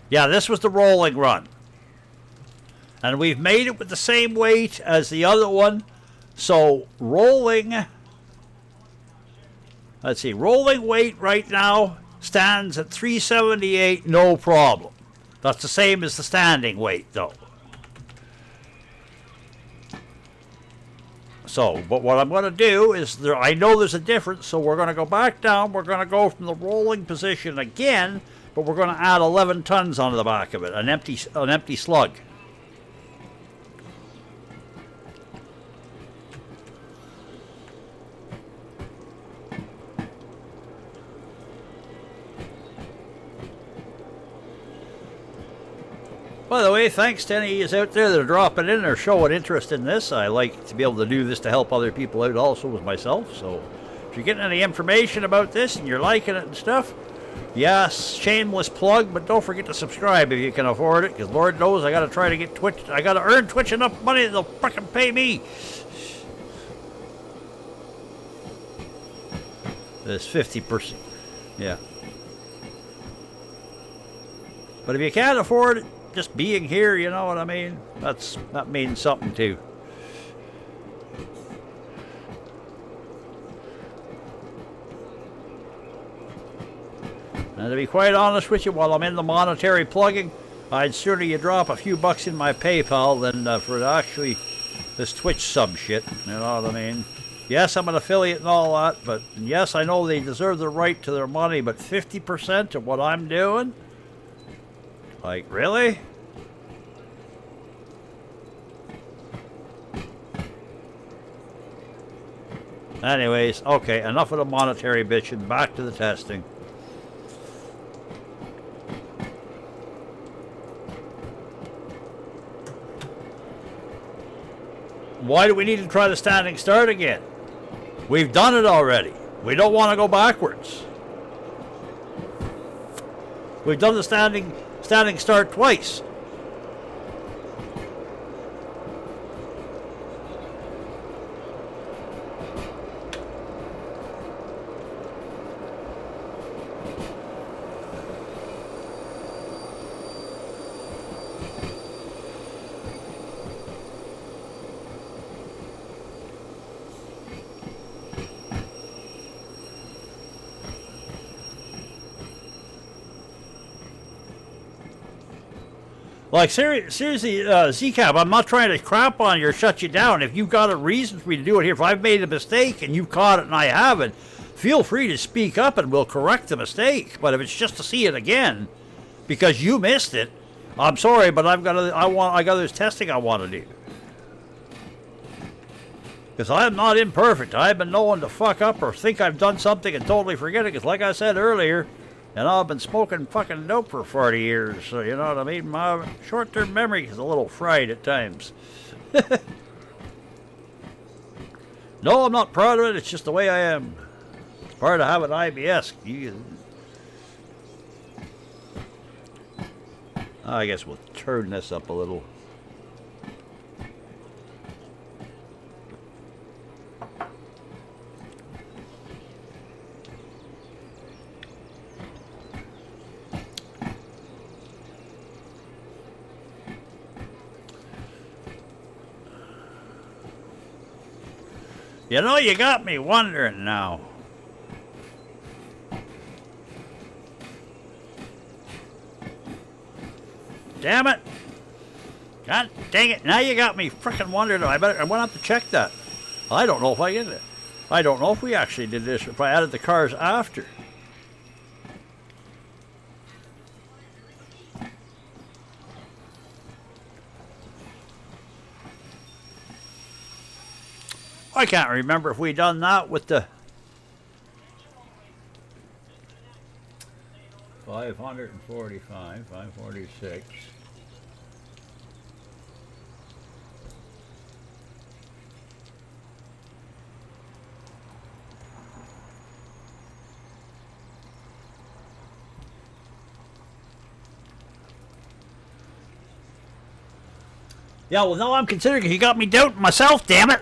Yeah, this was the rolling run. And we've made it with the same weight as the other one. So rolling, let's see, rolling weight right now stands at 378, no problem. That's the same as the standing weight though. So, but what I'm going to do is, I know there's a difference, so we're going to go back down. We're going to go from the rolling position again, but we're going to add 11 tons onto the back of it, an empty slug. By the way, thanks to any of you out there that are dropping in or showing interest in this. I like to be able to do this to help other people out also as myself. So if you're getting any information about this and you're liking it and stuff, yes, shameless plug, but don't forget to subscribe if you can afford it, because Lord knows I got to try to get Twitch. I got to earn Twitch enough money that they'll frickin' pay me. This 50%. Yeah. But if you can't afford it, just being here, you know what I mean? That means something too. And to be quite honest with you, while I'm in the monetary plugging, I'd sooner you drop a few bucks in my PayPal than for actually this Twitch sub shit. You know what I mean? Yes, I'm an affiliate and all that, but yes, I know they deserve the right to their money, but 50% of what I'm doing? Like, really? Anyways, okay, enough of the monetary bitching, back to the testing. Why do we need to try the standing start again? We've done it already. We don't want to go backwards. We've done the standing start twice. Like, seriously, Z-Cap, I'm not trying to crap on you or shut you down. If you've got a reason for me to do it here, if I've made a mistake and you've caught it and I haven't, feel free to speak up and we'll correct the mistake. But if it's just to see it again because you missed it, I'm sorry, but I got this testing I want to do. Because I'm not imperfect. I've been known to fuck up or think I've done something and totally forget it. Because like I said earlier, and I've been smoking fucking dope for 40 years, so you know what I mean? My short-term memory is a little fried at times. No, I'm not proud of it. It's just the way I am. It's part of having IBS. I guess we'll turn this up a little. You know, you got me wondering now. Damn it. God dang it. Now you got me frickin' wondering. I'm gonna have to check that. I don't know if I did it. I don't know if we actually did this, if I added the cars after. I can't remember if we done that with the 545, 546. Yeah, well, now I'm considering you got me doubting myself, damn it.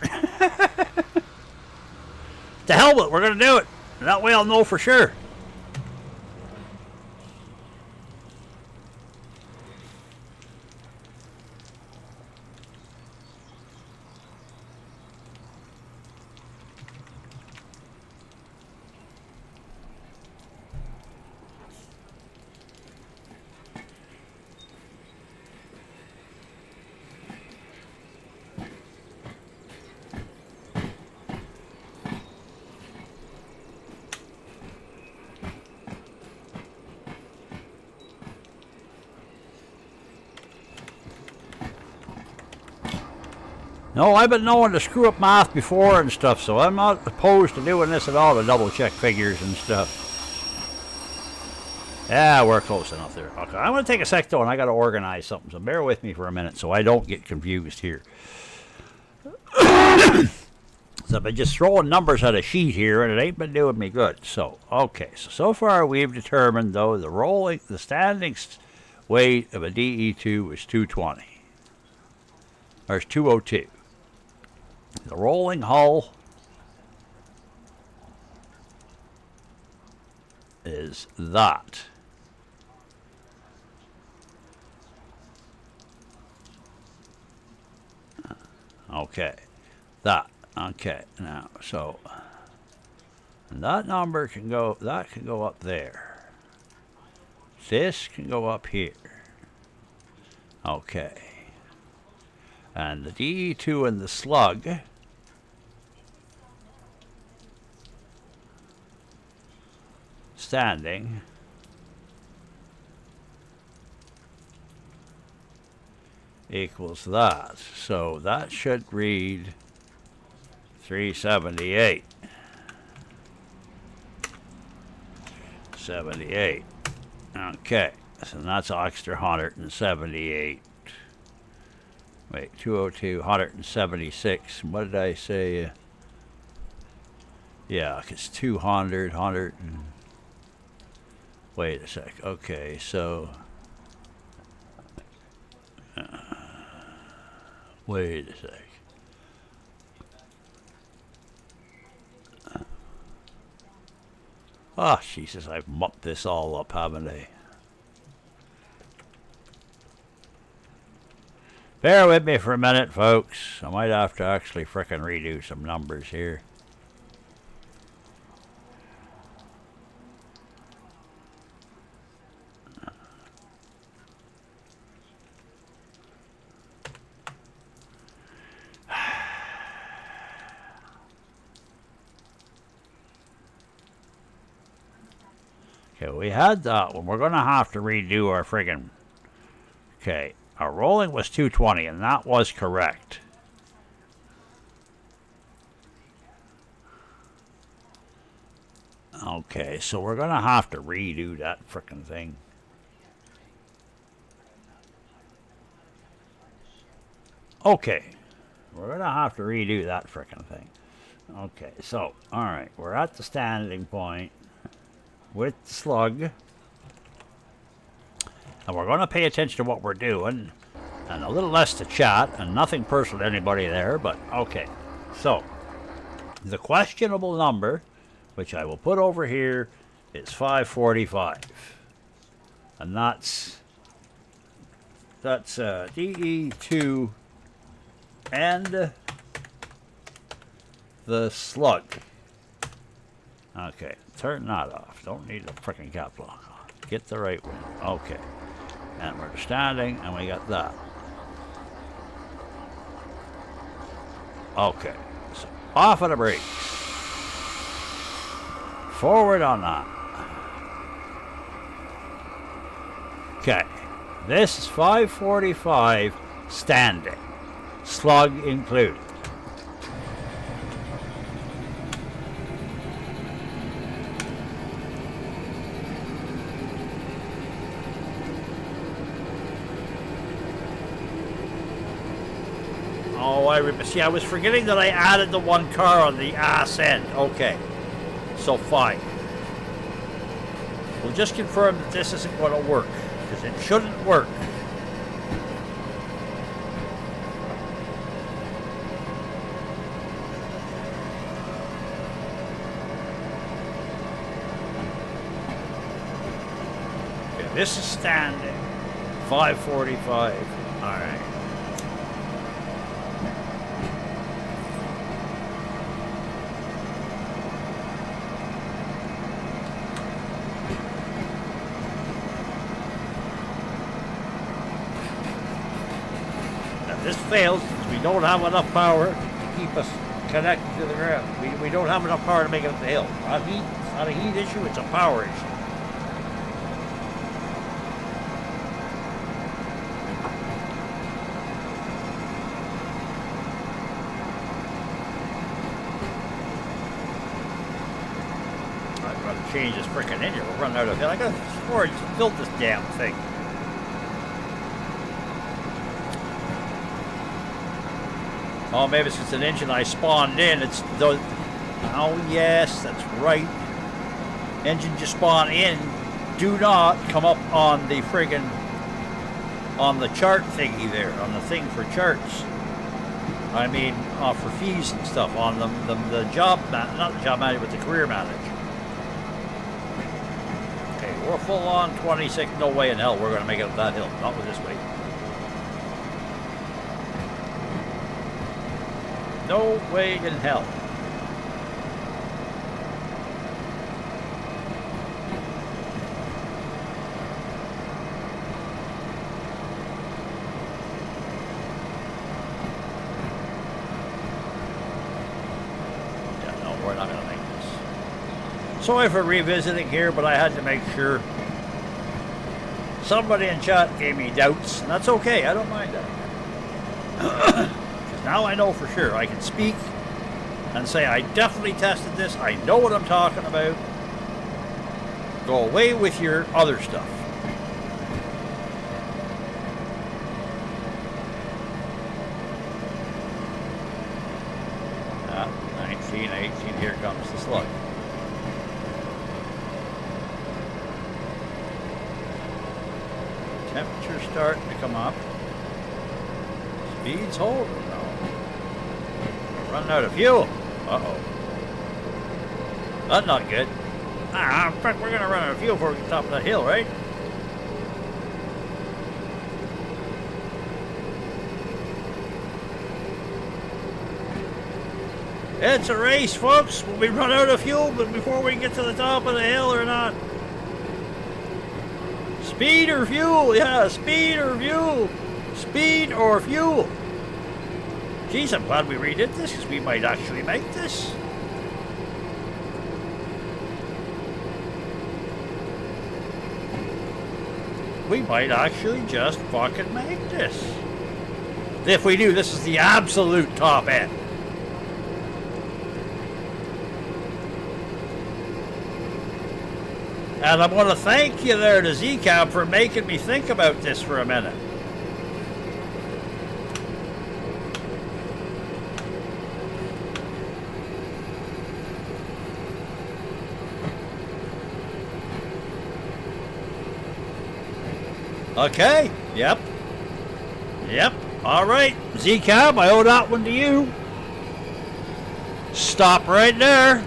To hell with it, we're going to do it. That way I'll know for sure. No, I've been known to screw up math before and stuff, so I'm not opposed to doing this at all to double check figures and stuff. Yeah, we're close enough there. Okay, I'm going to take a sec, though, and I got to organize something, so bear with me for a minute so I don't get confused here. So I've been just throwing numbers at a sheet here, and it ain't been doing me good. So, okay, so far we've determined, though, the standing weight of a DE2 is 220. There's 202. The rolling hull is that. Okay, that. Okay, now, so that number can go, that can go up there. This can go up here. Okay. And the DE2 and the Slug standing equals that. So that should read 378. 78. Okay. So that's an extra 178. Wait, 202, 176. What did I say? Yeah, it's 200, 100. Wait a sec. Okay, so. Wait a sec. Oh, Jesus, I've mucked this all up, haven't I? Bear with me for a minute, folks. I might have to actually frickin' redo some numbers here. Okay, we had that one. We're going to have to redo our friggin'... Okay, our rolling was 220, and that was correct. Okay, so we're going to have to redo that frickin' thing. Okay, we're going to have to redo that frickin' thing. Okay, so, alright, we're at the standing point with the Slug, and we're going to pay attention to what we're doing, and a little less to chat, and nothing personal to anybody there, but okay. So, the questionable number, which I will put over here, is 545, and that's DE2 and the Slug. Okay, turn that off. Don't need the frickin' cap lock on. Get the right one. Okay. And we're standing, and we got that. Okay. So, off of the brakes. Forward on that. Okay. This is 545 standing. Slug included. See, I was forgetting that I added the one car on the ass end. Okay. So, fine. We'll just confirm that this isn't going to work, because it shouldn't work. Okay, this is standing. 545. All right. This fails because we don't have enough power to keep us connected to the ground. We don't have enough power to make it up the hill. It's not a heat issue, it's a power issue. change this frickin' engine. We're running out of fuel. I gotta build this damn thing. Oh, maybe it's an engine I spawned in. It's the. Oh yes, that's right. Engines you spawn in do not come up on the friggin' on the chart thingy there, on the thing for charts. I mean, for fees and stuff on the job not the job manager, but the career manager. Okay, we're full on 26. No way in hell we're gonna make it up that hill. Not with this weight. No way in hell. We're not going to make this. Sorry for revisiting here, but I had to make sure. Somebody in chat gave me doubts, and that's okay. I don't mind that. Now I know for sure. I can speak and say I definitely tested this. I know what I'm talking about. Go away with your other stuff. Ah, 19, 18, here comes the Slug. Temperature starting to come up. Speed's holding now. Running out of fuel. Uh-oh. That's not good. Ah, in fact, we're going to run out of fuel before we get to the top of that hill, right? It's a race, folks. Will we run out of fuel but before we get to the top of the hill or not? Speed or fuel? Yeah, speed or fuel. Speed or fuel. Geez, I'm glad we redid this because we might actually make this. We might actually just fucking make this. If we do, this is the absolute top end. And I want to thank you there to ZCAB for making me think about this for a minute. Okay, yep. Yep, all right. ZCAB, I owe that one to you. Stop right there.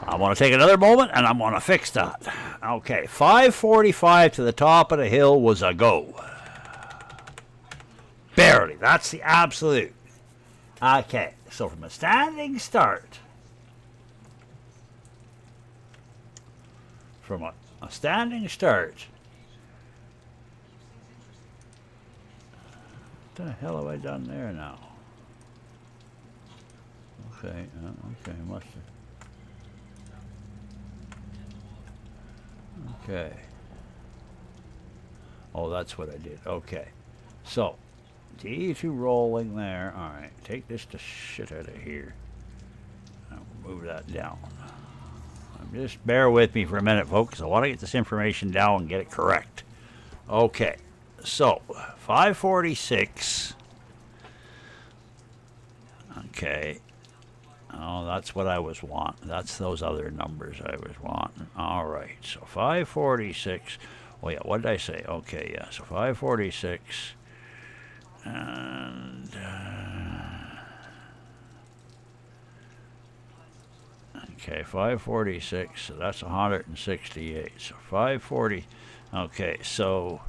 I want to take another moment and I'm going to fix that. Okay, 545 to the top of the hill was a go. Barely, that's the absolute. Okay, so from a standing start, what the hell have I done there now? Okay, okay, must have. Okay. Oh, that's what I did. Okay. So, DE2 rolling there. All right. Take this to shit out of here. I'll move that down. Just bear with me for a minute, folks. I want to get this information down and get it correct. Okay. So, 546. Okay. Oh, that's what I was wanting. That's those other numbers I was wanting. All right. So 546. Oh, yeah. What did I say? Okay, yeah. So 546. And... okay, 546. So that's 168. So 540. Okay, so...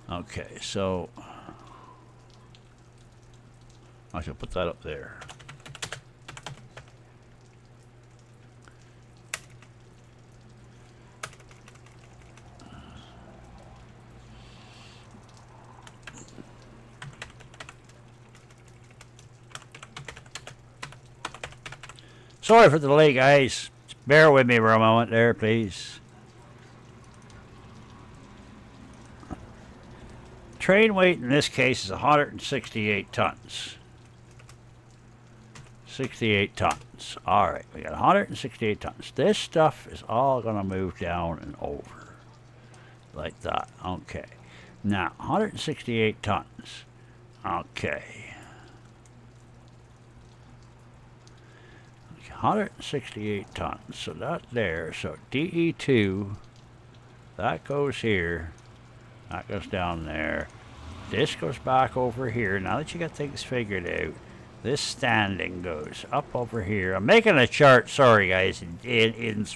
okay, so I should put that up there. Sorry for the delay, guys. Just bear with me for a moment there, please. Train weight in this case is 168 tons. 68 tons. All right, we got 168 tons. This stuff is all going to move down and over. Like that. Okay. Now, 168 tons. Okay. 168 tons. So that's there. So DE2, that goes here. That goes down there. This goes back over here. Now that you got things figured out, this standing goes up over here. I'm making a chart, sorry guys, in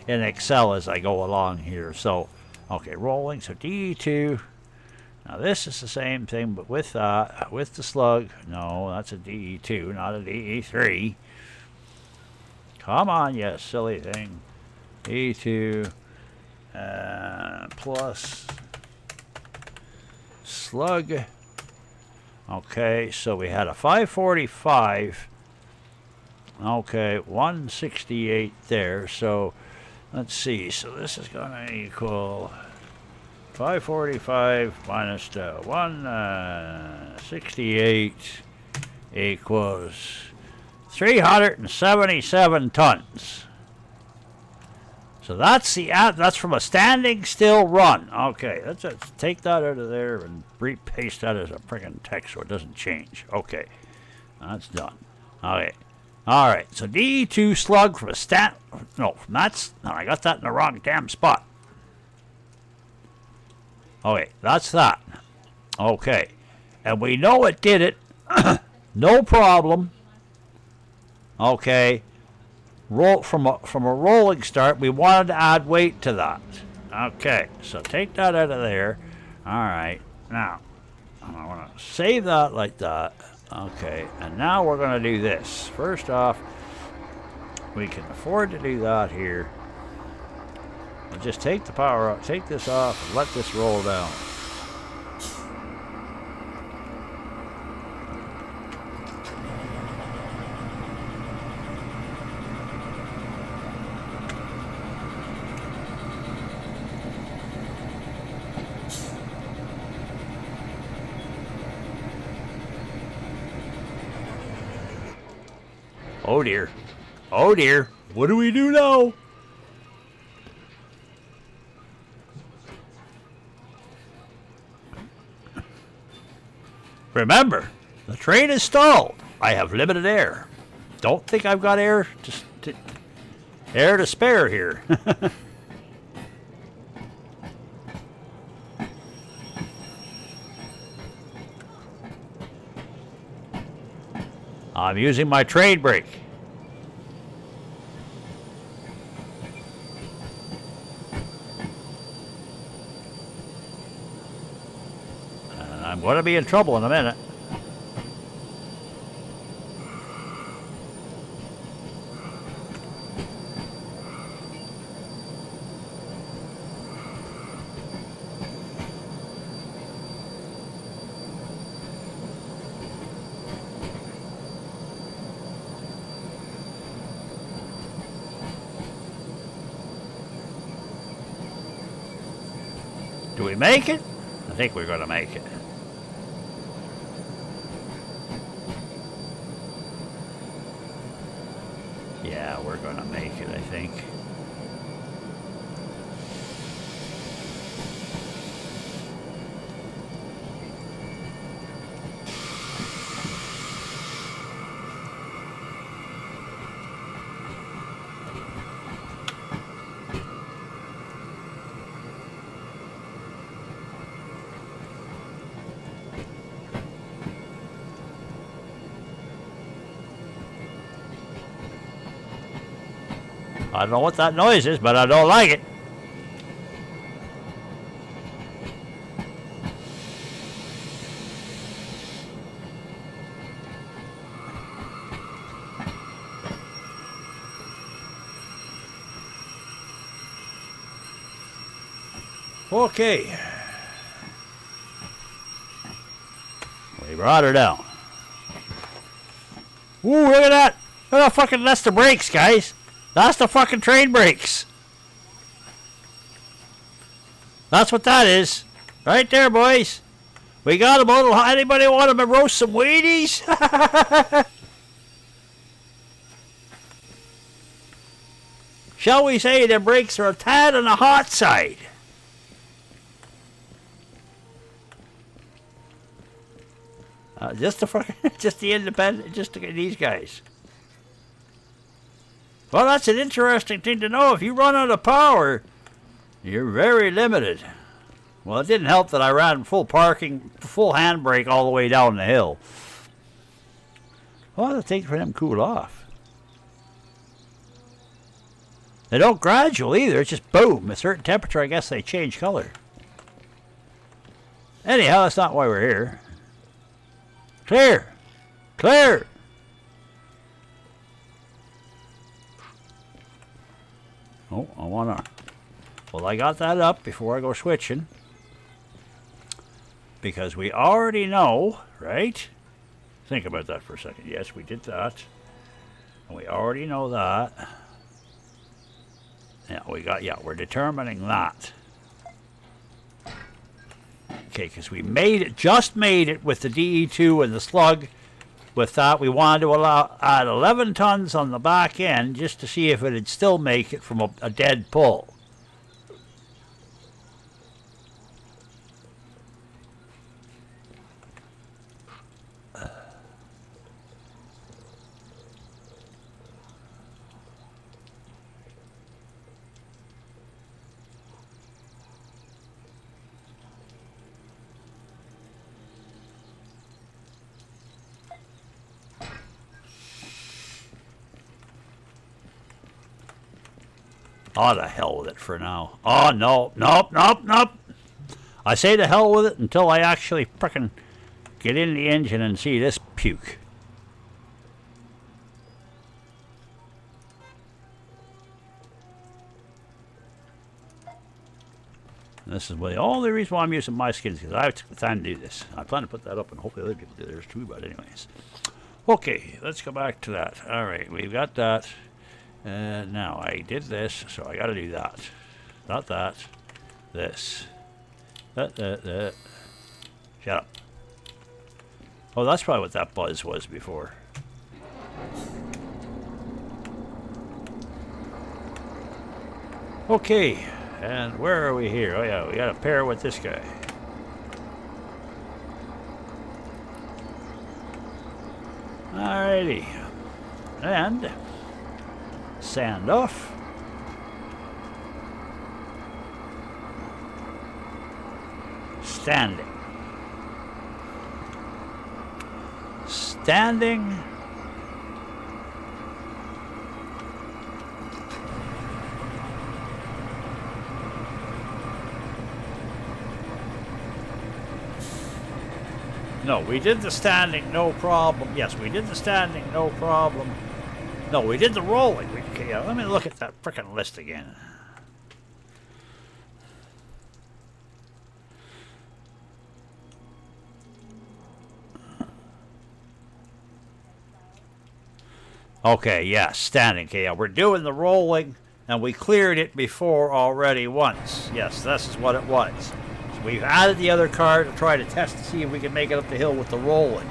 Excel as I go along here. So, okay, rolling. So DE2. Now this is the same thing, but with the slug. No, that's a DE2, not a DE3. Come on, you silly thing. DE2 plus slug. Okay, so we had a 545. Okay, 168 there. So let's see. So this is going to equal 545 minus 168 equals 377 tons. So that's from a standing still run. Okay, let's take that out of there and repaste that as a friggin' text so it doesn't change. Okay, that's done. Okay, all right. So DE2 slug from a no, I got that in the wrong damn spot. Okay, that's that. Okay, and we know it did it. No problem. Okay. Roll from a rolling start, we wanted to add weight to that. Okay, so take that out of there. All right, now I want to save that like that. Okay, and now we're going to do this. First off, we can afford to do that here. We'll just take the power up, take this off, and let this roll down. Oh dear. Oh dear. What do we do now? Remember, the train is stalled. I have limited air. Don't think I've got air to spare here. I'm using my train brake. And I'm going to be in trouble in a minute. Do we make it? I think we're going to make it. Yeah, we're going to make it, I think. I don't know what that noise is, but I don't like it. Okay. We brought her down. Ooh, look at that. Oh, fucking, that's the brakes, guys. That's the fucking train brakes. That's what that is. Right there, boys. We got them all. Anybody want to roast some Wheaties? Shall we say the brakes are a tad on the hot side? Just the independent, just these guys. Well, that's an interesting thing to know. If you run out of power, you're very limited. Well, it didn't help that I ran full handbrake all the way down the hill. Well, it'll take for them to cool off. They don't gradual either. It's just boom. A certain temperature, I guess they change color. Anyhow, that's not why we're here. Clear! Clear! Oh, I wanna... Well, I got that up before I go switching. Because we already know, right? Think about that for a second. Yes, we did that. And we already know that. Yeah, we're determining that. Okay, because we just made it with the DE2 and the Slug. With that, we wanted to add 11 tons on the back end just to see if it would still make it from a dead pull. Oh, the hell with it for now. Oh, no. Nope. I say to hell with it until I actually frickin' get in the engine and see this puke. And this is the only reason why I'm using my skins, because I took the time to do this. I plan to put that up and hopefully other people do theirs too, but anyways. Okay, let's go back to that. Alright, we've got that. Now, I did this, so I gotta do that. Not that. This. That. Shut up. Oh, that's probably what that buzz was before. Okay, and where are we here? Oh yeah, we gotta pair with this guy. Alrighty. And... sand off. Standing. Standing. No, we did the standing, no problem. Yes, we did the standing, no problem. No, we did the rolling. Okay, let me look at that frickin' list again. Okay, yeah, standing. Okay, yeah, we're doing the rolling, and we cleared it before already once. Yes, this is what it was. So we've added the other car to try to test to see if we can make it up the hill with the rolling.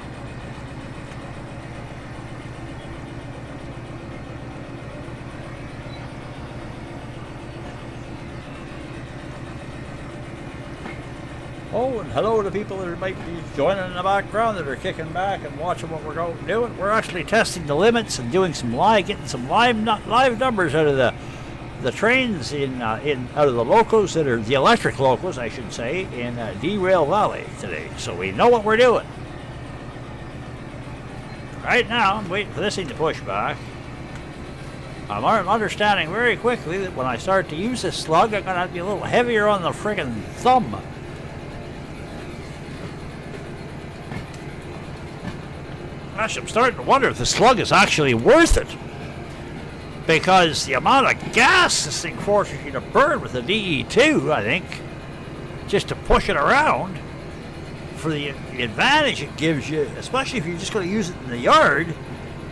Oh, and hello to people that might be joining in the background that are kicking back and watching what we're doing. We're actually testing the limits and doing some getting some live numbers out of the trains out of the locos that are the electric locos, I should say, in Derail Valley today. So we know what we're doing. Right now, I'm waiting for this thing to push back. I'm understanding very quickly that when I start to use this Slug, I'm going to have to be a little heavier on the friggin' thumb. Gosh, I'm starting to wonder if the Slug is actually worth it. Because the amount of gas this thing forces you to burn with the DE2, I think, just to push it around, for the advantage it gives you, especially if you're just going to use it in the yard,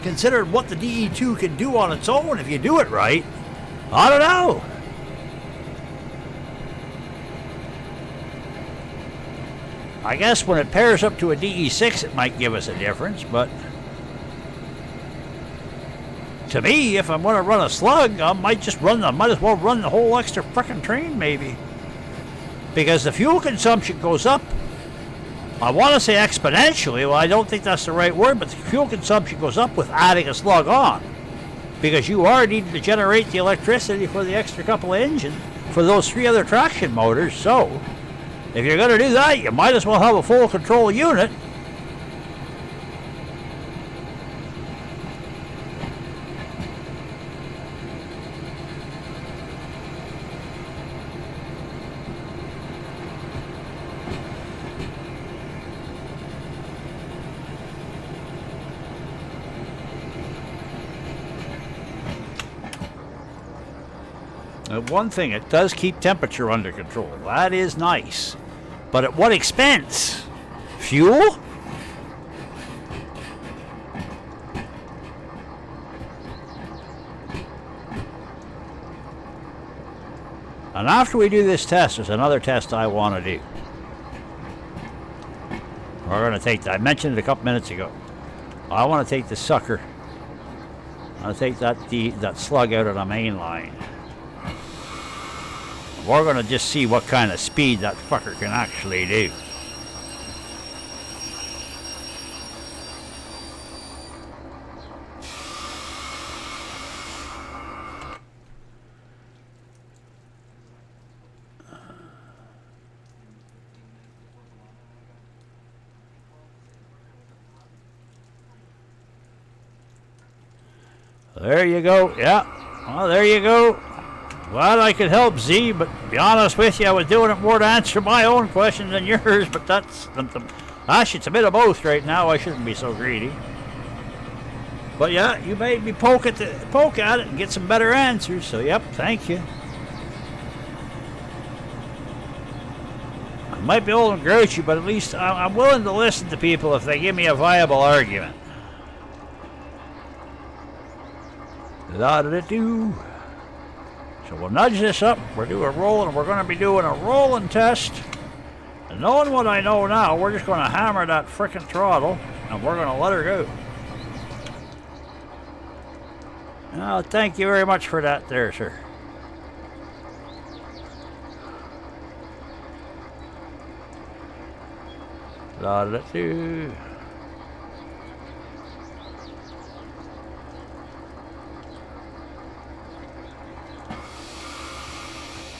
considering what the DE2 can do on its own if you do it right. I don't know. I guess when it pairs up to a DE6, it might give us a difference, but to me, if I'm going to run a Slug, I might as well run the whole extra frickin' train, maybe. Because the fuel consumption goes up, I want to say exponentially. Well, I don't think that's the right word, but the fuel consumption goes up with adding a Slug on. Because you are needing to generate the electricity for the extra couple of engines for those 3 other traction motors. So, if you're going to do that, you might as well have a full control unit. One thing, it does keep temperature under control. That is nice. But at what expense? Fuel? And after we do this test, there's another test I want to do. We're going to take, I mentioned it a couple minutes ago. I want to take the sucker. I want to take that Slug out of the main line. We're going to just see what kind of speed that fucker can actually do. There you go. Yeah. Well, there you go. Glad I could help, Z, but to be honest with you, I was doing it more to answer my own questions than yours, but that's... Actually, it's a bit of both right now. I shouldn't be so greedy. But yeah, you made me poke at it and get some better answers, so yep, thank you. I might be old and grouchy, but at least I'm willing to listen to people if they give me a viable argument. Da-da-da-doo. So we'll nudge this up, we're going to be doing a rolling test. And knowing what I know now, we're just going to hammer that frickin' throttle, and we're going to let her go. Oh, thank you very much for that there, sir. La-da-doo.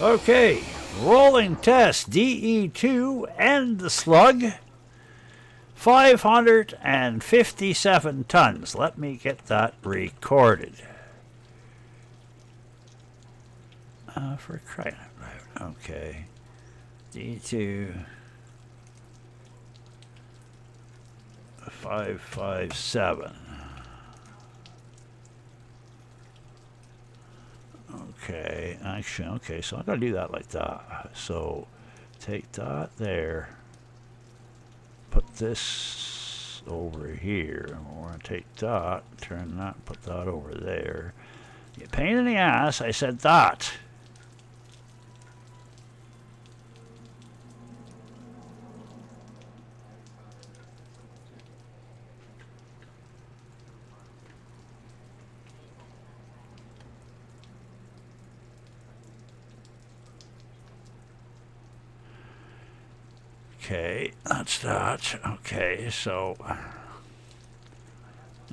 Okay, rolling test, DE2 and the Slug, 557 tons. Let me get that recorded. For crying out loud. Okay, DE2, 557. Okay, actually, okay, so I'm going to do that like that. So, take that there, put this over here, and we're going to take that, turn that, put that over there. You pain in the ass, I said that. Okay, that's that. Okay, so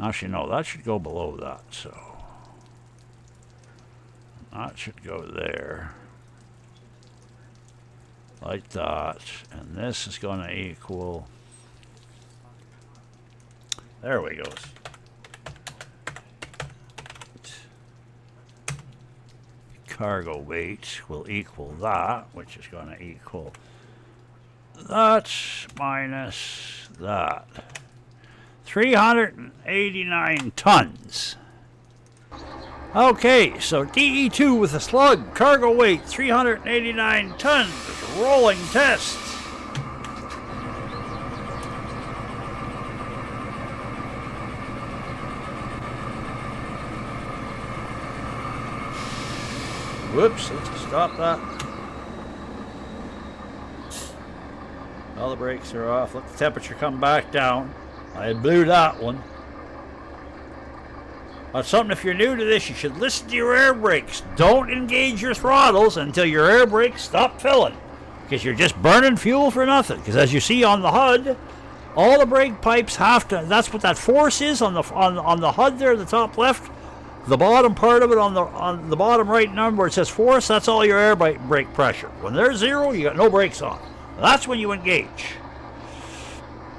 actually no, that should go below that, so that should go there like that, and this is going to equal, there we go. Cargo weight will equal that, which is going to equal that minus that. 389 tons. Okay, so DE2 with a Slug, cargo weight 389 tons, rolling test. Whoops, let's stop that. All the brakes are off. Let the temperature come back down. I blew that one. That's something, if you're new to this, you should listen to your air brakes. Don't engage your throttles until your air brakes stop filling, because you're just burning fuel for nothing. Because as you see on the HUD, all the brake pipes have to, that's what that force is on the HUD there, the top left. The bottom part of it on the bottom right number where it says force, that's all your air brake pressure. When they're zero, you got no brakes on. That's when you engage.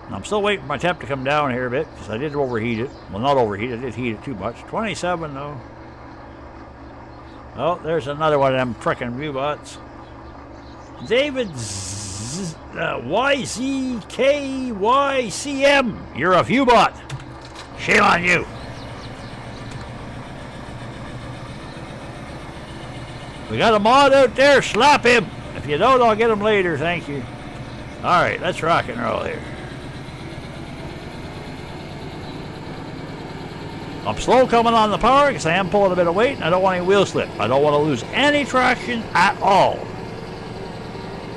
I'm still waiting for my temp to come down here a bit, because I did overheat it. Well, not overheat, I did heat it too much. 27 though. Oh, there's another one of them frickin' U-bots. David YZKYCM, you're a U-bot. Shame on you. We got a mod out there, slap him. If you don't, I'll get him later, thank you. Alright, let's rock and roll here. I'm slow coming on the power because I am pulling a bit of weight and I don't want any wheel slip. I don't want to lose any traction at all.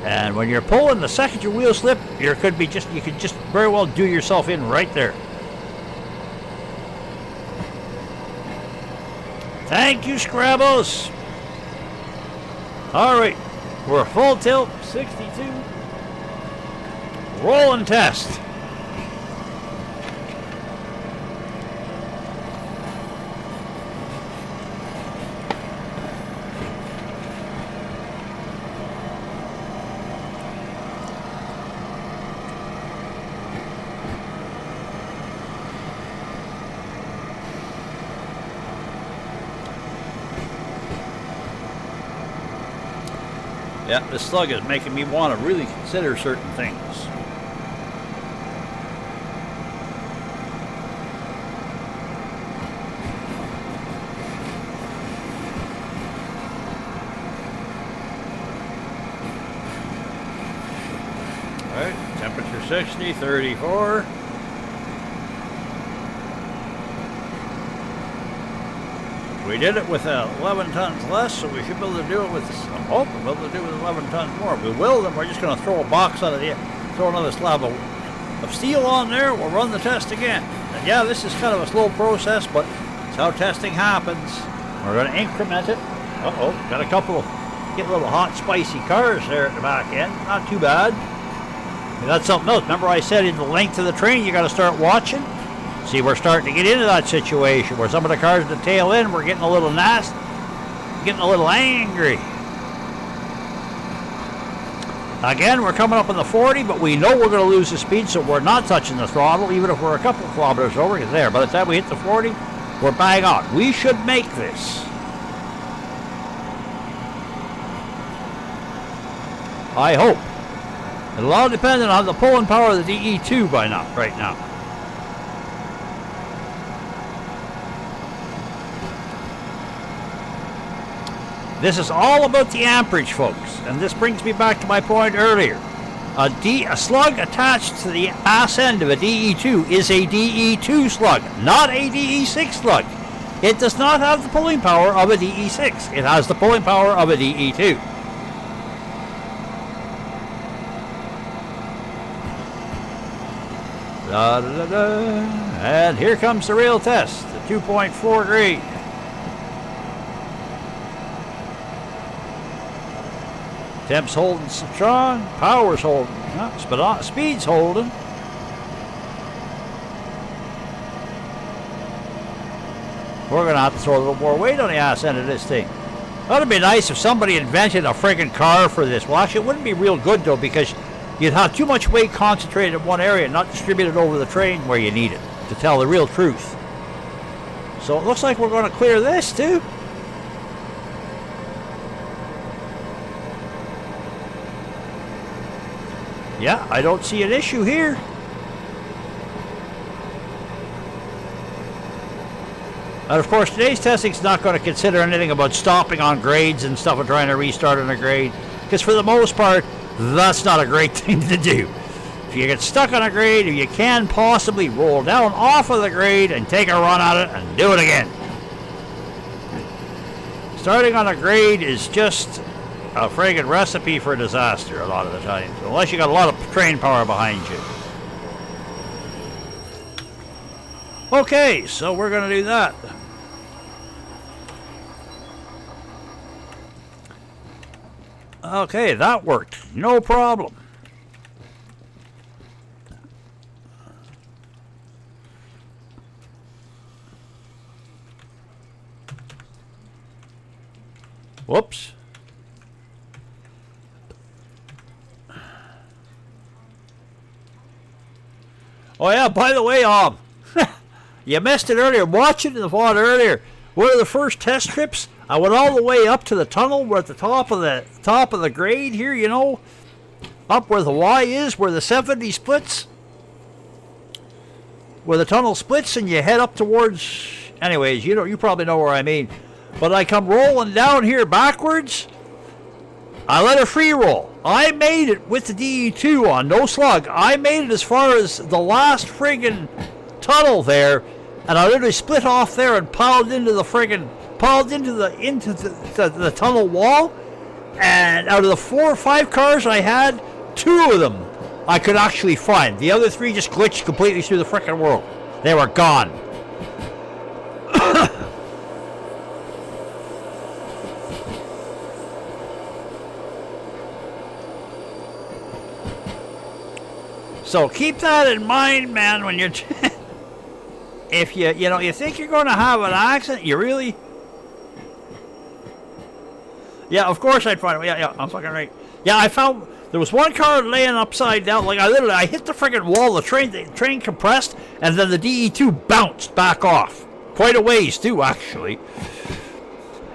And when you're pulling, the second you wheel slip, you could just very well do yourself in right there. Thank you, Scrabbles. Alright, we're full tilt, 62. Roll and test. Yeah, this Slug is making me want to really consider certain things. Alright, temperature 60, 34. We did it with 11 tons less, so we should be able to do it with, I'm hoping we'll be able to do it with 11 tons more. If we will, then we're just going to throw a box out of the, throw another slab of steel on there, we'll run the test again. And yeah, this is kind of a slow process, but it's how testing happens. We're going to increment it. Uh-oh, got a couple of, get a little hot, spicy cars there at the back end. Not too bad. And that's something else. Remember I said in the length of the train, you got to start watching? See, we're starting to get into that situation where some of the cars at the tail end, we're getting a little nasty, getting a little angry. Again, we're coming up on the 40, but we know we're going to lose the speed, so we're not touching the throttle, even if we're a couple of kilometers over. Because there, by the time we hit the 40, we're bang on. We should make this. I hope. It'll all depend on the pulling power of the DE2 right now. This is all about the amperage, folks, and this brings me back to my point earlier. A slug attached to the ass end of a DE2 is a DE2 slug, not a DE6 slug. It does not have the pulling power of a DE6. It has the pulling power of a DE2. Da, da, da, da. And here comes the real test, the 2.4 grade. Temp's holding strong, power's holding, speed's holding. We're going to have to throw a little more weight on the ass end of this thing. That would be nice if somebody invented a friggin' car for this. Well, actually, it wouldn't be real good, though, because you'd have too much weight concentrated in one area and not distributed over the train where you need it, to tell the real truth. So it looks like we're going to clear this, too. Yeah, I don't see an issue here. And of course, today's testing is not going to consider anything about stopping on grades and stuff and trying to restart on a grade. Because for the most part, that's not a great thing to do. If you get stuck on a grade, if you can possibly roll down off of the grade and take a run at it and do it again. Starting on a grade is just a friggin' recipe for disaster a lot of the time, unless you got a lot of train power behind you. Okay, so we're gonna do that. Okay, that worked. No problem. Whoops. Oh yeah, by the way, you missed it earlier. Watch it in the VOD earlier. One of the first test trips, I went all the way up to the tunnel. We're at the top of the grade here, you know, up where the Y is, where the 70 splits, where the tunnel splits, and you head up towards. Anyways, you probably know where I mean. But I come rolling down here backwards. I let it free roll. I made it with the DE2 on, no slug. I made it as far as the last friggin' tunnel there, and I literally split off there and piled into the tunnel wall. And out of the 4 or 5 cars I had, 2 of them I could actually find. The other 3 just glitched completely through the frickin' world. They were gone. So keep that in mind, man, when you're if you think you're going to have an accident, you really. Yeah, of course I'd find it. Yeah, I'm fucking right. Yeah, I found there was one car laying upside down. Like I hit the friggin' wall. The train compressed, and then the DE2 bounced back off quite a ways too, actually.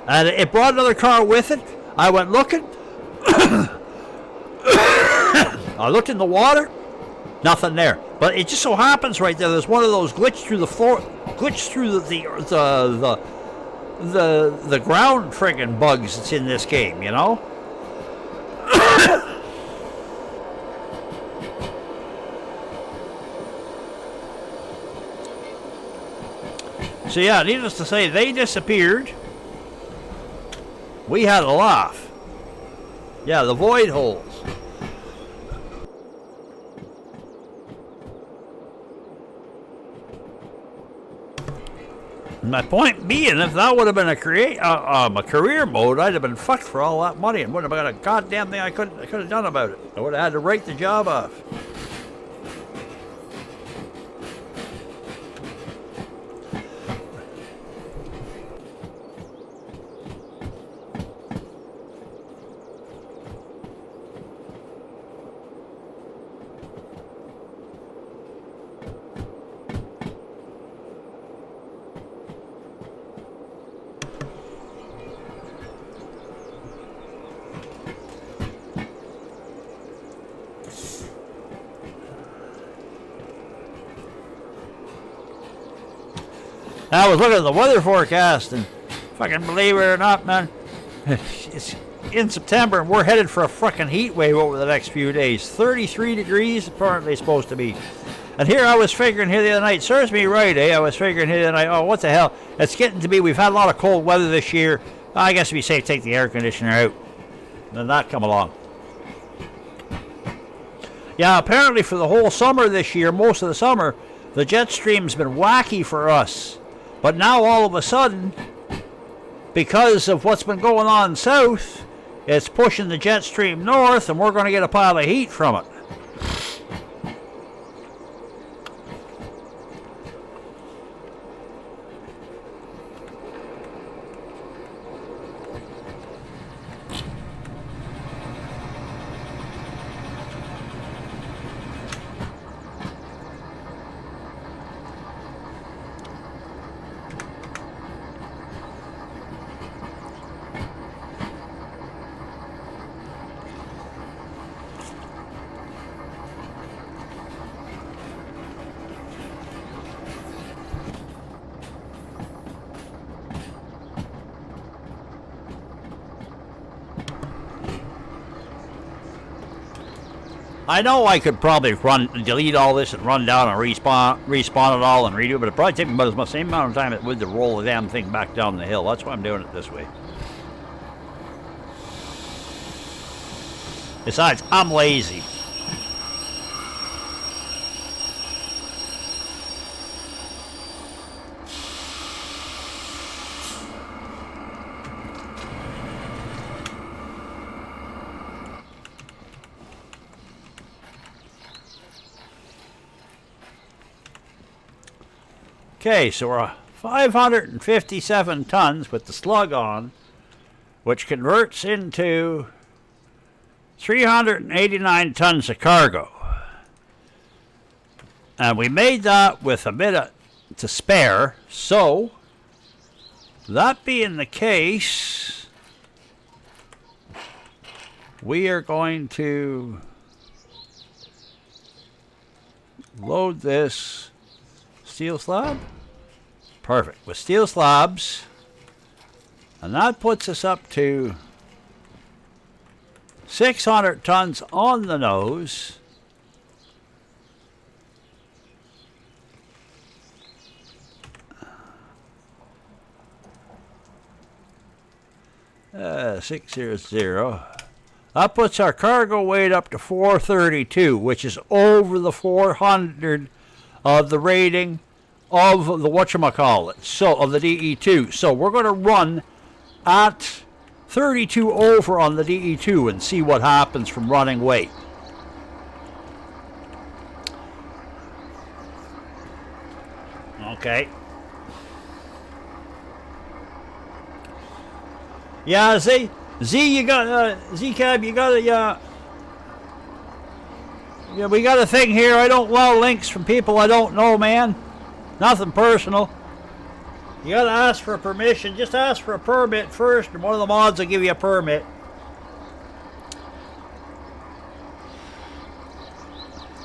And it brought another car with it. I went looking. I looked in the water. Nothing there, but it just so happens right there. There's one of those glitch through the ground friggin' bugs that's in this game, you know. So yeah, needless to say, they disappeared. We had a laugh. Yeah, the void holes. My point being, if that would have been a career mode, I'd have been fucked for all that money and wouldn't have got a goddamn thing I could have done about it. I would have had to write the job off. I was looking at the weather forecast, and fucking believe it or not, man, it's in September, and we're headed for a fucking heat wave over the next few days. 33 degrees, apparently supposed to be. And here I was figuring here the other night, serves me right, I was figuring here the other night, oh, what the hell, it's getting to be, we've had a lot of cold weather this year. I guess it'd be safe to take the air conditioner out. And then that come along. Yeah, apparently for the whole summer this year, most of the summer, the jet stream's been wacky for us. But now all of a sudden, because of what's been going on south, it's pushing the jet stream north, and we're going to get a pile of heat from it. I know I could probably delete all this and run down and respawn it all and redo it, but it'd probably take me about the same amount of time it would to roll the damn thing back down the hill. That's why I'm doing it this way. Besides, I'm lazy. Okay, so we're 557 tons with the slug on, which converts into 389 tons of cargo. And we made that with a bit to spare, so that being the case, we are going to load this steel slab. Perfect. With steel slabs, and that puts us up to 600 tons on the nose. Uh, 600. That puts our cargo weight up to 432, which is over the 400 of the rating of the whatchamacallit, so of the DE2. So we're going to run at 32 over on the DE2 and see what happens from running weight. Okay. Yeah, Z, you got Z-Cab, you got a yeah, we got a thing here. I don't allow links from people I don't know, man. Nothing personal. You gotta ask for permission. Just ask for a permit first, and one of the mods will give you a permit.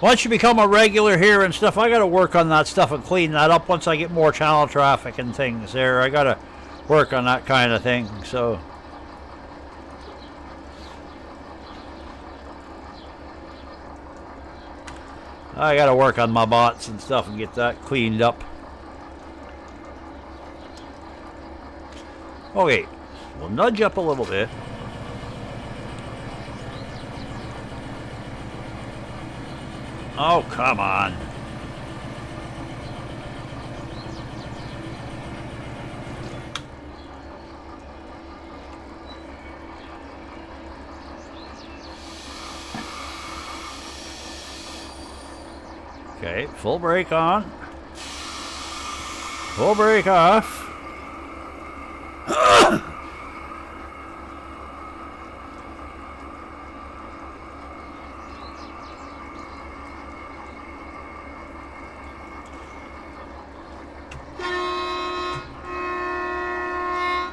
Once you become a regular here and stuff, I gotta work on that stuff and clean that up once I get more channel traffic and things there. I gotta work on that kind of thing, so. I gotta work on my bots and stuff and get that cleaned up. Okay, we'll nudge up a little bit. Oh, come on. Okay, full brake on. Full brake off.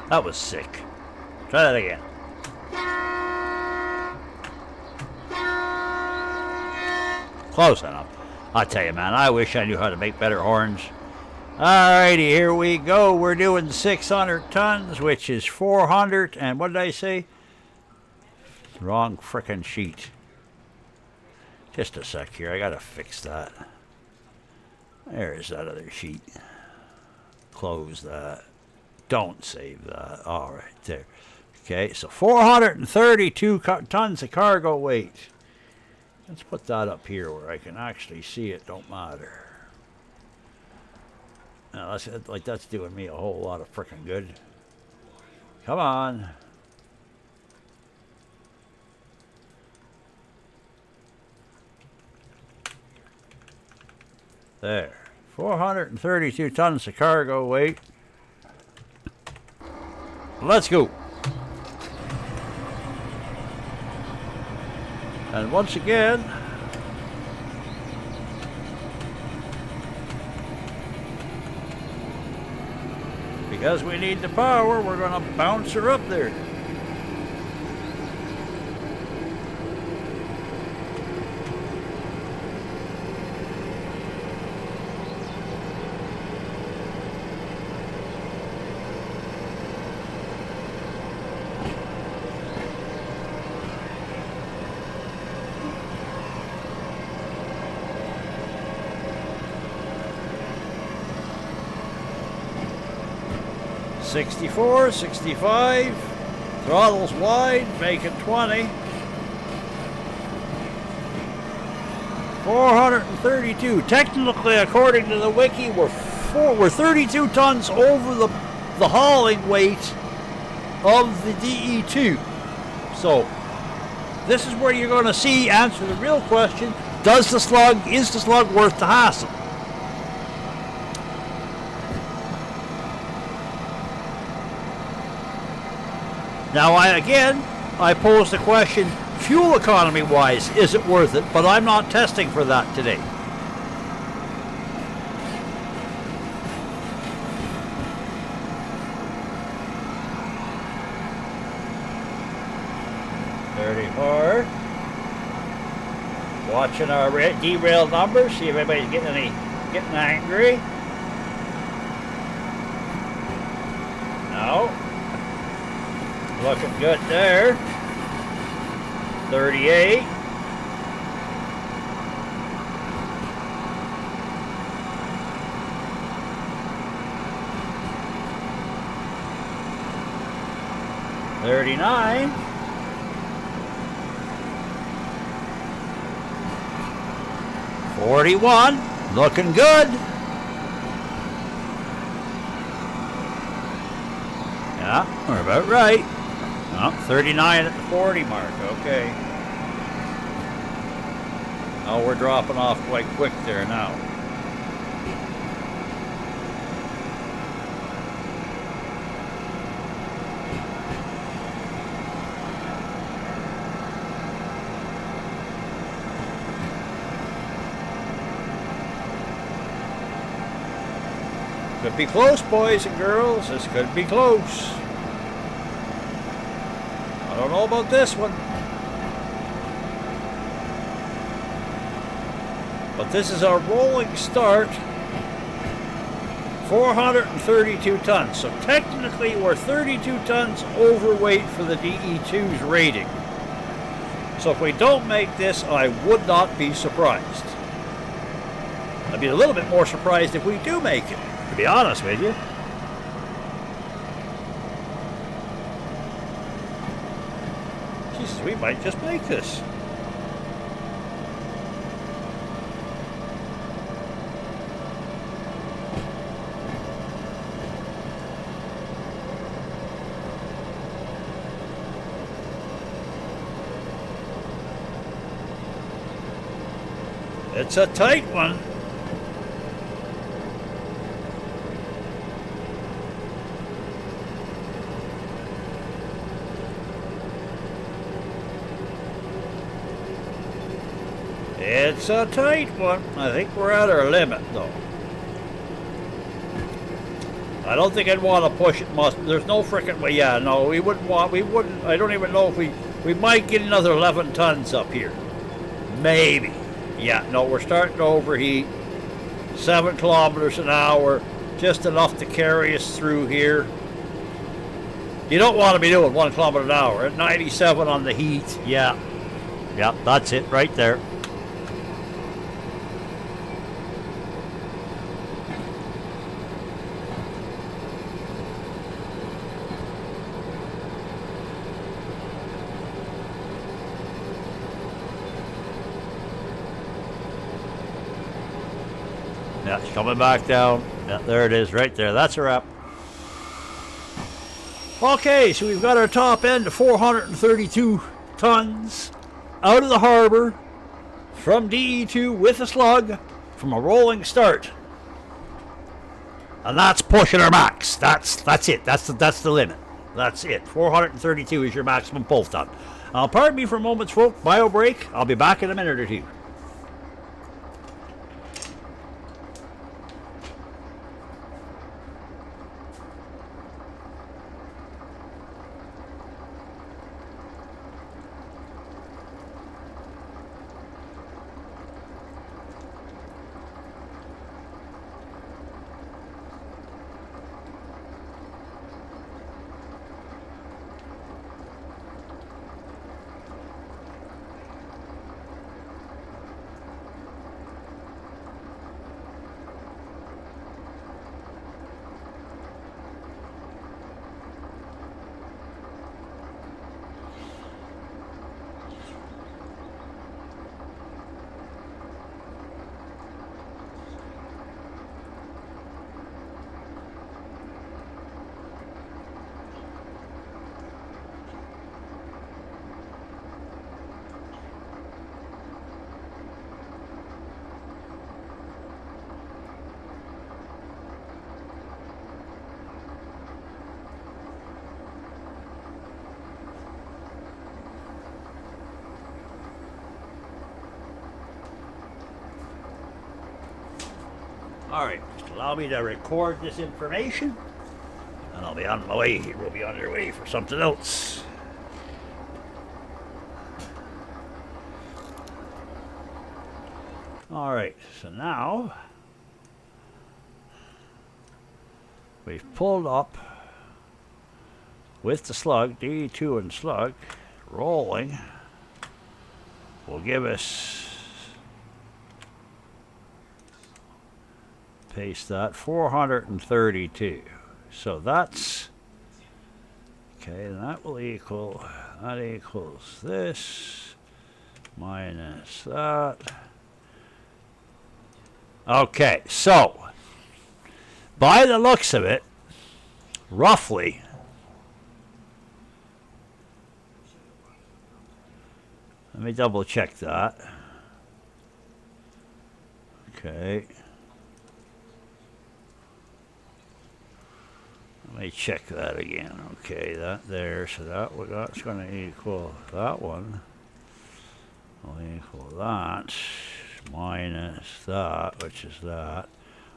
That was sick. Try that again. Close enough. I tell you, man, I wish I knew how to make better horns. Alrighty, here we go. We're doing 600 tons, which is 400. And what did I say? Wrong frickin' sheet. Just a sec here. I gotta fix that. There's that other sheet. Close that. Don't save that. All right, there. Okay, so 432 tons of cargo weight. Let's put that up here where I can actually see it. Don't matter. Now, that's doing me a whole lot of frickin' good. Come on. There. 432 tons of cargo weight. Let's go. And once again, because we need the power, we're going to bounce her up there. .64, 65, throttles wide, making 20. 432. Technically, according to the wiki, we're 32 tons over the hauling weight of the DE2. So this is where you're going to answer the real question: is the Slug worth the hassle? Now, I posed the question, fuel economy wise, is it worth it? But I'm not testing for that today. Watching our derail numbers, see if anybody's getting angry. No. Looking good there. 38. $39. 41, looking good. Yeah, we're about right. Oh, 39 at the 40 mark, okay. Oh, we're dropping off quite quick there now. Could be close, boys and girls. This could be close. I don't know about this one. But this is our rolling start. 432 tons. So technically we're 32 tons overweight for the DE2's rating. So if we don't make this, I would not be surprised. I'd be a little bit more surprised if we do make it, to be honest with you. Jesus, we might just make this. It's a tight one. It's a tight one. I think we're at our limit, though. I don't think I'd want to push it much. There's no frickin' way. Yeah, no, we wouldn't. I don't even know if we might get another 11 tons up here. Maybe. Yeah, no, we're starting to overheat. 7 kilometers an hour, just enough to carry us through here. You don't want to be doing 1 kilometer an hour at 97 on the heat. Yeah, that's it right there. Yeah, it's coming back down. Yeah, there it is right there. That's a wrap. Okay, so we've got our top end of 432 tons out of the harbor from DE2 with a slug from a rolling start. And that's pushing our max. That's it. That's the limit. That's it. 432 is your maximum pull ton. Pardon me for a moment's folks. Bio break. I'll be back in a minute or two. Alright, just allow me to record this information, and I'll be on my way. We'll be on our way for something else. Alright, so now we've pulled up with the Slug, DE2 and Slug, rolling will give us, paste that, 432. So that's, okay, and that will equal, that equals this, minus that. Okay, so, by the looks of it, roughly, let me double check that. Okay. Let me check that again. Okay, that there, so that's going to equal that one. Will equal that minus that, which is that.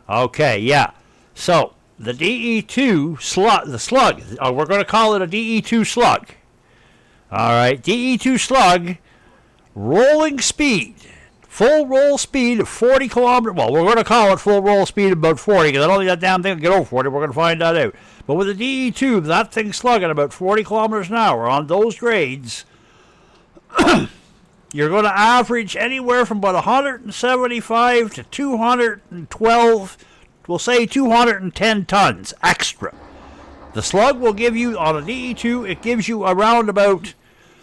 Okay, yeah. So the DE2 slug, the Slug, we're going to call it a DE2 Slug. All right, DE2 Slug, rolling speed, full roll speed of 40 kilometers. Well, we're going to call it full roll speed of about 40 because I don't think that damn thing will get over 40. We're going to find that out. But with the DE2, that thing's slugging about 40 kilometers an hour on those grades. You're going to average anywhere from about 175 to 212, we'll say 210 tons extra. The Slug will give you, on a DE2, it gives you around about,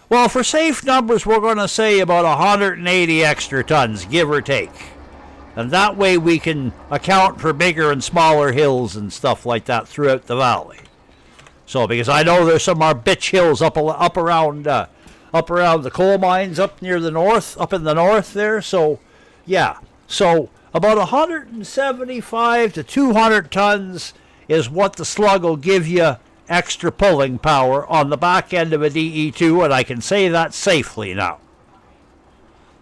well, for safe numbers, we're going to say about 180 extra tons, give or take. And that way we can account for bigger and smaller hills and stuff like that throughout the valley. So, because I know there's some bitch hills up around the coal mines up near the north, up in the north there. So, yeah. So, about 175 to 200 tons is what the Slug will give you extra pulling power on the back end of a DE2, and I can say that safely now.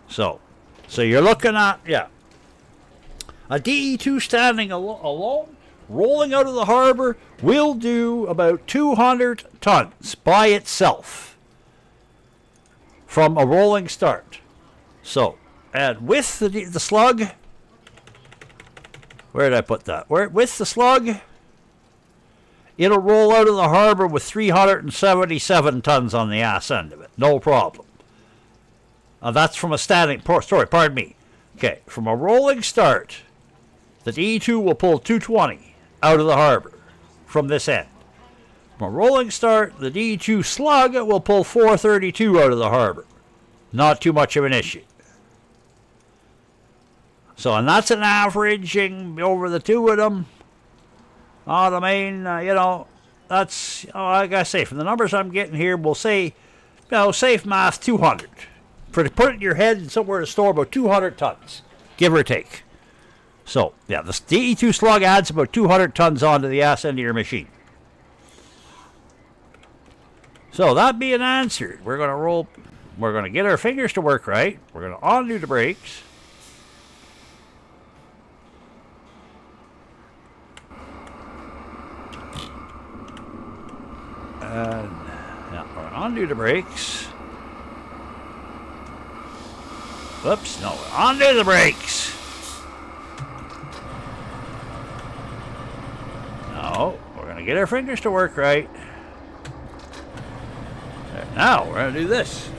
So you're looking at, yeah, a DE2 standing alone, rolling out of the harbor, will do about 200 tons by itself from a rolling start. So, and with the Slug, where did I put that? With the Slug, it'll roll out of the harbor with 377 tons on the ass end of it. No problem. That's from a standing, pardon me. Okay, from a rolling start, the DE2 will pull 220 out of the harbor from this end. From a rolling start, the DE2 Slug will pull 432 out of the harbor. Not too much of an issue. So, and that's an averaging over the two of them. I mean, that's, like I say, from the numbers I'm getting here, we'll say, safe math, 200. Put it in your head and somewhere to store about 200 tons, give or take. So, yeah, the DE2 Slug adds about 200 tons onto the ass end of your machine. So, that being answered, we're going to get our fingers to work right. We're going to undo the brakes. And yeah, we're going to undo the brakes. Whoops, no, undo the brakes. No, we're going to get our fingers to work right. There, now, we're going to do this.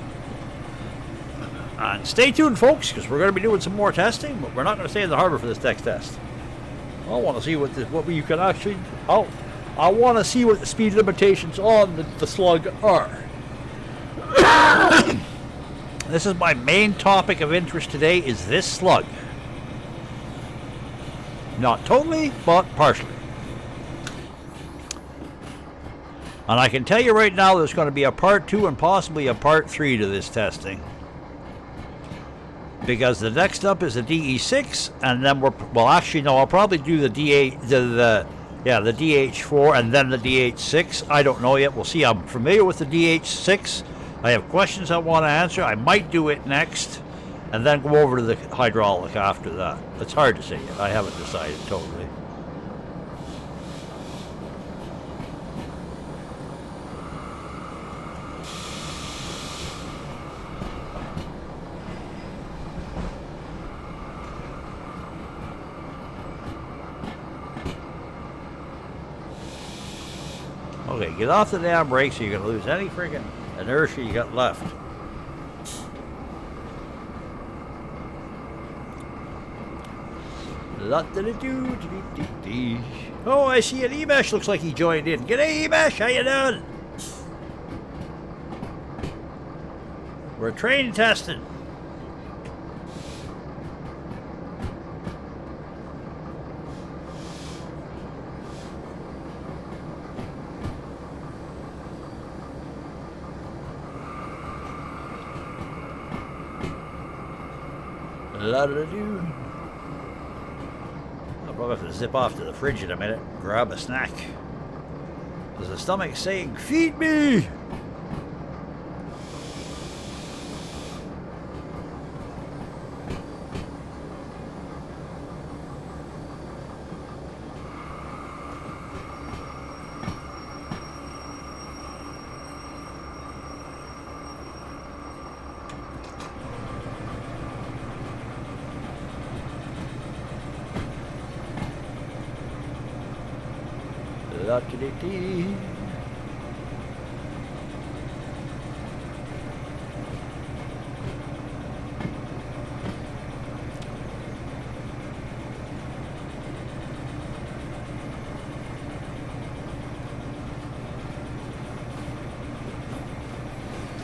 And stay tuned, folks, because we're going to be doing some more testing, but we're not going to stay in the harbor for this next test. I want to see what you can actually... I want to see what the speed limitations on the Slug are. This is my main topic of interest today, is this Slug. Not totally, but partially. And I can tell you right now there's going to be a part 2 and possibly a part 3 to this testing. Because the next up is the DE6, and then I'll probably do the the DH4 and then the DH6. I don't know yet. We'll see. I'm familiar with the DH6. I have questions I want to answer. I might do it next. and then go over to the hydraulic after that. It's hard to say yet. I haven't decided totally. Okay, get off the damn brakes so you're going to lose any freaking inertia you got left. Oh, I see an E-Mesh. Looks like he joined in. G'day, E-Mesh. How you doing? We're train testing. La-da-da-doo. I'll probably have to zip off to the fridge in a minute and grab a snack. There's a stomach saying, feed me!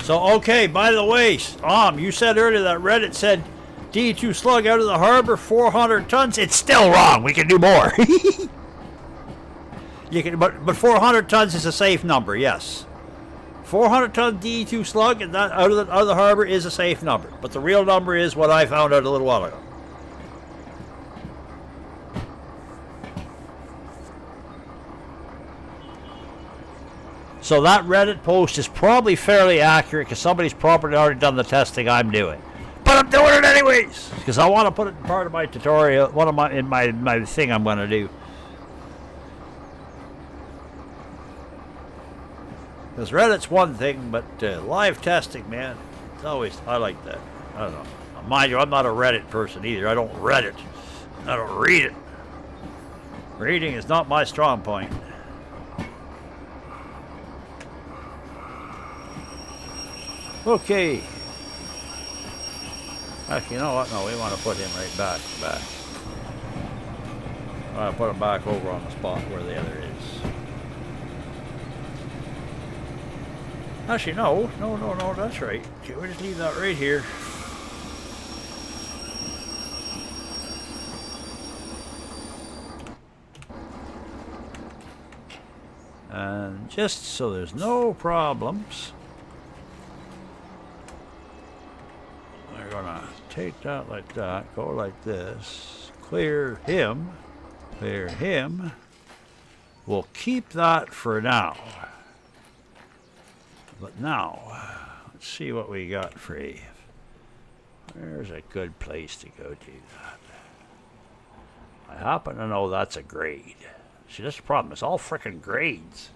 So, okay, by the way, you said earlier that Reddit said DE2 Slug out of the harbor, 400 tons. It's still wrong. We can do more. You can, but 400 tons is a safe number, yes. 400 ton DE2 Slug and that out of the harbor is a safe number. But the real number is what I found out a little while ago. So that Reddit post is probably fairly accurate because somebody's probably already done the testing I'm doing. But I'm doing it anyways because I want to put it in part of my tutorial, my thing I'm going to do. Because Reddit's one thing, but live testing, man, it's always, I like that. I don't know. Mind you, I'm not a Reddit person either. I don't Reddit. I don't read it. Reading is not my strong point. Okay. Actually, you know what? No, we want to put him right back. I want to put him back over on the spot where the other is. Actually, no, that's right. Okay, we'll just leave that right here. And just so there's no problems, we're gonna take that like that, go like this, clear him. We'll keep that for now. But now, let's see what we got free. There's a good place to go do that. I happen to know that's a grade. See, that's the problem. It's all frickin' grades.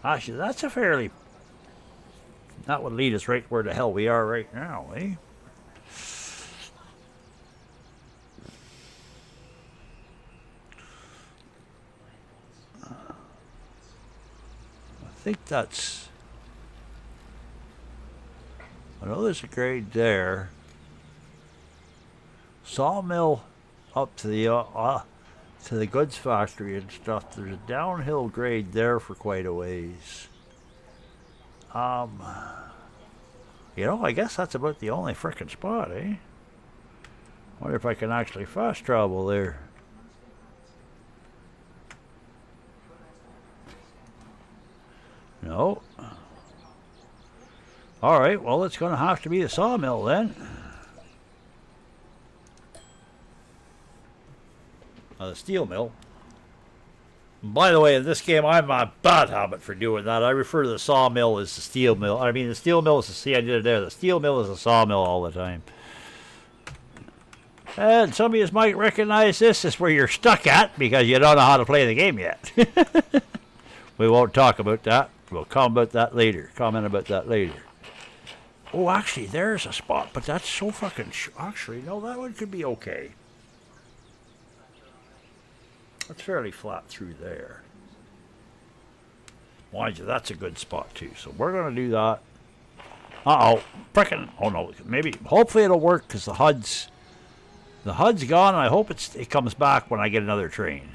Actually, that's a fairly... That would lead us right where the hell we are right now, eh? I think that's... I know there's a grade there. Sawmill up to the goods factory and stuff. There's a downhill grade there for quite a ways. You know, I guess that's about the only frickin' spot, eh? Wonder if I can actually fast travel there. No. Alright, well, it's going to have to be the sawmill then. The steel mill. By the way, in this game, I'm a bad habit for doing that. I refer to the sawmill as the steel mill. I mean, the steel mill is the see I did it there. The steel mill is the sawmill all the time. And some of you might recognize this is where you're stuck at because you don't know how to play the game yet. We won't talk about that. We'll comment about that later. Oh, actually, there's a spot, but that's so fucking... Actually, no, that one could be okay. It's fairly flat through there. Mind you, that's a good spot too. So we're going to do that. Uh-oh. Frickin'. Oh, no. Maybe. Hopefully it'll work because the HUD's gone, and I hope it comes back when I get another train.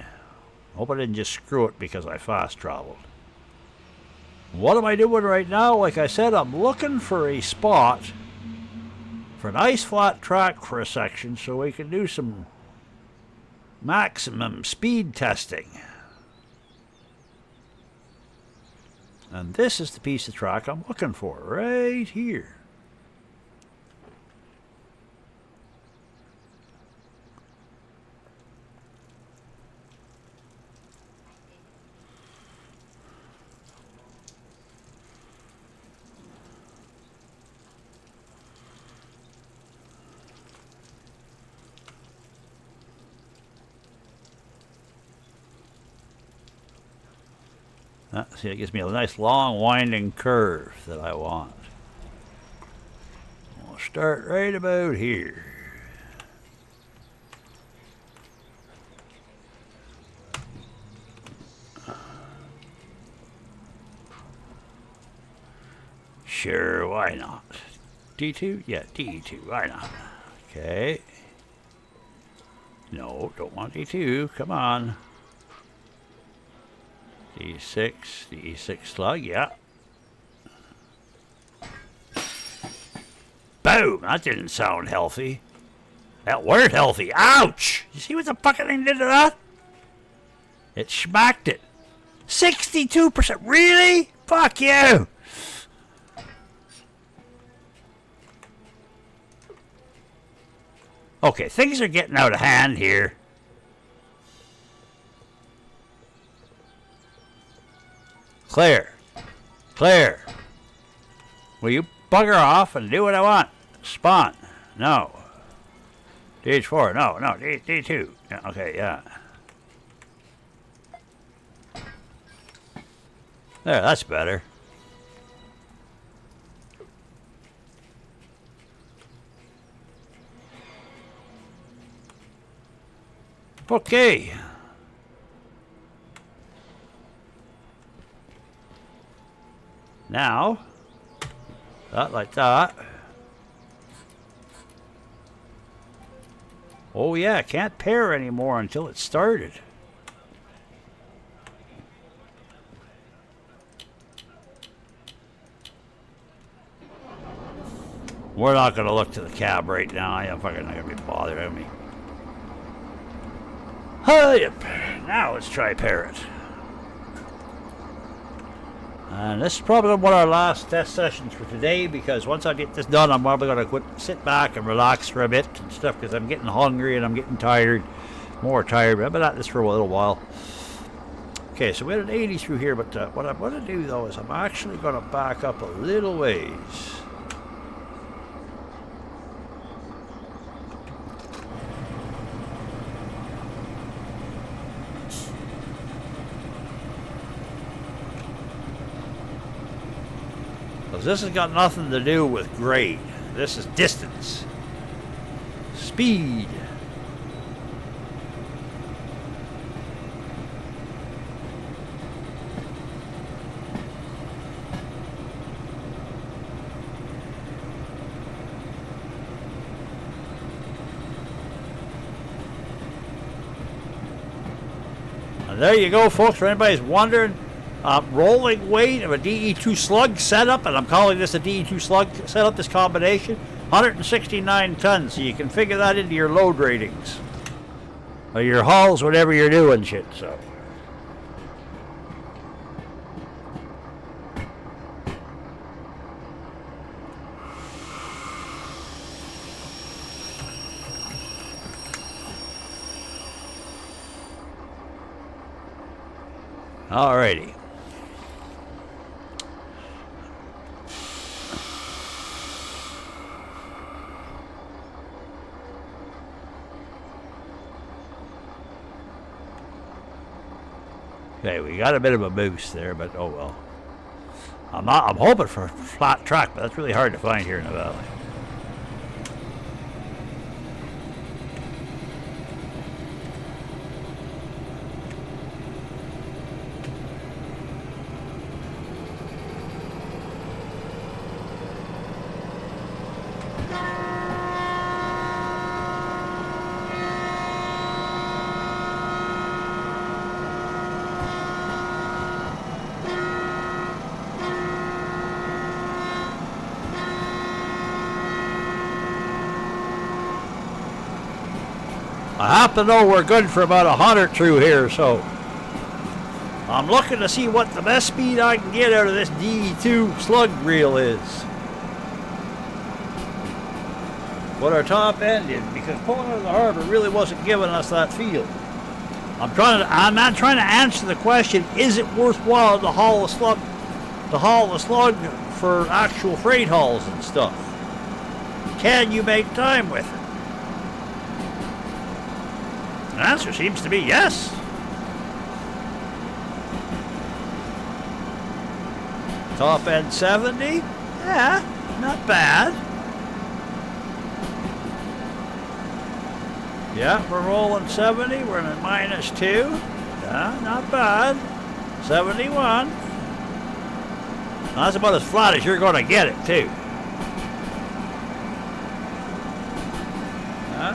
Hope I didn't just screw it because I fast traveled. What am I doing right now? Like I said, I'm looking for a spot for a nice flat track for a section so we can do some maximum speed testing. And this is the piece of track I'm looking for, right here. See, it gives me a nice long winding curve that I want. We'll start right about here. Sure, why not? D2? Yeah, D2, why not? Okay. No, don't want D2, come on. D6, D6 slug, yeah. Boom! That didn't sound healthy. That weren't healthy. Ouch! You see what the fucking thing did to that? It smacked it. 62%. Really? Fuck you! Okay, things are getting out of hand here. Clear. Clear. Will you bugger off and do what I want? Spawn. No. DH4. No, no. D2. Yeah, okay, yeah. There, that's better. Okay. Now, that like that. Oh yeah, can't pair anymore until it started. We're not going to look to the cab right now. I'm fucking not going to be bothered with me. Yep. Now let's try pair it. And this is probably one of our last test sessions for today because once I get this done, I'm probably going to sit back and relax for a bit and stuff because I'm getting hungry and I'm getting tired. More tired, but I've been at this for a little while. Okay, so we had an 80 through here, but what I'm going to do though is I'm actually going to back up a little ways. This has got nothing to do with grade. This is distance. Speed. And there you go, folks. For anybody's wondering, rolling weight of a DE2 Slug setup, and I'm calling this a DE2 Slug setup, this combination, 169 tons, so you can figure that into your load ratings. Or your hauls, whatever you're doing, shit, so. Alrighty. Okay, we got a bit of a boost there, but oh well. I'm hoping for a flat track, but that's really hard to find here in the valley. I happen to know we're good for about 100 through here, so I'm looking to see what the best speed I can get out of this DE2 Slug reel is. What our top end is, because pulling out of the harbor really wasn't giving us that feel. I'm not trying to answer the question, is it worthwhile to haul a slug for actual freight hauls and stuff? Can you make time with it? The answer seems to be yes. Top end 70? Yeah, not bad. Yeah, we're rolling 70. We're in a -2. Yeah, not bad. 71. That's about as flat as you're going to get it, too.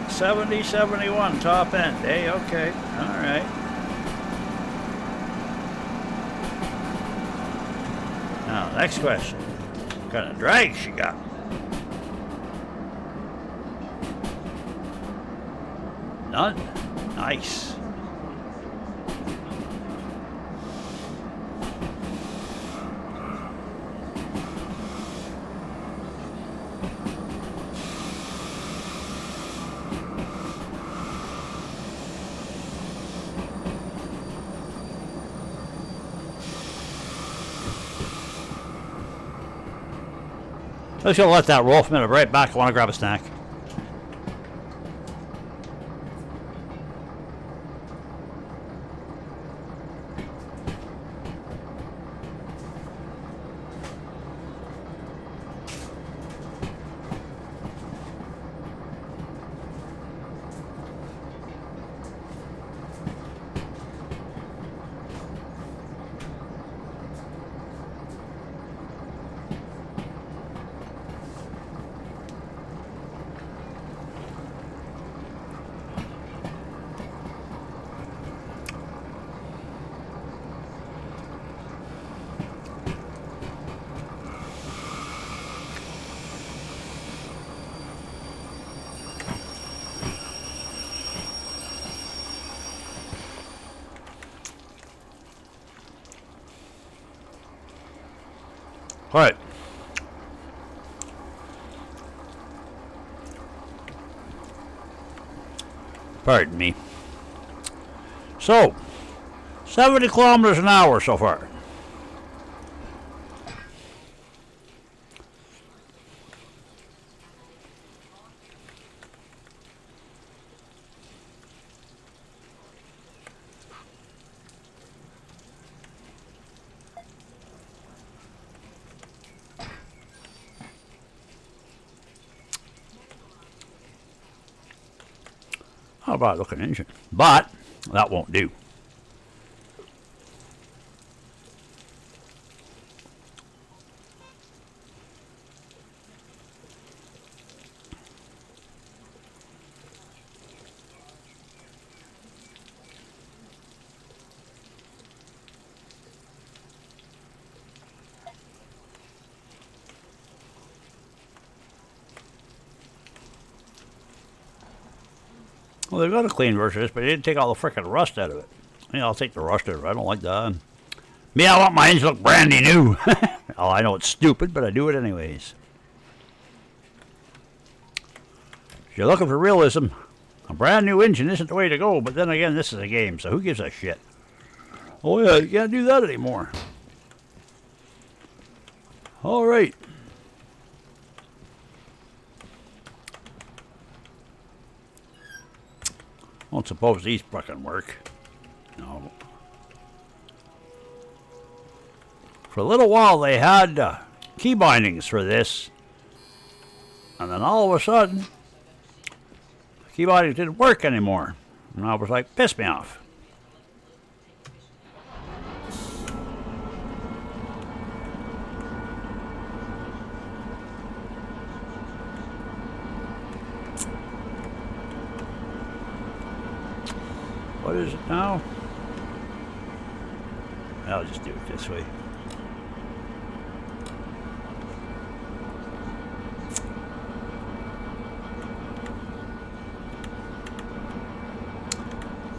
70, 71 top end. Hey, okay. All right. Now, next question. What kind of drag she got? None. Nice. I'm just going to let that roll for a minute. Right back. I want to grab a snack. All right. Pardon me. So, 70 kilometers an hour so far. How about looking engine? But that won't do. Well, they've got a clean version of this, but they didn't take all the frickin' rust out of it. Yeah, I'll take the rust out of it. I don't like that. Me, I want my engine to look brandy new. Oh, I know it's stupid, but I do it anyways. If you're looking for realism, a brand new engine isn't the way to go, but then again, this is a game, so who gives a shit? Oh yeah, you can't do that anymore. All right. Don't suppose these fucking work. No. For a little while they had key bindings for this. And then all of a sudden, the key bindings didn't work anymore. And I was like, piss me off. What is it now? I'll just do it this way.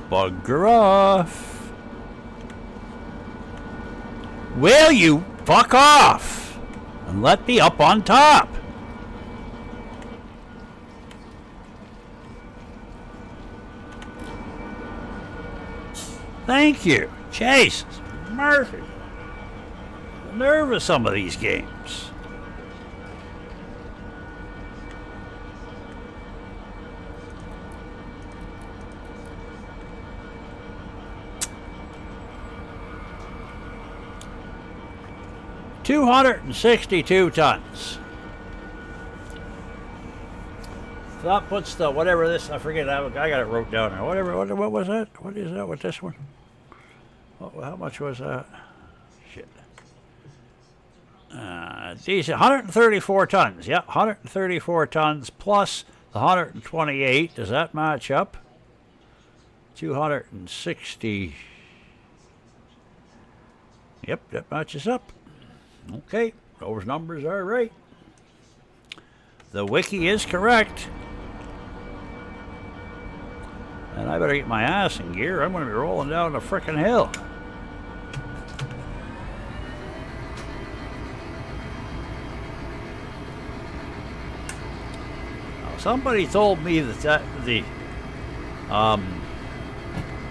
Bugger off. Will you fuck off and let me up on top? Thank you. Jesus mercy. The nerve of some of these games. $262 tons. So that puts the whatever this, I forget, I got it wrote down there. What was that? What is that with this one? How much was that? Shit. These 134 tons. Yeah, 134 tons plus the 128. Does that match up? 260. Yep, that matches up. Okay, those numbers are right. The wiki is correct. And I better get my ass in gear. I'm going to be rolling down the frickin' hill. Now, somebody told me that the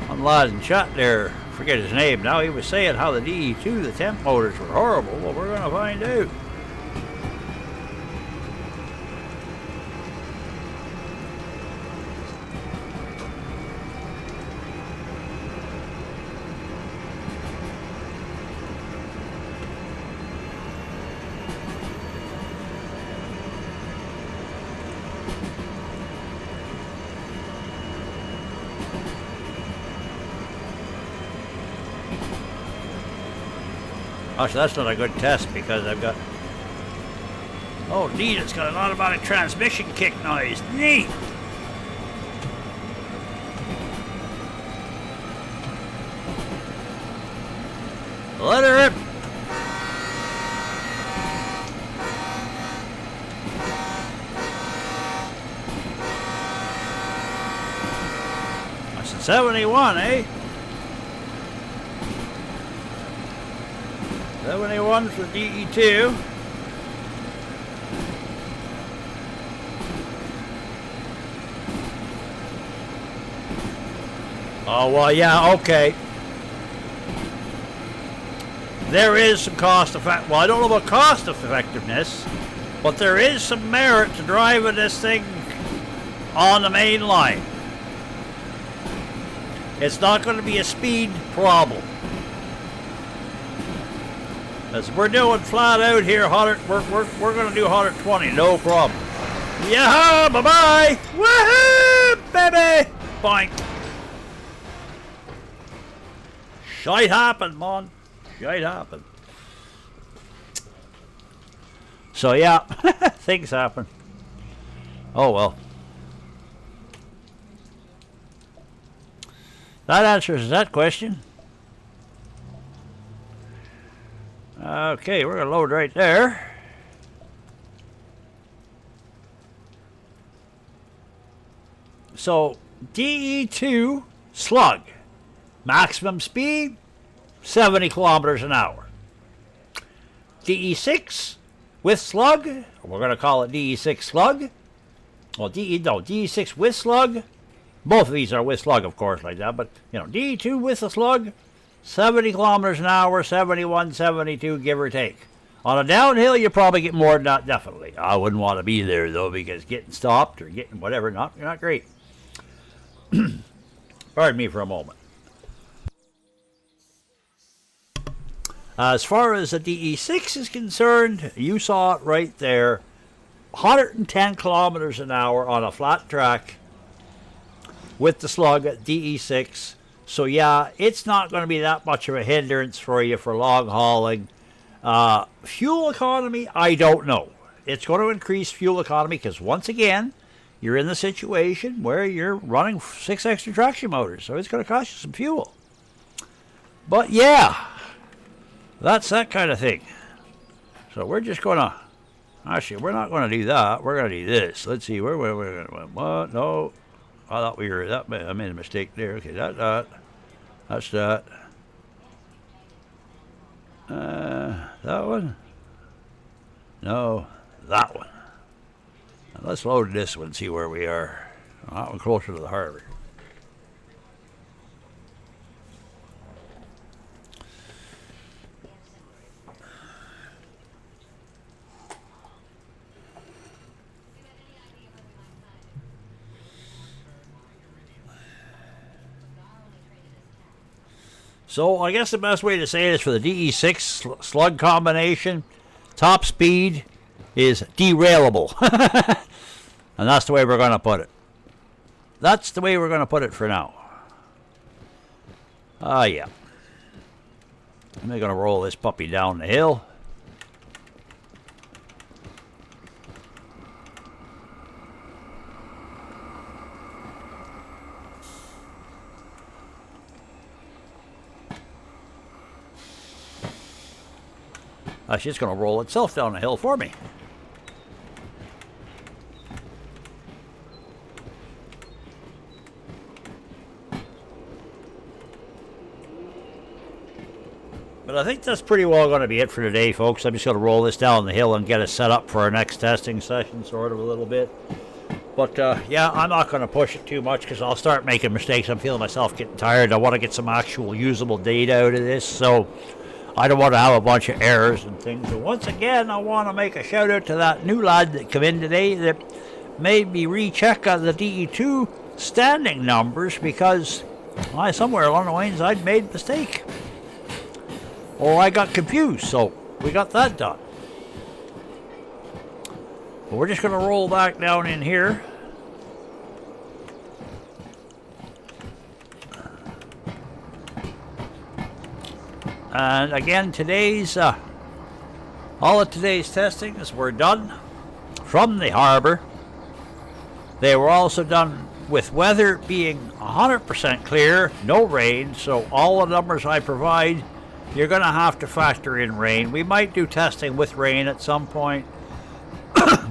one lad in chat there, forget his name now, he was saying how the DE2, the temp motors were horrible. Well, we're going to find out. Actually, that's not a good test because I've got... Oh, neat, it's got an automatic transmission kick noise. Neat! Let her rip! That's a 71, eh? 71 for DE2. Oh, well, yeah, okay. There is some cost effect. Well, I don't know about cost effectiveness, but there is some merit to driving this thing on the main line. It's not going to be a speed problem. As we're doing flat out here, we're going to do 120, no problem. Yeah, bye-bye! Woohoo, baby! Boink. Shite happen, man. Shite happen. So, yeah, things happen. Oh, well. That answers that question. Okay, we're going to load right there. So, DE2 Slug. Maximum speed, 70 kilometers an hour. DE6 with Slug, we're going to call it DE6 Slug. Well, DE6 with Slug. Both of these are with Slug, of course, like that. But, you know, DE2 with the Slug, 70 kilometers an hour, 71, 72, give or take. On a downhill, you probably get more than that, definitely. I wouldn't want to be there, though, because getting stopped or getting whatever, not great. Pardon me for a moment. As far as the DE6 is concerned, you saw it right there. 110 kilometers an hour on a flat track with the Slug at DE6. So yeah, it's not going to be that much of a hindrance for you for long hauling. Fuel economy, I don't know. It's going to increase fuel economy because once again, you're in the situation where you're running 6 extra traction motors. So it's going to cost you some fuel. But yeah, that's that kind of thing. So we're just going to... Actually, we're not going to do that. We're going to do this. Let's see. Where we're going to... What? No. I thought we were... I made a mistake there. Okay, that's that. That one? No, that one. Now let's load this one and see where we are. That one closer to the harbor. So I guess the best way to say it is for the DE6 Slug combination, top speed is derailable. And that's the way we're going to put it. That's the way we're going to put it for now. Yeah. I'm going to roll this puppy down the hill. Actually, it's going to roll itself down the hill for me. But I think that's pretty well going to be it for today, folks. I'm just going to roll this down the hill and get it set up for our next testing session, sort of a little bit. But, yeah, I'm not going to push it too much because I'll start making mistakes. I'm feeling myself getting tired. I want to get some actual usable data out of this, so... I don't want to have a bunch of errors and things. And once again, I want to make a shout out to that new lad that came in today that made me recheck the DE2 standing numbers because somewhere along the lines I'd made a mistake. Or I got confused, so we got that done. But we're just going to roll back down in here. And again, all of today's testings were done from the harbor. They were also done with weather being 100% clear, no rain. So all the numbers I provide, you're going to have to factor in rain. We might do testing with rain at some point,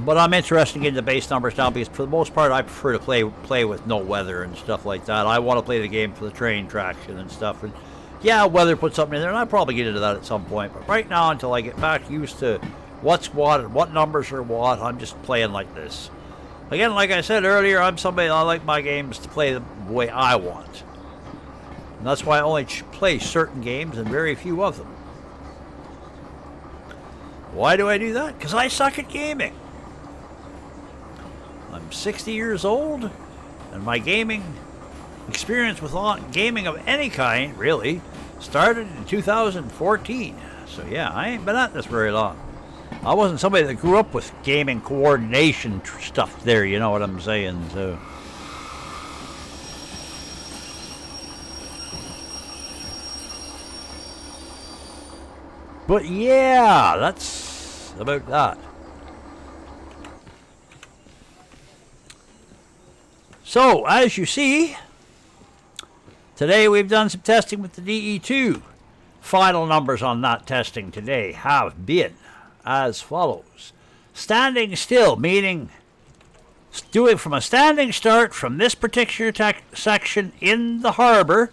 but I'm interested in getting the base numbers down because for the most part, I prefer to play with no weather and stuff like that. I want to play the game for the train traction and stuff. And yeah, weather put something in there, and I'll probably get into that at some point. But right now, until I get back used to what's what and what numbers are what, I'm just playing like this. Again, like I said earlier, I'm somebody I like my games to play the way I want. And that's why I only play certain games and very few of them. Why do I do that? Because I suck at gaming. I'm 60 years old, and my gaming experience with gaming of any kind, really, started in 2014. So yeah, I ain't been at this very long. I wasn't somebody that grew up with gaming coordination stuff there, you know what I'm saying, so... But yeah, that's about that. So, as you see, today we've done some testing with the DE2. Final numbers on that testing today have been as follows. Standing still, meaning doing from a standing start from this particular section in the harbor,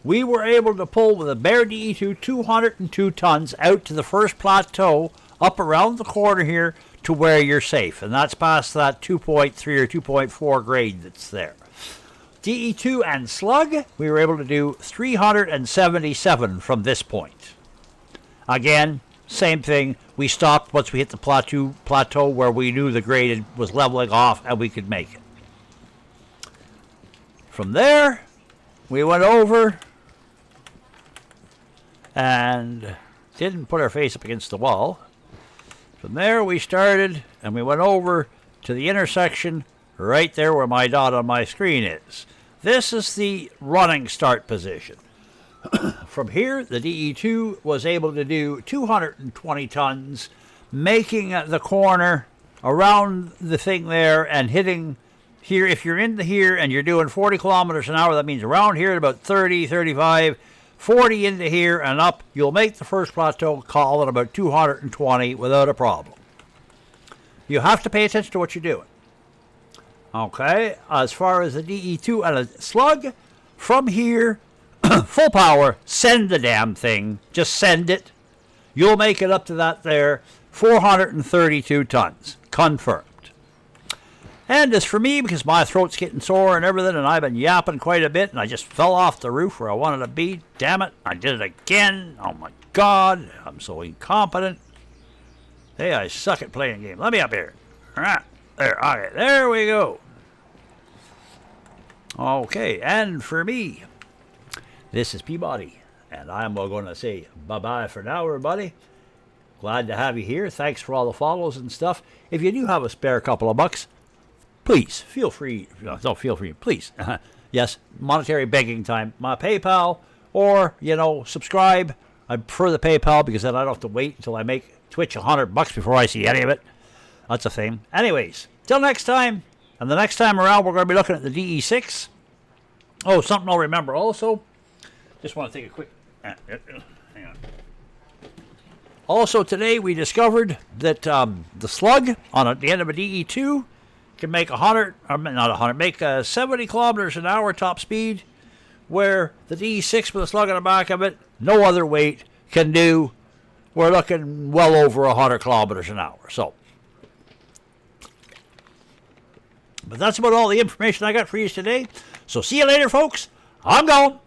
we were able to pull with a bare DE2 202 tons out to the first plateau up around the corner here to where you're safe. And that's past that 2.3 or 2.4 grade that's there. DE2 and Slug, we were able to do 377 from this point. Again, same thing. We stopped once we hit the plateau where we knew the grade was leveling off and we could make it. From there, we went over and didn't put our face up against the wall. From there, we started and we went over to the intersection right there where my dot on my screen is. This is the running start position. From here, the DE2 was able to do 220 tons, making the corner around the thing there and hitting here. If you're into here and you're doing 40 kilometers an hour, that means around here at about 30, 35, 40 into here and up, you'll make the first plateau call at about 220 without a problem. You have to pay attention to what you're doing. Okay, as far as the DE2 and a Slug, from here, full power, send the damn thing. Just send it. You'll make it up to that there, 432 tons. Confirmed. And as for me, because my throat's getting sore and everything, and I've been yapping quite a bit, and I just fell off the roof where I wanted to be. Damn it, I did it again. Oh my God, I'm so incompetent. Hey, I suck at playing games. Let me up here. All right, there, okay, there we go. Okay, and for me, this is Peabody, and I'm going to say bye-bye for now, everybody. Glad to have you here. Thanks for all the follows and stuff. If you do have a spare couple of bucks, please, feel free. Don't feel free, please. Yes, monetary begging time. My PayPal, or, subscribe. I prefer the PayPal because then I don't have to wait until I make Twitch $100 before I see any of it. That's a thing. Anyways, till next time. And the next time around, we're going to be looking at the DE6. Oh, something I'll remember also. Just want to take a quick... hang on. Also, today we discovered that the Slug on the end of a DE2 can make 70 kilometers an hour top speed, where the DE6 with a Slug on the back of it, no other weight, can do. We're looking well over 100 kilometers an hour. So, but that's about all the information I got for you today. So see you later, folks. I'm gone.